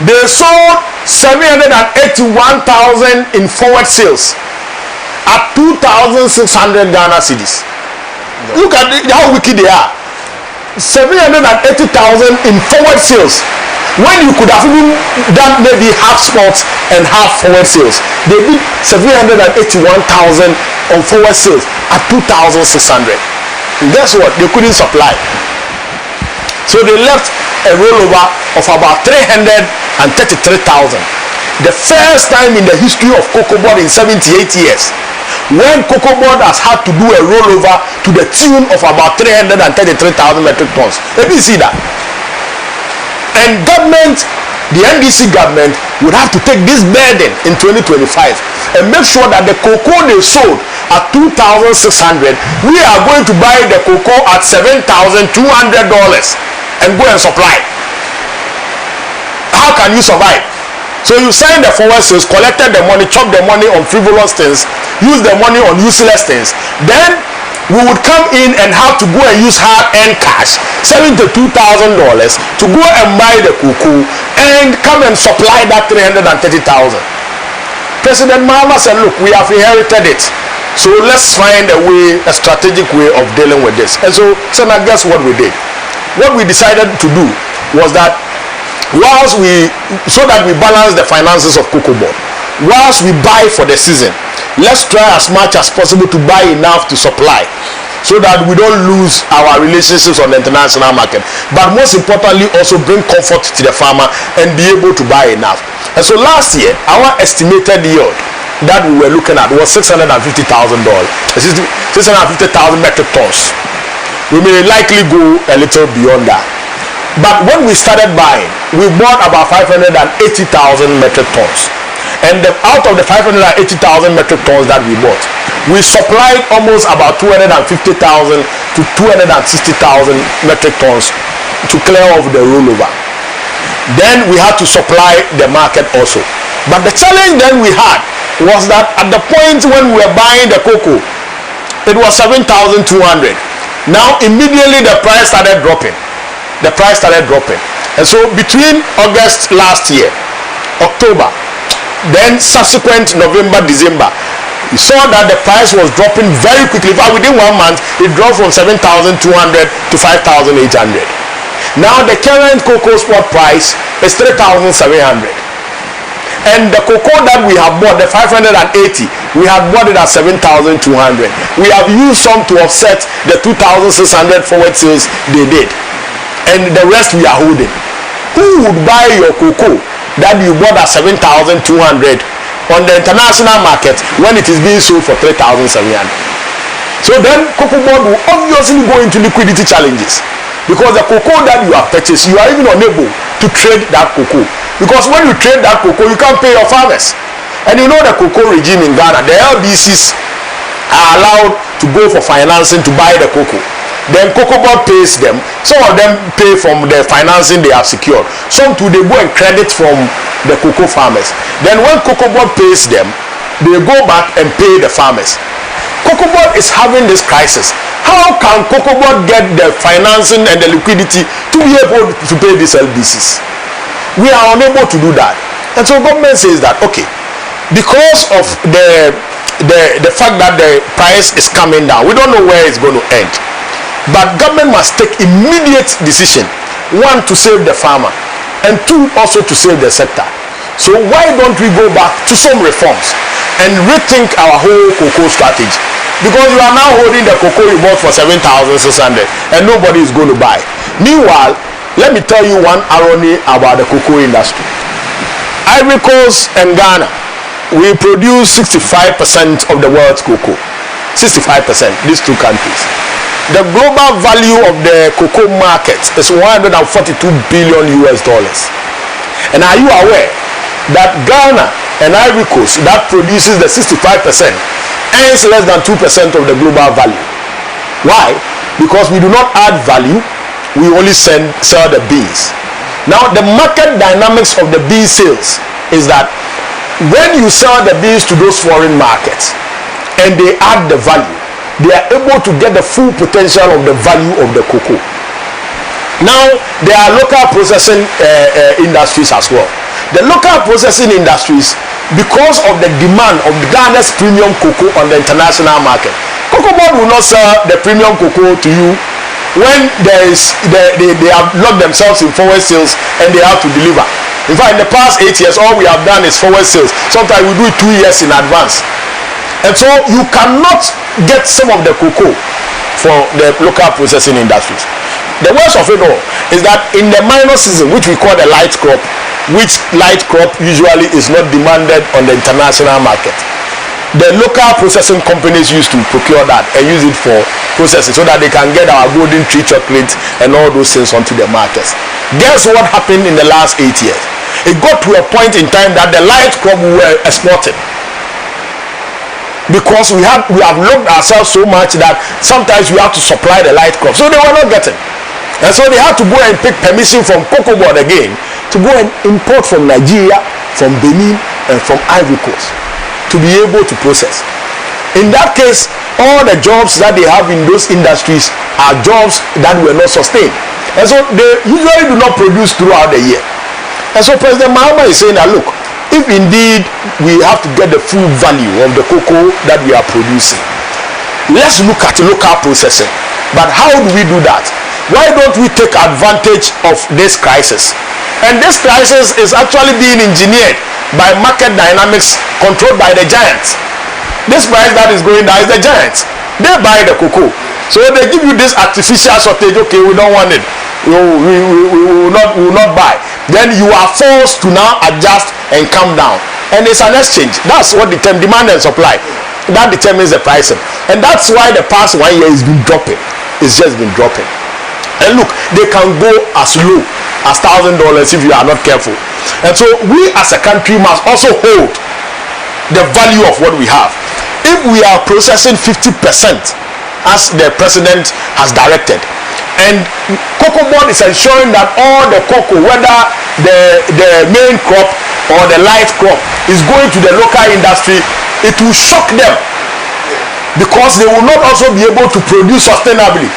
They sold 781,000 in forward sales at 2,600 Ghana cedis. Look at how wicked they are. 780,000 in forward sales, when you could have even done maybe half spots and half forward sales. They did 781,000 on forward sales at 2,600. And guess what? They couldn't supply. So they left a rollover of about 333,000. The first time in the history of cocoa board in 78 years, when cocoa board has had to do a rollover to the tune of about 333,000 metric tons. Let me see that. And government, the NDC government, would have to take this burden in 2025 and make sure that the cocoa they sold at $2,600, we are going to buy the cocoa at $7,200 and go and supply. How can you survive? So you signed the forward sales, collected the money, chopped the money on frivolous things, used the money on useless things. Then we would come in and have to go and use hard-earned cash, $72,000, to go and buy the cocoa and come and supply that 330,000. President Mahama said, look, we have inherited it. So let's find a way, a strategic way of dealing with this. And so, Senator, guess what we did? What we decided to do was that so that we balance the finances of cocoa board, whilst we buy for the season, let's try as much as possible to buy enough to supply, so that we don't lose our relationships on the international market, but most importantly also bring comfort to the farmer and be able to buy enough. And so last year our estimated yield that we were looking at was $650,000, 650,000 metric tons. We may likely go a little beyond that. But when we started buying, we bought about 580,000 metric tons. And out of the 580,000 metric tons that we bought, we supplied almost about 250,000 to 260,000 metric tons to clear off the rollover. Then we had to supply the market also. But the challenge then we had was that at the point when we were buying the cocoa, it was 7,200. Now immediately the price started dropping. And so between August last year, October, then subsequent November, December, we saw that the price was dropping very quickly. But within 1 month, it dropped from 7,200 to 5,800. Now the current cocoa spot price is 3,700. And the cocoa that we have bought, the 580, we have bought it at 7,200. We have used some to offset the 2,600 forward sales they did. And the rest we are holding. Who would buy your cocoa that you bought at 7,200 on the international market when it is being sold for 3,700? So then cocoa board will obviously go into liquidity challenges, because the cocoa that you have purchased, you are even unable to trade that cocoa, because when you trade that cocoa, you can't pay your farmers. And you know the cocoa regime in Ghana, the LDCs are allowed to go for financing to buy the cocoa. Then cocoa board pays them. Some of them pay from the financing they have secured. Some too, they go and credit from the cocoa farmers. Then when cocoa board pays them, they go back and pay the farmers. Cocoa Board is having this crisis. How can Cocoa Board get the financing and the liquidity to be able to pay these LBCs? We are unable to do that. And so government says that, okay, because of the fact that the price is coming down, we don't know where it's going to end. But government must take immediate decision. One, to save the farmer, and two, also to save the sector. So why don't we go back to some reforms and rethink our whole cocoa strategy? Because you are now holding the cocoa you bought for 7,600 and nobody is going to buy. Meanwhile, let me tell you one irony about the cocoa industry. Ivory Coast and Ghana, we produce 65% of the world's cocoa. 65%, these two countries. The global value of the cocoa market is $142 billion US. And are you aware that Ghana and Ivory Coast, that produces the 65%, earns less than 2% of the global value? Why? Because we do not add value, we only sell the beans. Now the market dynamics of the bean sales is that when you sell the beans to those foreign markets and they add the value, they are able to get the full potential of the value of the cocoa. Now there are local processing industries as well. The local processing industries, because of the demand of Ghana's premium cocoa on the international market, Cocoa Board will not sell the premium cocoa to you when they have locked themselves in forward sales and they have to deliver. In fact, in the past 8 years, all we have done is forward sales. Sometimes we do it 2 years in advance. And so you cannot get some of the cocoa for the local processing industries. The worst of it all is that in the minor season, which we call the light crop, which light crop usually is not demanded on the international market, the local processing companies used to procure that and use it for processing so that they can get our golden tree chocolate and all those things onto the markets. Guess what happened in the last 8 years? It got to a point in time that the light crop we were exporting, because we have locked ourselves so much that sometimes we have to supply the light crop, so they were not getting, and so they had to go and pick permission from Cocoa Board again to go and import from Nigeria, from Benin, and from Ivory Coast to be able to process. In that case, all the jobs that they have in those industries are jobs that were not sustained, and so they usually do not produce throughout the year. And so President Mahama is saying that, look, if indeed we have to get the full value of the cocoa that we are producing, let's look at local processing. But how do we do that? Why don't we take advantage of this crisis? And this crisis is actually being engineered by market dynamics controlled by the giants. This price that is going down is the giants. They buy the cocoa, so they give you this artificial shortage. Okay, we don't want it, we will not buy. Then you are forced to now adjust and come down, and it's an exchange. That's what determines demand and supply. That determines the pricing, and that's why the past 1 year has been dropping. It's just been dropping. And look, they can go as low as $1,000 if you are not careful. And so we as a country must also hold the value of what we have. If we are processing 50% as the president has directed, and Cocoa Board is ensuring that all the cocoa, whether the main crop or the light crop, is going to the local industry, it will shock them, because they will not also be able to produce sustainably.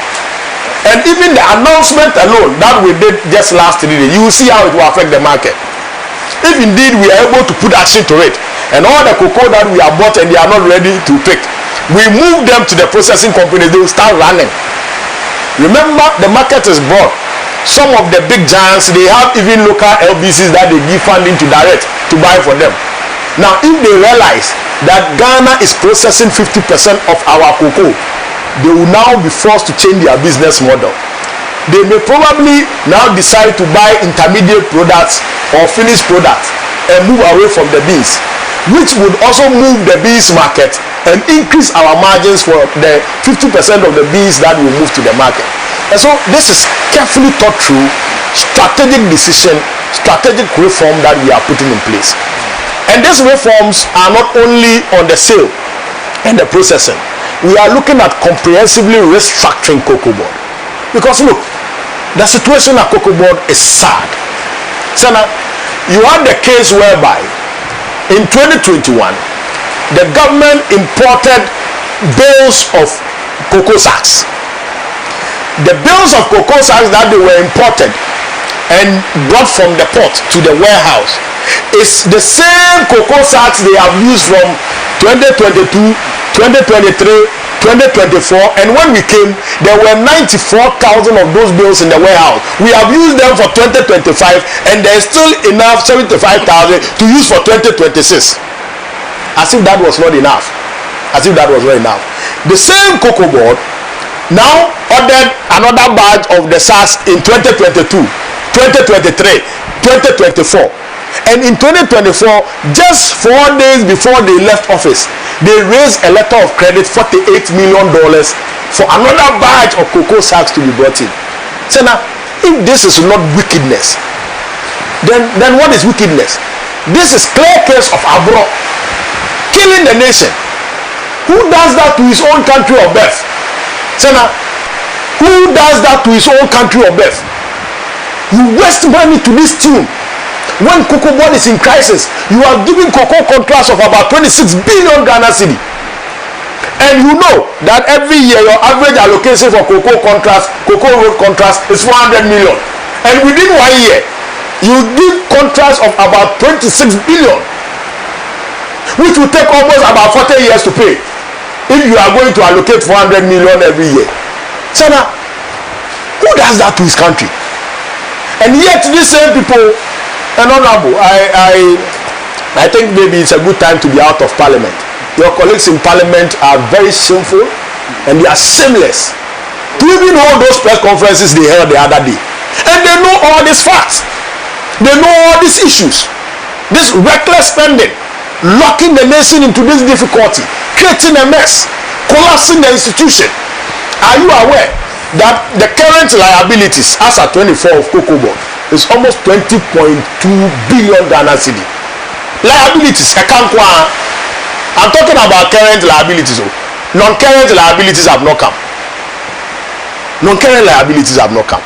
And even the announcement alone that we did just last 3 days, you will see how it will affect the market. If indeed we are able to put action to it, and all the cocoa that we have bought and they are not ready to pick, we move them to the processing companies, they will start running. Remember, the market is broad. Some of the big giants, they have even local LBCs that they give funding to direct to buy for them. Now, if they realize that Ghana is processing 50% of our cocoa, they will now be forced to change their business model. They may probably now decide to buy intermediate products or finished products and move away from the beans, which would also move the beans market and increase our margins for the 50% of the beans that will move to the market. And so this is carefully thought through, strategic decision, strategic reform that we are putting in place. And these reforms are not only on the sale and the processing. We are looking at comprehensively restructuring Cocoa Board. Because look, the situation at Cocoa Board is sad. SENA, you had the case whereby in 2021, the government imported bales of cocoa sacks. The bales of cocoa sacks that they were imported and brought from the port to the warehouse is the same cocoa sacks they have used from 2022, 2023, 2024, and when we came, there were 94,000 of those bales in the warehouse. We have used them for 2025, and there is still enough 75,000 to use for 2026. As if that was not enough. As if that was not enough. The same cocoa board now ordered another batch of the sacks in 2022, 2023, 2024. And in 2024, just 4 days before they left office, they raised a letter of credit, $48 million, for another batch of cocoa sacks to be brought in. So now, if this is not wickedness, then what is wickedness? This is clear case of abro, killing the nation. Who does that to his own country of birth? So now, who does that to his own country of birth? You waste money to this tune. When cocoa board is in crisis, you are giving cocoa contracts of about 26 billion Ghana cedi. And you know that every year your average allocation for cocoa contracts, cocoa road contracts is 400 million. And within 1 year, you give contracts of about 26 billion, which will take almost about 40 years to pay if you are going to allocate 400 million every year. So now, who does that to his country? And yet these same people, and honorable, I think maybe it's a good time to be out of parliament. Your colleagues in parliament are very sinful and they are shameless to even hold those press conferences they held the other day. And they know all these facts. They know all these issues. This reckless spending, locking the nation into this difficulty, creating a mess, collapsing the institution. Are you aware that the current liabilities as at 24 of cocoa board is almost 20.2 billion Ghana cedi? Liabilities, I'm talking about current liabilities. Non-current liabilities have not come. Non-current liabilities have not come.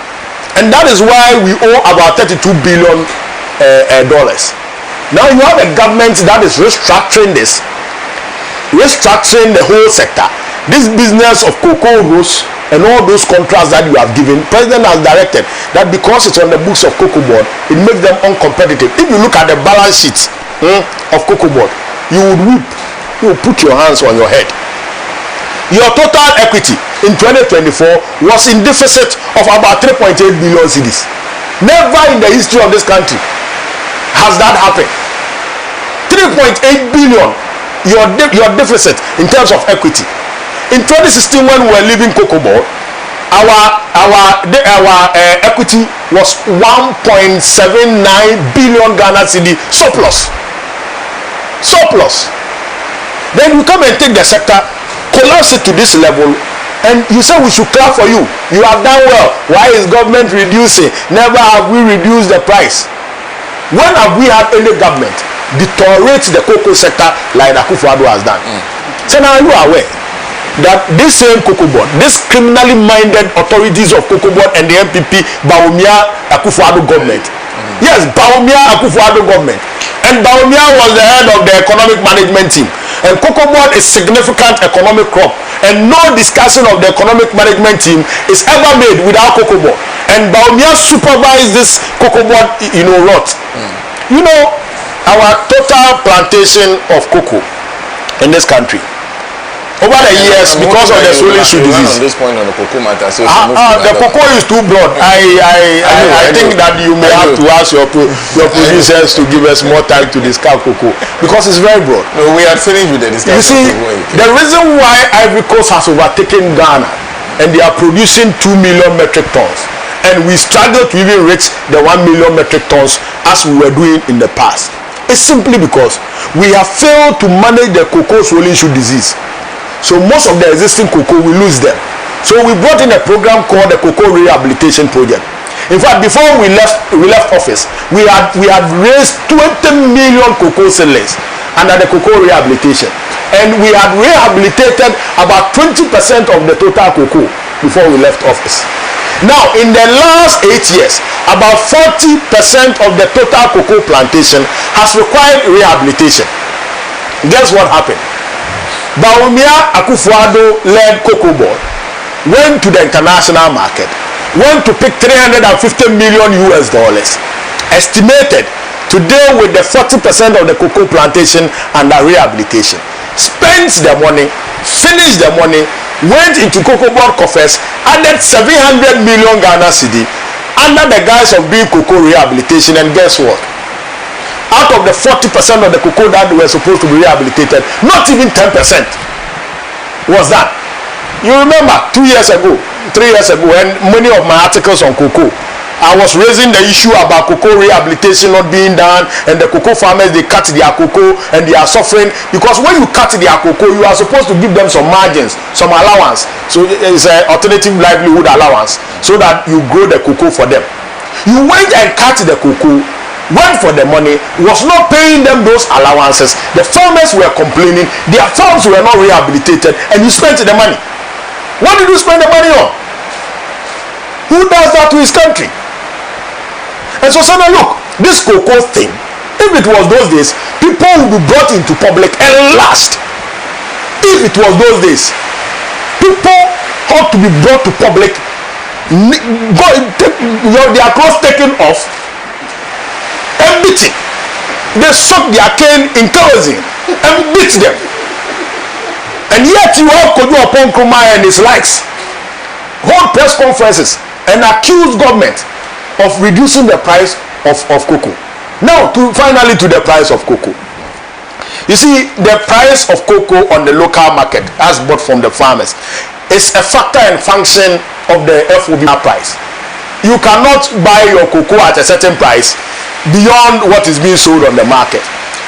And that is why we owe about $32 billion. Now you have a government that is restructuring this, restructuring the whole sector. This business of cocoa roast and all those contracts that you have given, President has directed that because it's on the books of cocoa board, it makes them uncompetitive. If you look at the balance sheet of cocoa board, you would weep. You will put your hands on your head. Your total equity in 2024 was in deficit of about 3.8 billion cedis. Never in the history of this country has that happened. 3.8 billion your deficit in terms of equity. In 2016, when we were leaving cocoa board, our equity was 1.79 billion Ghana cedi surplus. Then we come and take the sector, collapse it to this level, and you say we should clap for you. You have done well. Why is government reducing? Never have we reduced the price. When have we had any government deteriorate the cocoa sector like Akufo-Addo has done? So now you are aware that this same cocoa board, this criminally minded authorities of cocoa board and the MPP Bawumia Akufo-Addo government, yes, Bawumia Akufo-Addo government, and Bawumia was the head of the economic management team, and cocoa board is significant economic crop, and no discussion of the economic management team is ever made without cocoa board, and Bawumia supervised this cocoa board rot. You know, our total plantation of cocoa in this country over the years, because of the swollen shoe disease. On this point on the cocoa matter, so the cocoa is too broad. I think that you may have to ask your producers to give us more time to discuss cocoa because it's very broad. No, we are finished with the discussion. You see, the reason why Ivory Coast has overtaken Ghana and they are producing 2 million metric tons, and we struggle to even reach the 1 million metric tons as we were doing in the past, is simply because we have failed to manage the cocoa swollen shoe disease. So most of the existing cocoa, we lose them. So we brought in a program called the Cocoa Rehabilitation Project. In fact, before we left office, we had raised 20 million cocoa seedlings under the cocoa rehabilitation, and we had rehabilitated about 20% of the total cocoa before we left office. Now, in the last 8 years, about 40% of the total cocoa plantation has required rehabilitation. Guess what happened? Bawumia Akufo-Addo led Cocoa Board went to the international market, went to pick $350 million, estimated to deal with the 40% of the cocoa plantation under rehabilitation. Spent the money, finished the money, went into Cocoa Board coffers, added 700 million Ghana cedi under the guise of doing cocoa rehabilitation, and guess what? Out of the 40% of the cocoa that were supposed to be rehabilitated, not even 10% was that. You remember 2 years ago, 3 years ago, and many of my articles on cocoa, I was raising the issue about cocoa rehabilitation not being done, and the cocoa farmers, they cut their cocoa and they are suffering, because when you cut their cocoa, you are supposed to give them some margins, some allowance. So it's an alternative livelihood allowance, so that you grow the cocoa for them. You went and cut the cocoa, went for the money, was not paying them those allowances. The farmers were complaining, their farms were not rehabilitated, and you spent the money. What did you spend the money on? Who does that to his country? And so SENA, look, this cocoa thing, if it was those days, people would be brought into public and last. If it was those days, people ought to be brought to public, their clothes taken off, and beaten. They soak their cane in kerosene and beat them. And yet you have Kojo upon Nkrumah and his likes hold press conferences and accuse government of reducing the price of cocoa. Now finally to the price of cocoa. You see, the price of cocoa on the local market, as bought from the farmers, is a factor and function of the FOB price. You cannot buy your cocoa at a certain price beyond what is being sold on the market.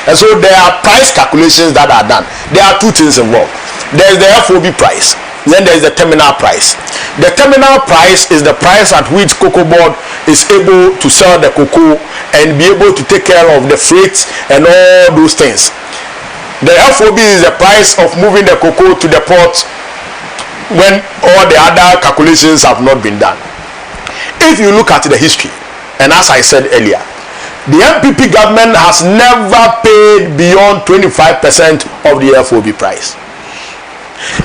And so there are price calculations that are done. There are two things involved. There is the FOB price, then there is the terminal price. The terminal price is the price at which Cocoa Board is able to sell the cocoa and be able to take care of the freight and all those things. The FOB is the price of moving the cocoa to the port when all the other calculations have not been done. If you look at the history, and as I said earlier, the MPP government has never paid beyond 25% of the FOB price.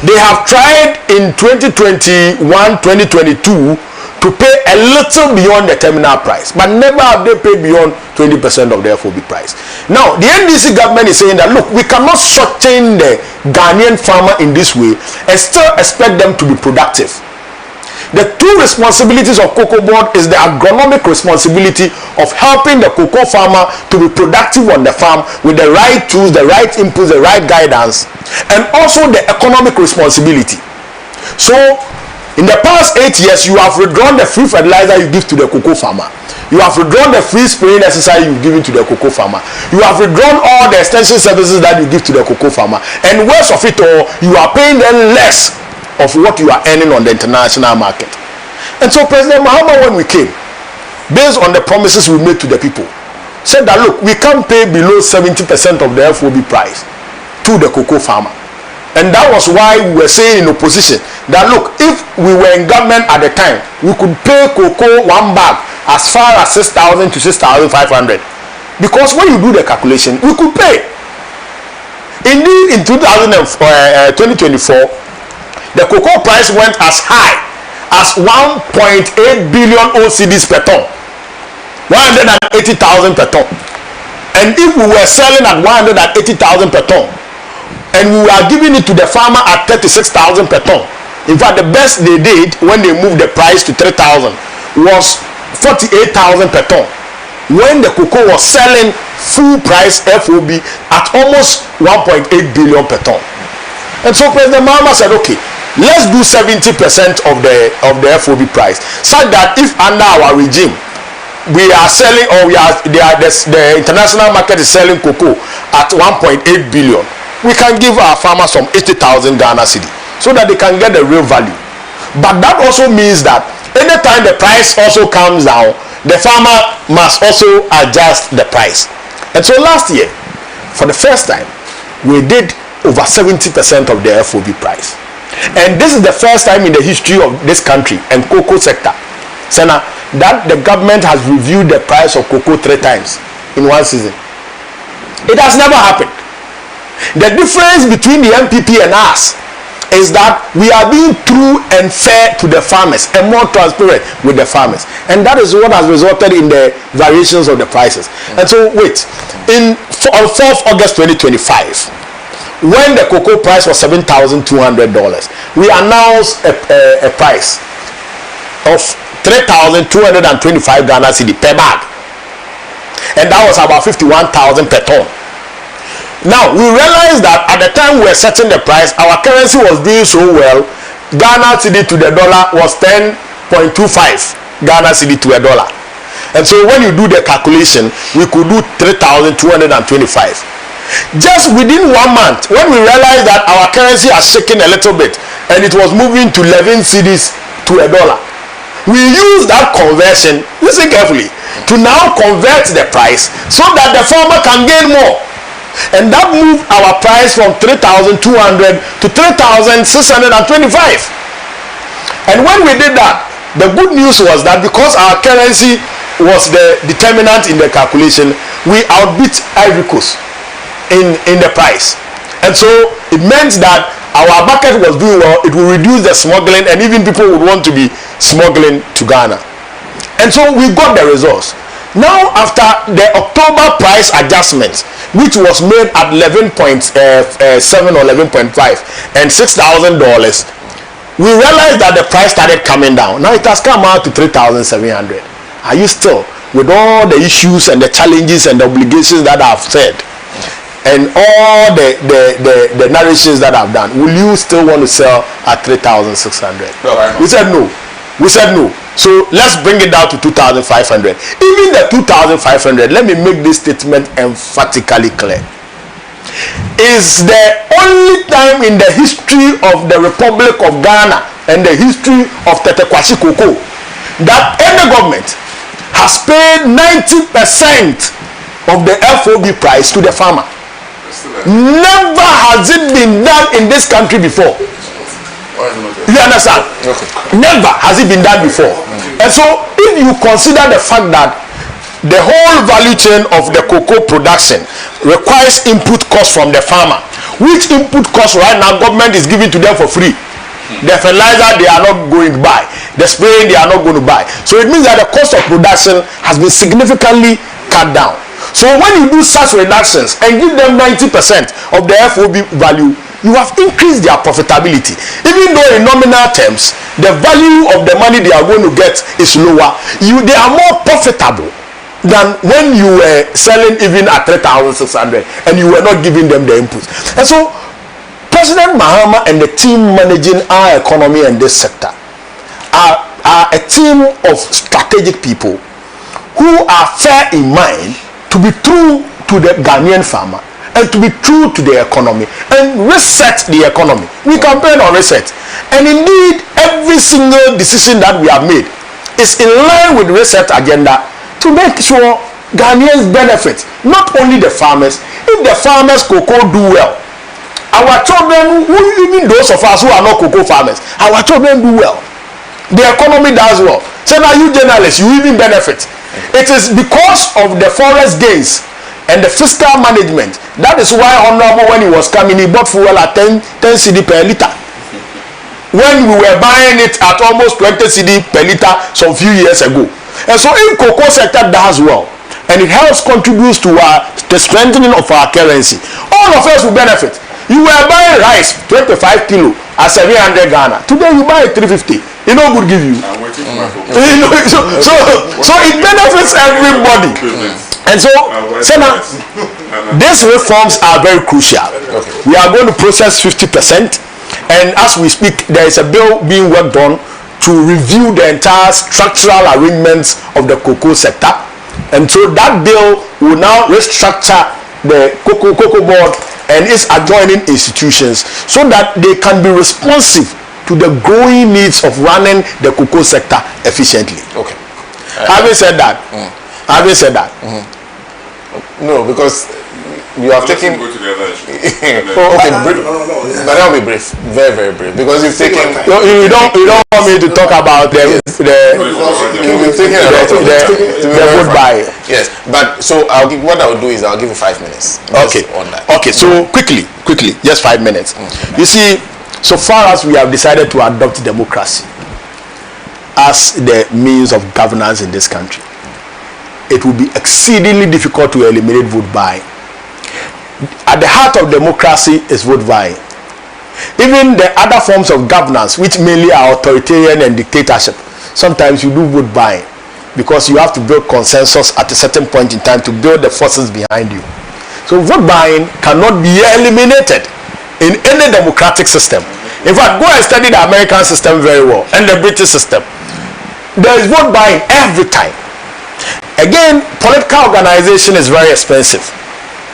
They have tried in 2021, 2022 to pay a little beyond the terminal price, but never have they paid beyond 20% of the FOB price. Now, the NDC government is saying that, look, we cannot shorten the Ghanaian farmer in this way and still expect them to be productive. The two responsibilities of Cocoa Board is the agronomic responsibility of helping the cocoa farmer to be productive on the farm with the right tools, the right inputs, the right guidance, and also the economic responsibility. So, in the past 8 years, you have withdrawn the free fertilizer you give to the cocoa farmer. You have withdrawn the free spraying exercise you give to the cocoa farmer. You have withdrawn all the extension services that you give to the cocoa farmer. And worst of it all, you are paying them less of what you are earning on the international market. And so President Mahama, when we came, based on the promises we made to the people, said that, look, we can't pay below 70% of the FOB price to the cocoa farmer. And that was why we were saying in opposition that, look, if we were in government at the time, we could pay cocoa one bag as far as 6,000 to 6,500. Because when you do the calculation, we could pay. Indeed, in 2024, the cocoa price went as high as 1.8 billion OCDs per ton, 180,000 per ton. And if we were selling at 180,000 per ton, and we were giving it to the farmer at 36,000 per ton, in fact, the best they did when they moved the price to 3,000 was 48,000 per ton, when the cocoa was selling full price FOB at almost 1.8 billion per ton. And so President Mahama said, okay, let's do 70% of the FOB price, such that if under our regime we are selling, or the international market is selling cocoa at 1.8 billion, we can give our farmers some 80,000 Ghana cedi so that they can get the real value. But that also means that anytime the price also comes down, the farmer must also adjust the price. And so last year, for the first time, we did over 70% of the FOB price. And this is the first time in the history of this country and cocoa sector, SENA, that the government has reviewed the price of cocoa 3 times in one season. It has never happened. The difference between the MPP and us is that we are being true and fair to the farmers and more transparent with the farmers, and that is what has resulted in the variations of the prices. And so wait, on 4th August 2025, when the cocoa price was $7,200, we announced a price of 3,225 Ghana cedi per bag, and that was about 51,000 per ton. Now we realized that at the time we were setting the price, our currency was doing so well. Ghana cedi to the dollar was 10.25 Ghana cedi to a dollar, and so when you do the calculation, we could do 3,225. Just within 1 month, when we realized that our currency has shaken a little bit and it was moving to 11 cedis to a dollar, we used that conversion, listen carefully, to now convert the price so that the farmer can gain more. And that moved our price from 3,200 to 3,625. And when we did that, the good news was that because our currency was the determinant in the calculation, we outbid Ivory Coast in the price. And so it meant that our market was doing well. It will reduce the smuggling, and even people would want to be smuggling to Ghana. And so we got the results. Now, after the October price adjustment, which was made at 11.7 or 11.5 and $6,000, we realized that the price started coming down. Now it has come out to 3,700. Are you still, with all the issues and the challenges and the obligations that I've said, and all the narrations that I've done, will you still want to sell at 3,600? No, we said no. We said no. So let's bring it down to 2,500. Even the 2,500, let me make this statement emphatically clear, is the only time in the history of the Republic of Ghana and the history of Tetequashi cocoa that any government has paid 90% of the FOB price to the farmer. Never has it been done in this country before. You understand? Okay. Never has it been done before. And so if you consider the fact that the whole value chain of the cocoa production requires input cost from the farmer, which input cost right now government is giving to them for free. The fertilizer they are not going to buy, the spraying they are not going to buy. So it means that the cost of production has been significantly cut down. So when you do such reductions and give them 90% of the FOB value, you have increased their profitability. Even though in nominal terms, the value of the money they are going to get is lower, they are more profitable than when you were selling even at 3,600 and you were not giving them the inputs. And so President Mahama and the team managing our economy and this sector are a team of strategic people who are fair in mind to be true to the Ghanaian farmer and to be true to the economy and reset the economy. We campaign on reset, and indeed every single decision that we have made is in line with the reset agenda to make sure Ghanaians benefit, not only the farmers. If the farmers cocoa do well, our children, even those of us who are not cocoa farmers, our children do well, the economy does well. So now you journalists, you even benefit. It is because of the forest gains and the fiscal management. That is why Honorable, when he was coming, he bought fuel at 10 cedi per liter, when we were buying it at almost 20 cedi per liter some few years ago. And so if cocoa sector does well and it helps contributes to the strengthening of our currency, all of us will benefit. You were buying rice 25 kilo at 700 Ghana. Today you buy it 350. You know good give you. I'm waiting for my cocoa. So it benefits everybody. And so, SENA, these reforms are very crucial. Okay. We are going to process 50%, and as we speak, there is a bill being worked on to review the entire structural arrangements of the cocoa sector. And so that bill will now restructure the cocoa board and its adjoining institutions so that they can be responsive to the growing needs of running the cocoa sector efficiently. Okay. Having said that, no, because you have taken. Go to the other issue. Okay, but I'll be brief, very, very brief, because you've taken. You don't want me to talk about the vote buy. Yes, but so what I'll do is I'll give you 5 minutes. Okay. On that. Okay. So quickly, just 5 minutes. You see, so far as we have decided to adopt democracy as the means of governance in this country, it will be exceedingly difficult to eliminate vote buying. At the heart of democracy is vote buying. Even the other forms of governance, which mainly are authoritarian and dictatorship, sometimes you do vote buying because you have to build consensus at a certain point in time to build the forces behind you. So vote buying cannot be eliminated in any democratic system. In fact, go and study the American system very well and the British system. There is vote buying every time. Again, political organization is very expensive.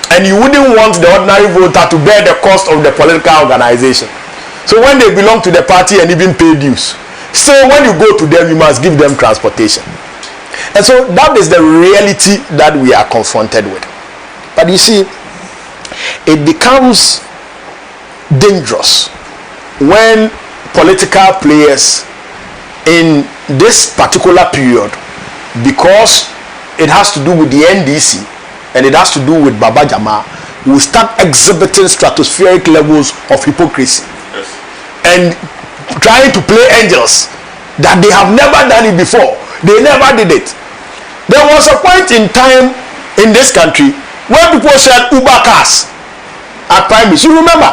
And you wouldn't want the ordinary voter to bear the cost of the political organization. So when they belong to the party and even pay dues, so when you go to them, you must give them transportation. And so that is the reality that we are confronted with. But you see, it becomes dangerous when political players in this particular period, because it has to do with the NDC, and it has to do with Baba Jama, will start exhibiting stratospheric levels of hypocrisy and trying to play angels that they have never done it before. They never did it. There was a point in time in this country where people said Uber cars at primaries. You remember?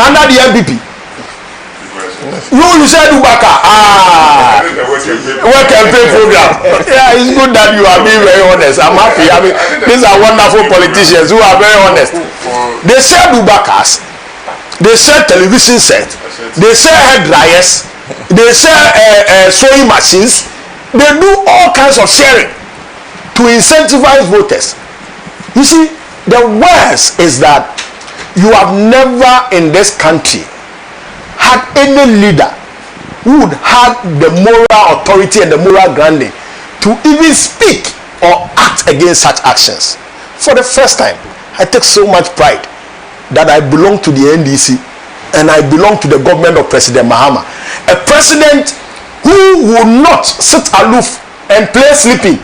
Under the MPP. You said Uber car. Work and pay program. Yeah, it's good that you are being very honest. I'm happy. I mean, these are wonderful politicians who are very honest. They sell Uber cars. They sell television sets. They sell hair dryers. They sell sewing machines. They do all kinds of sharing to incentivize voters. You see, the worst is that you have never in this country had any leader who would have the moral authority and the moral grounding to even speak or act against such actions. For the first time, I take so much pride that I belong to the NDC and I belong to the government of President Mahama. A president who will not sit aloof and play sleeping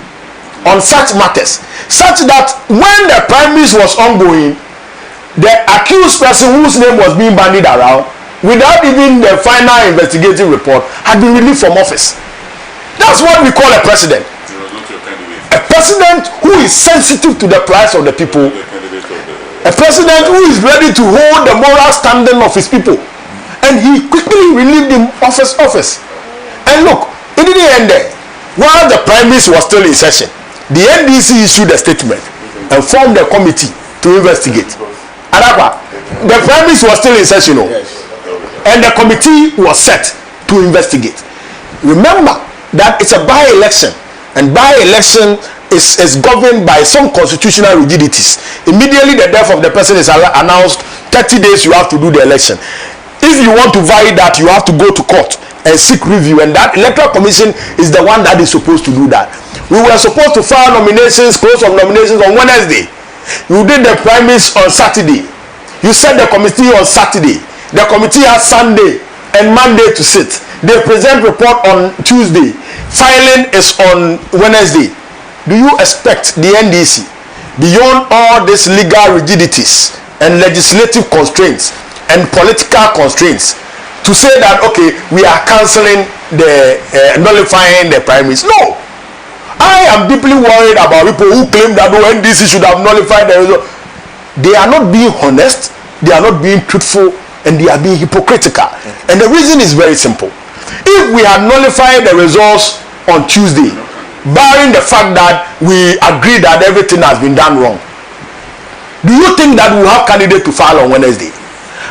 on such matters, such that when the primaries was ongoing, the accused person whose name was being bandied around, without even the final investigative report, had been relieved from office. That's what we call a president. A president who is sensitive to the plight of the people. A president who is ready to hold the moral standing of his people. And he quickly relieved him of his office. And look, it didn't end there. While the primaries was still in session, the NDC issued a statement and formed a committee to investigate. Adapa, the primaries was still in session. And the committee was set to investigate. Remember that it's a by-election, and by-election is governed by some constitutional rigidities. Immediately the death of the person is announced, 30 days you have to do the election. If you want to vary that, you have to go to court and seek review, and that electoral commission is the one that is supposed to do that. We were supposed to file nominations, close of nominations on Wednesday. You did the primaries on Saturday. You set the committee on Saturday. The committee has Sunday and Monday to sit. They present report on Tuesday. Filing is on Wednesday. Do you expect the NDC, beyond all these legal rigidities and legislative constraints and political constraints, to say that, okay, we are cancelling the nullifying the primaries? No. I am deeply worried about people who claim that the NDC should have nullified the result. They are not being honest. They are not being truthful. And they are being hypocritical. And the reason is very simple. If we had nullified the results on Tuesday, barring the fact that we agree that everything has been done wrong, do you think that we'll have candidates to file on Wednesday?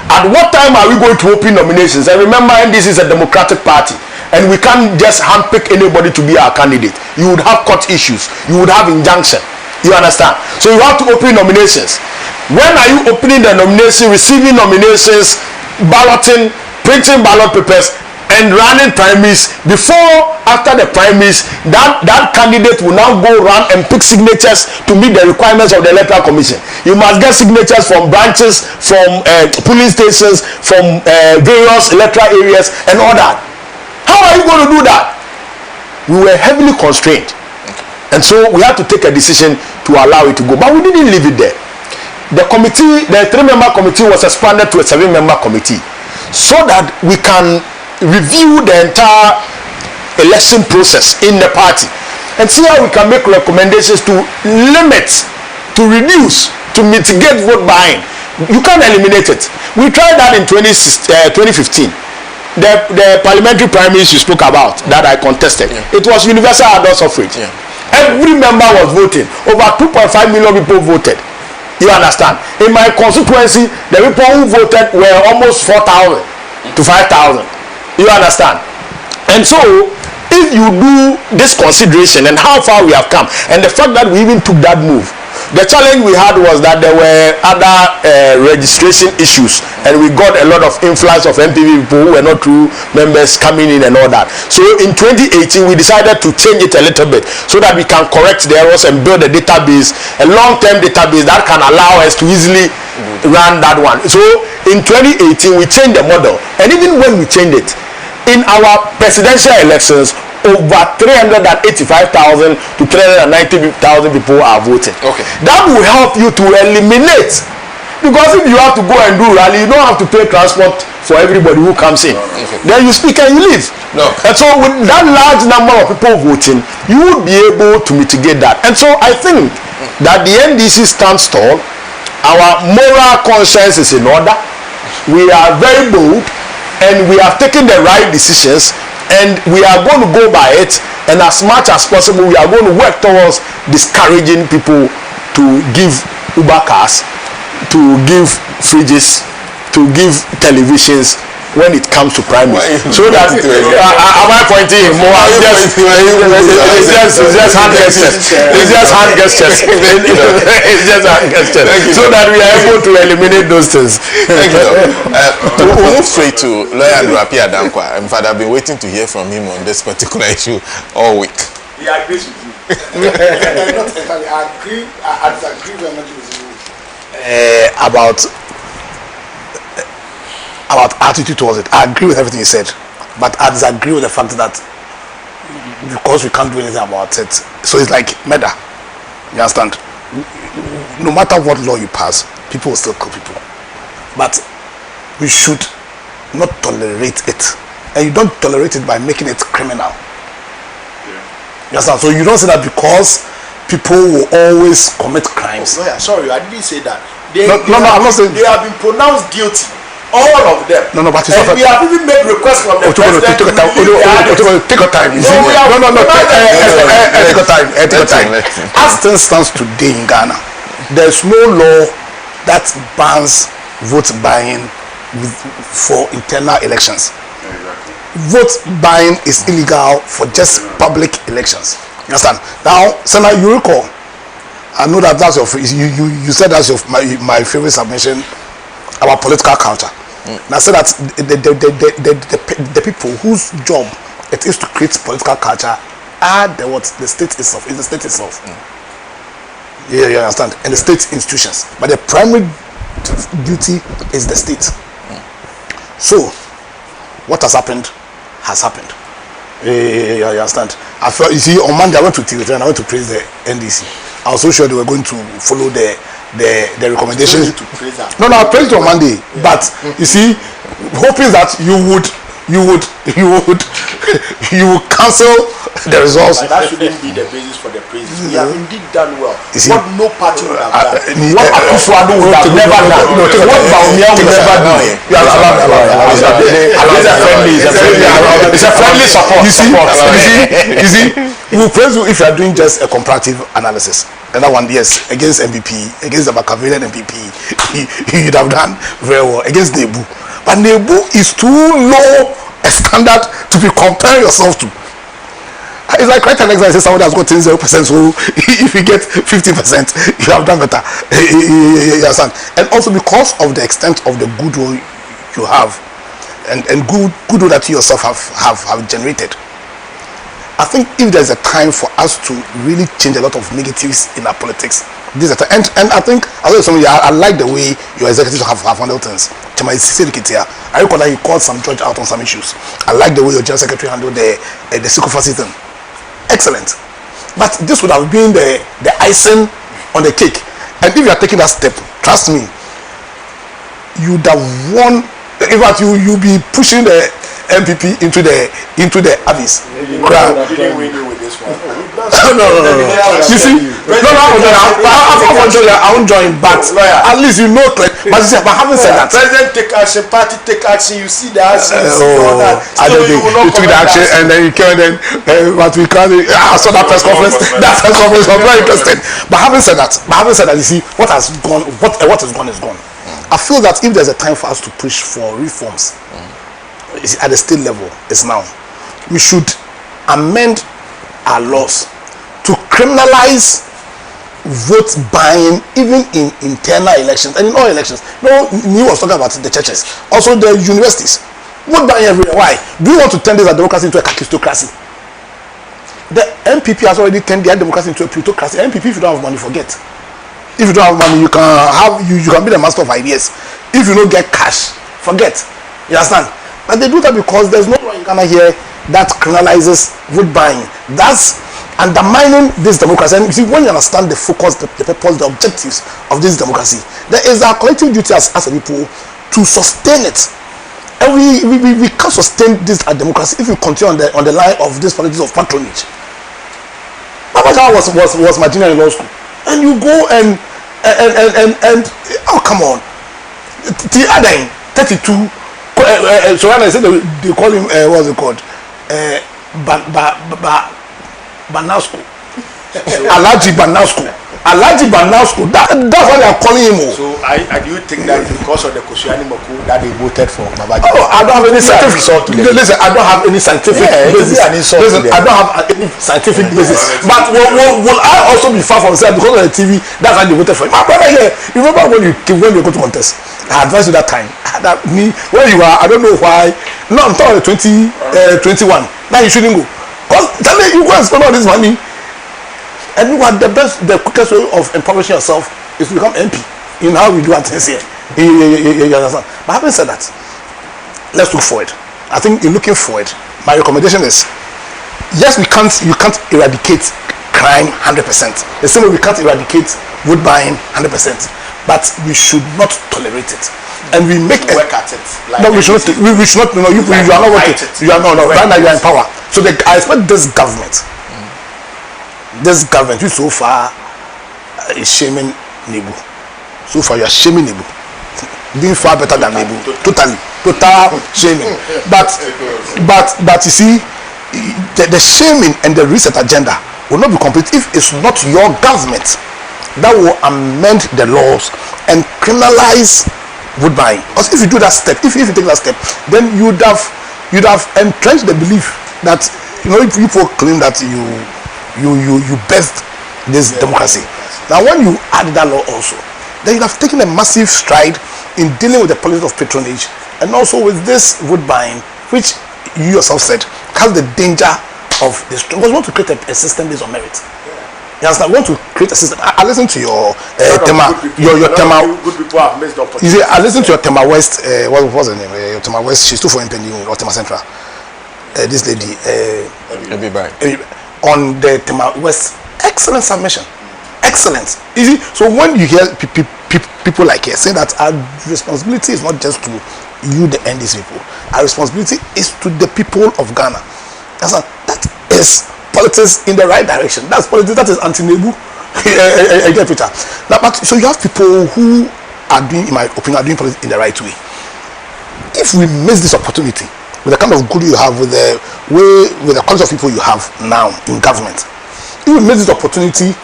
At what time are we going to open nominations? And remember, this is a democratic party, and we can't just handpick anybody to be our candidate. You would have court issues. You would have injunction. You understand? So you have to open nominations. When are you opening the nomination, receiving nominations, balloting, printing ballot papers, and running primaries. Before, after the primaries, that candidate will now go around and pick signatures to meet the requirements of the electoral commission. You must get signatures from branches, from polling stations, from various electoral areas and all that. How are you going to do that? We were heavily constrained, and so we had to take a decision to allow it to go, but we didn't leave it there. The committee, the 3-member committee, was expanded to a 7-member committee so that we can review the entire election process in the party and see how we can make recommendations to limit, to reduce, to mitigate vote buying. You can't eliminate it. We tried that in 2015. The parliamentary primaries you spoke about that I contested, it was universal adult suffrage. Every member was voting. Over 2.5 million people voted. You understand? In my constituency, the people who voted were almost 4,000 to 5,000. You understand? And so, if you do this consideration and how far we have come, and the fact that we even took that move, the challenge we had was that there were other registration issues, and we got a lot of influx of MPV people who were not true members coming in and all that. So in 2018, we decided to change it a little bit so that we can correct the errors and build a database, a long-term database that can allow us to easily run that one. So in 2018, we changed the model, and even when we changed it, in our presidential elections, over 385,000 to 390,000 people are voting. Okay. That will help you to eliminate, because if you have to go and do rally, you don't have to pay transport for everybody who comes in. Okay. Then you speak and you leave. No. And so with that large number of people voting, you would be able to mitigate that. And so I think that the NDC stands tall. Our moral conscience is in order. We are very bold, and we have taken the right decisions, and we are going to go by it, and as much as possible we are going to work towards discouraging people to give Uber cars, to give fridges, to give televisions when it comes to primaries. So that am I pointing him more? It's just hand gestures. It's just hand gestures. It's just hand gestures. So that we are able to eliminate those things. Thank you. We'll move straight to Lawyer Andrapi Adankwa. In fact, I've been waiting to hear from him on this particular issue all week. He agrees with you. Not entirely. I disagree very much with you about attitude towards it. I agree with everything you said, but I disagree with the fact that because we can't do anything about it, so it's like murder. You understand? No matter what law you pass, people will still kill people, but we should not tolerate it, and you don't tolerate it by making it criminal. You understand? So you don't say that because people will always commit crimes. Oh, no, yeah, sorry, I didn't say that. I'm not saying they have been pronounced guilty. All of them. No, but it's and not. we have even made requests from the president. Take your time. Take your time. You see? No. Take your time. Take your time. As things stands today in Ghana, there's no law that bans vote buying for internal elections. Vote buying is illegal for just public elections. You understand? Now, Senator, you recall, I know that that's your. You said that's my favorite submission about political culture. And I said that the people whose job it is to create political culture are the state itself. Is the state itself. Yeah, you understand? And the state institutions. But the primary duty is the state. So, what has happened has happened. Yeah, you understand? I felt, you see, on Monday I went to Tigray and I went to praise the NDC. I was so sure they were going to follow the recommendations. No, I praised it on Monday, but you see, hoping that you would cancel the results. But that shouldn't be the basis for the praises. We have indeed done well. What no party would have done. What Akufo-Addo would have never done. What Bawumia would never do. It's a friendly support. You see, we will praise you if you are doing just a comparative analysis. Another one, yes, against MPP, against the Machiavellian MPP, you'd have done very well. Against Nebu. But Nebu is too low a standard to be comparing yourself to. It's like quite an example. Someone has gotten 0%, so if you get 50%, you have done better. You understand? And also because of the extent of the goodwill you have, and goodwill that you yourself have generated. I think if there's a time for us to really change a lot of negatives in our politics, this is a time. And I think, I like the way your executives have handled things. I recall that he called some judge out on some issues. I like the way your general secretary handled the sycophancy thing. Excellent. But this would have been the icing on the cake. And if you are taking that step, trust me, you'd have won. In fact, you'll be pushing the MPP into the abyss. No. You see, I won't join, but at least you know. But having said that, president take action, party take action. You see the action. You took the action, and then you came, and then but we can't. I saw that press conference. That press conference was very interesting. But having said that, you see, what has gone, what is gone is gone. I feel that if there's a time for us to push for reforms at the state level, it's now. We should amend our laws to criminalize vote buying even in internal elections and in all elections. No, he was talking about the churches, also the universities. Vote buying everywhere. Why? Do you want to turn this democracy into a kakistocracy? The MPP has already turned their democracy into a plutocracy. MPP, if you don't have money, forget. If you don't have money, you can be the master of ideas. If you don't get cash, forget. You understand? And they do that because there's no law in Ghana here that criminalizes vote buying. That's undermining this democracy. And you see, when you understand the focus, the purpose, the objectives of this democracy, there is our collective duty as a people to sustain it. And we can't sustain this democracy if we continue on the line of this politics of patronage. Babaja was my junior in law school. And you go and oh, come on. The other 32 so when I said they call him what's it called? Banasco. Alhaji Banasco. That's what they are calling him. So do you think that because of the Kosciuszko Moku that they voted for Babaji? Oh, I don't have any scientific. Listen, I don't have any scientific basis. Listen, I don't have any scientific basis. But will I also be far from saying because of the TV that's why they voted for him? My brother here, you remember when you go to contest? I advised you that time. That me where you are, I don't know why. No, I'm talking 2021. Now you shouldn't go. Because tell me you go and spend all this money. And what the quickest way of empowering yourself is to become MP. In how we do our things here. You understand? But having said that, let's look forward. I think in looking forward, my recommendation is, yes, you can't eradicate crime 100%. The same way we can't eradicate vote buying 100%. But we should not tolerate it. And we make work at it. Like no, we should not. No, you are not working. You are no. Right now you are in power. So I expect this government. This government, which so far is shaming Nebu. So far you are shaming Nebu. Doing far better than Nebu. Total shaming. But you see, the shaming and the reset agenda will not be complete if it's not your government that will amend the laws and criminalize vote buying. Because if you do that step, if you take that step, then you'd have entrenched the belief that if people claim that you birthed this democracy. Now when you add that law also, then you have taken a massive stride in dealing with the politics of patronage and also with this vote buying, which you yourself said has the danger of this. Because we want to create a system based on merit. You understand? We want to create a system. I listen to your Tema. Your Tema. Good people have missed the opportunity. You see, I listen to your Tema West. What was her name? Your Tema West. She's too for independent or Tema Central. This lady. On the Tema West. Excellent submission. Excellent. You see, so when you hear people like her say that our responsibility is not just to you, the NDC people. Our responsibility is to the people of Ghana. That is politics in the right direction. That's politics. That is anti-Nebu. But so you have people who are doing, in my opinion, are doing politics in the right way. If we miss this opportunity with the kind of good you have, with the quality of people you have now in government, if we miss this opportunity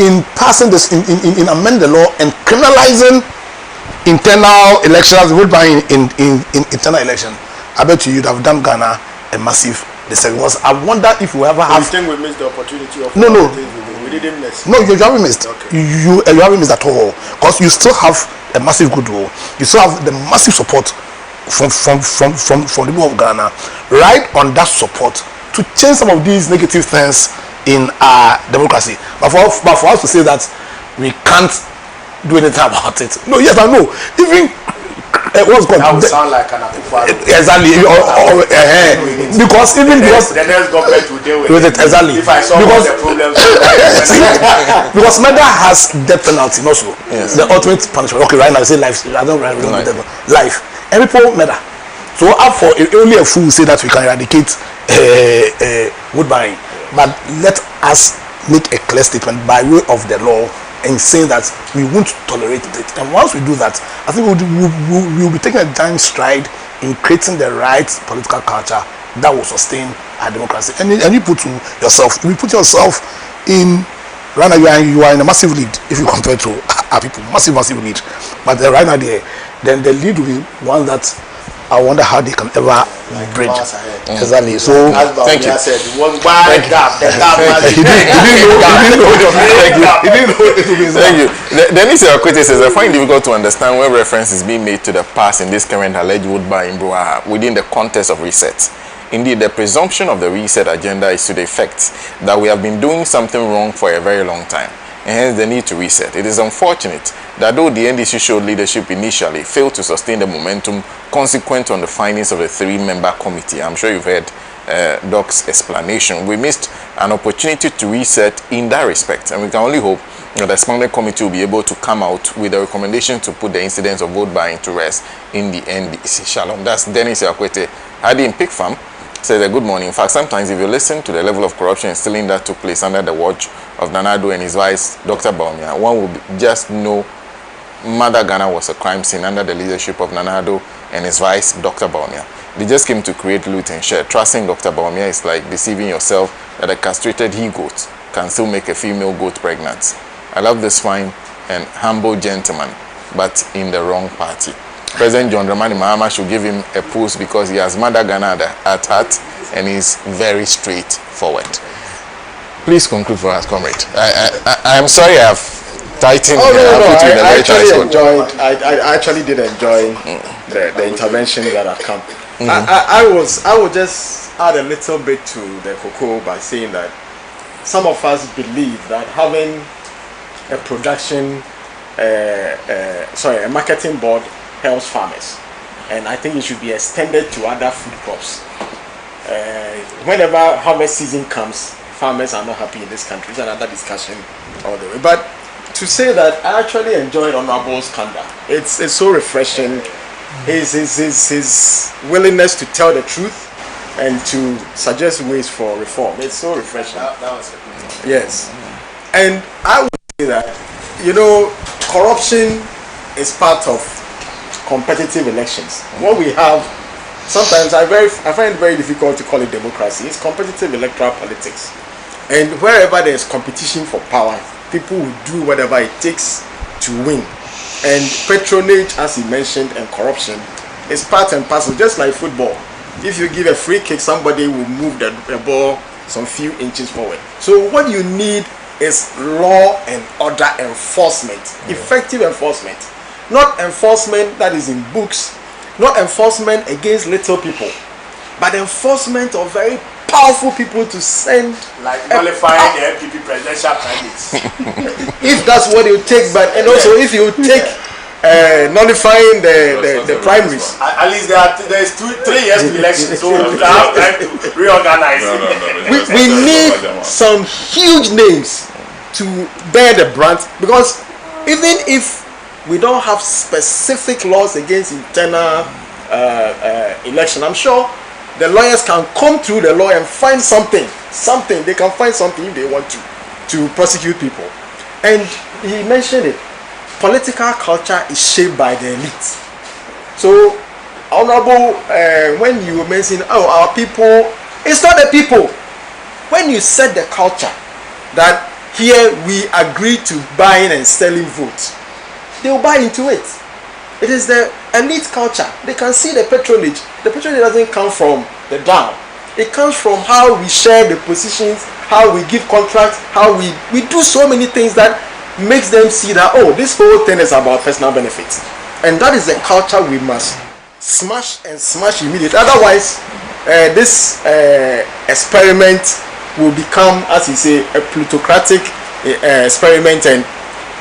in passing this, in amending the law and criminalizing internal elections, vote buying in internal election, I bet you'd have done Ghana a massive disservice. I wonder if we ever have. You think we missed the opportunity of? No. We didn't miss. No, you haven't missed. Okay. You haven't missed at all, because you still have a massive goodwill. You still have the massive support from the people of Ghana ride on that support to change some of these negative things in our democracy. But for us to say that we can't do anything about it, no, yes or no, even what's called that would sound like an approval. Exactly, because even because the next government will deal with it exactly. If I solve all the problems, because murder has death penalty also. Yes. The ultimate punishment. Okay, right now I say life. I don't remember life. And people murder. So for only a fool say that we can eradicate wood buying, but let us make a clear statement by way of the law and saying that we won't tolerate it. And once we do that, I think we'll be taking a giant stride in creating the right political culture that will sustain our democracy. And you put yourself in, right now you are in a massive lead if you compare to our people, massive lead. But right now then the lead will be one that I wonder how they can ever bridge. Exactly. So thank you. Thank you. Dennis Akwete says, I find it difficult to understand when reference is being made to the past in this current alleged wood buying within the context of reset. Indeed, the presumption of the reset agenda is to the effect that we have been doing something wrong for a very long time, and hence the need to reset. It is unfortunate that though the NDC showed leadership initially, failed to sustain the momentum consequent on the findings of the 3-member committee. I'm sure you've heard Doc's explanation. We missed an opportunity to reset in that respect, and we can only hope that the expanded committee will be able to come out with a recommendation to put the incidents of vote buying to rest in the NDC. Shalom. That's Dennis Akwete. Hadi in Pig Farm says, good morning. In fact, sometimes if you listen to the level of corruption and stealing that took place under the watch of Nana Addo and his vice, Dr. Bawumia, one will just know Mother Ghana was a crime scene under the leadership of Nana Addo and his vice, Dr. Bawumia. They just came to create loot and share. Trusting Dr. Bawumia is like deceiving yourself that a castrated he-goat can still make a female goat pregnant. I love this fine and humble gentleman, but in the wrong party. President John Dramani Mahama should give him a post because he has Mother Ghana at heart and is very straightforward. Please conclude for us, comrade. I'm sorry I have tightened. I actually did enjoy the intervention that have come. I would just add a little bit to the cocoa by saying that some of us believe that having a a marketing board helps farmers, and I think it should be extended to other food crops. Whenever harvest season comes, farmers are not happy in this country. It's another discussion all the way. But to say that I actually enjoyed Honorable's candor. It's so refreshing. His willingness to tell the truth and to suggest ways for reform. It's so refreshing. That was it. Yes. And I would say that, corruption is part of competitive elections. What we have, sometimes I find it very difficult to call it democracy. It's competitive electoral politics. And wherever there's competition for power, people will do whatever it takes to win. And patronage, as he mentioned, and corruption is part and parcel, just like football. If you give a free kick, somebody will move the ball some few inches forward. So what you need is law and order enforcement, effective enforcement. Not enforcement that is in books, not enforcement against little people, but enforcement of very powerful people to send, like nullifying the MPP presidential candidates. If that's what it take, but and also if you take nullifying the primaries. At least there's 3 years to election, so we have time to reorganize. We need some huge names to bear the brunt, because even if we don't have specific laws against internal election, I'm sure the lawyers can come through the law and find something. They can find something if they want to prosecute people. And he mentioned it. Political culture is shaped by the elite. So, Honorable, when you mention, our people, it's not the people. When you set the culture that here we agree to buying and selling votes, they will buy into it. It is the elite culture. They can see the patronage. The patronage doesn't come from the down. It comes from how we share the positions, how we give contracts, how we do so many things that makes them see that, this whole thing is about personal benefits. And that is the culture we must smash and smash immediately. Otherwise, this experiment will become, as you say, a plutocratic experiment, and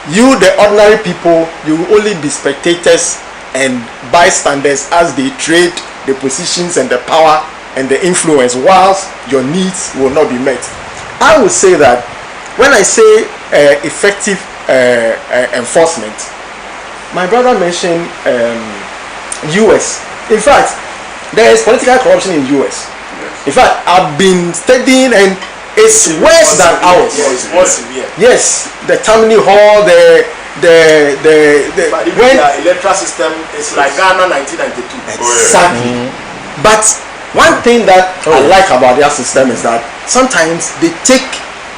you, the ordinary people, you will only be spectators and bystanders as they trade the positions and the power and the influence, whilst your needs will not be met. I would say that when I say effective enforcement, my brother mentioned US. In fact, there is political corruption in US. In fact, I've been studying, and it's worse than ours. Yes, the Tammany Hall, the electoral system is like Ghana 1992. Exactly. But one thing that I like about their system is that sometimes they take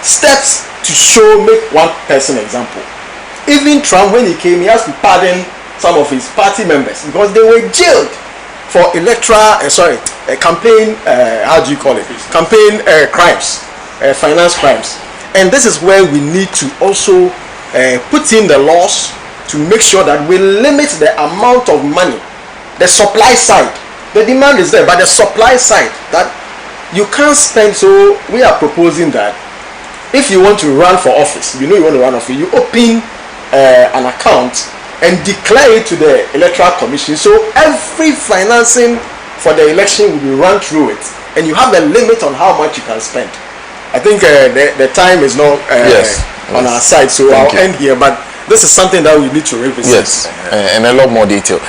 steps to make one person example. Even Trump, when he came, he has to pardon some of his party members because they were jailed for campaign, campaign crimes, finance crimes. And this is where we need to also put in the laws to make sure that we limit the amount of money, the supply side. The demand is there, but the supply side that you can't spend. So we are proposing that if you want to run for office, you want to run office, you open an account and declare it to the Electoral Commission. So every financing for the election will be run through it, and you have a limit on how much you can spend. I think the time is not on our side, so I'll end here. But this is something that we need to revisit. Yes, and a lot more detail.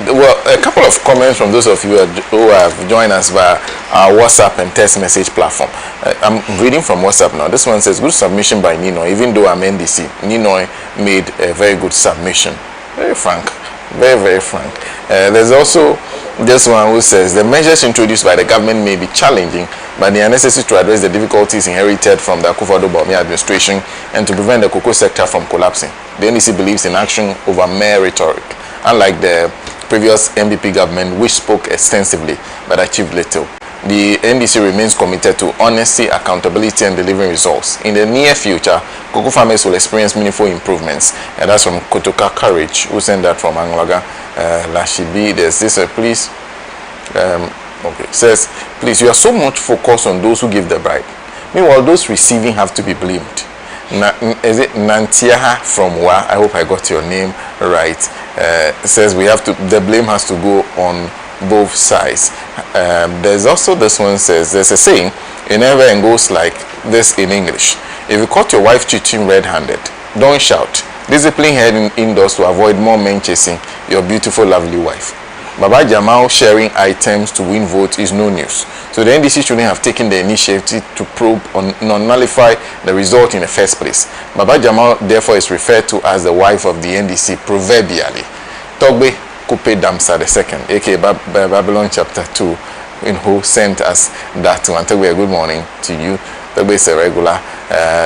Well, a couple of comments from those of you who have joined us via our WhatsApp and text message platform. I'm reading from WhatsApp now. This one says, good submission by Ninoy. Even though I'm NDC, Ninoy made a very good submission. Very frank. Very, very frank. There's also this one who says, the measures introduced by the government may be challenging, but they are necessary to address the difficulties inherited from the Akufo-Addo administration and to prevent the cocoa sector from collapsing. The NDC believes in action over mere rhetoric, unlike the previous MPP government, which spoke extensively but achieved little. The NDC remains committed to honesty, accountability, and delivering results. In the near future, cocoa farmers will experience meaningful improvements. And that's from Kotoka Courage, who sent that from Anglaga. Lashibi, there's this, please. Okay, says, please, you are so much focused on those who give the bribe. Meanwhile, those receiving have to be blamed. Is it Nantiaha from Wa? I hope I got your name right. Says the blame has to go on both sides. There's also this one says, there's a saying, it never goes like this in English. If you caught your wife cheating red-handed, don't shout. Discipline her indoors to avoid more men chasing your beautiful, lovely wife. Baba Jamal sharing items to win votes is no news. So the NDC shouldn't have taken the initiative to probe or nullify the result in the first place. Baba Jamal therefore is referred to as the wife of the NDC proverbially. Togbe Kupe Damsa II, aka Babylon chapter 2, who sent us that one. Togbe, good morning to you. Togbe is a regular.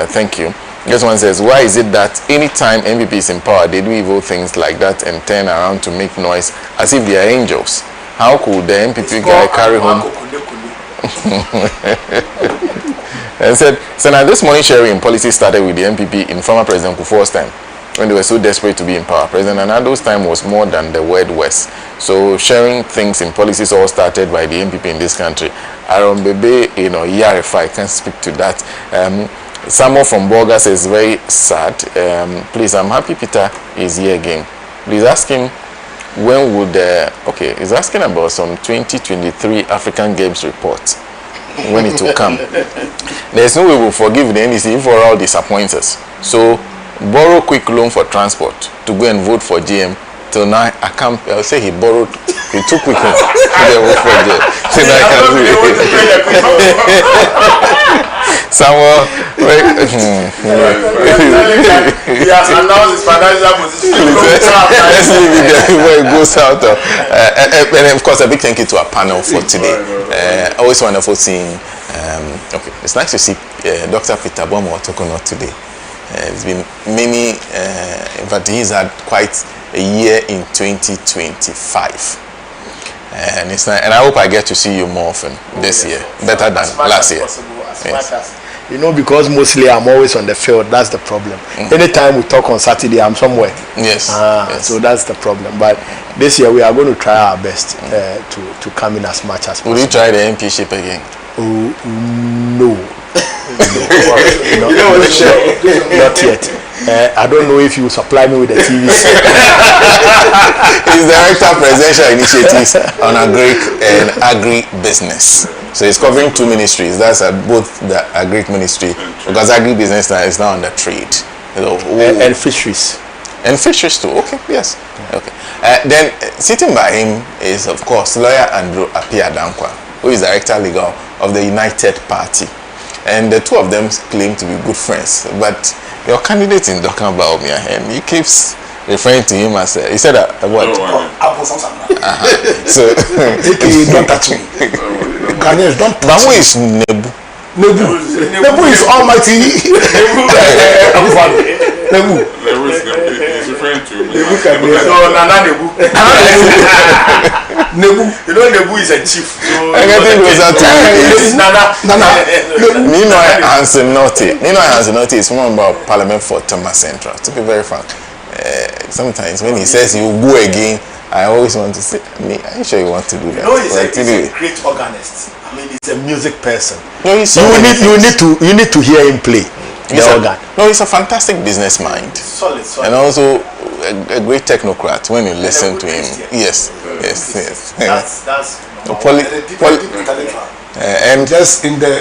Thank you. This one says, why is it that anytime MPP is in power, they do evil things like that and turn around to make noise as if they are angels? How could the MPP guy carry home? And said, so now this money sharing policy started with the MPP in former President Kufuor's time, when they were so desperate to be in power. President Anado's time was more than the word West. So sharing things in policies all started by the MPP in this country. Aaron Bebe, if I can speak to that. Someone from Bolga says, very sad. Please, I'm happy Peter is here again. Please ask him when would he's asking about some 2023 African Games report, when it will come. There's no way we'll forgive the NDC for all disappointers. So borrow quick loan for transport to go and vote for GM. Till now I'll say he took quick loan to vote for GM. Till now I can someone he has announced his financial position. Let's leave it there before it goes out. And of course, a big thank you to our panel for today. Always wonderful seeing. It's nice to see Dr. Peter Bomo Otokono today. It's been many, but he's had quite a year in 2025. And it's nice, and I hope I get to see you more often this year, better than last year. You know, because mostly I'm always on the field. That's the problem. Anytime we talk on Saturday, I'm somewhere. Yes. So that's the problem. But this year we are going to try our best to come in as much as possible. Will you try the MPship again? No. Not yet. I don't know if you supply me with the TV. He's Director of Presidential Initiatives on Agri-Business. So he's covering 2 ministries. That's both the Agri-Ministry, because Agri-Business is now under trade. And fisheries. And fisheries too. Okay, yes. Okay. Then sitting by him is, of course, lawyer Andrew Appiah-Dankwa, who is Director Legal of the United Party. And the two of them claim to be good friends. But your candidate in Dokan Baumia, and he keeps referring to him as he said what? So don't touch me. Don't touch Bamu is Nebu. Nebu is almighty. Nebu. He's referring to Nebu. Nebu. You know Nebu is a chief. Everything goes out to Nana. Nino Hansenoti is one about Parliament for Thomas Central. To be very frank, sometimes when he says you go again, I always want to say, are you sure you want to do that? No, he's a great organist. I mean, he's a music person. No, he's you need to hear him play the organ. No, he's a fantastic business mind. Solid. And also a great technocrat when you listen to him. Yes. That's and just in the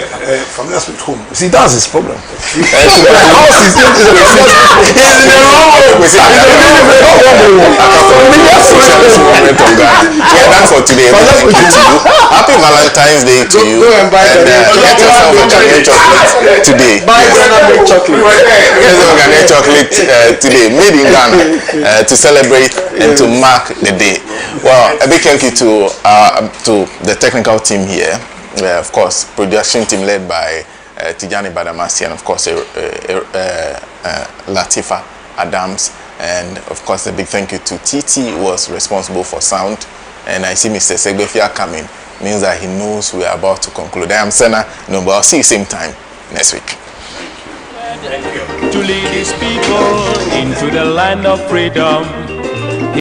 from last week home. See, that's his problem. That's for today. Happy Valentine's Day to you. And get yourself a Ghanaian chocolate today. Buy Ghanaian chocolate. Get yourself a Ghanaian chocolate today, made in Ghana, to celebrate and to mark the day. Well, a big thank you to the technical team here. Of course, production team led by Tijani Badamasi, and of course Latifa Adams, and of course a big thank you to TT, who was responsible for sound. And I see Mr. Segbefia coming, means that he knows we are about to conclude. I am SENA NOMBO. I'll see you same time next week. To lead his people into the land of freedom.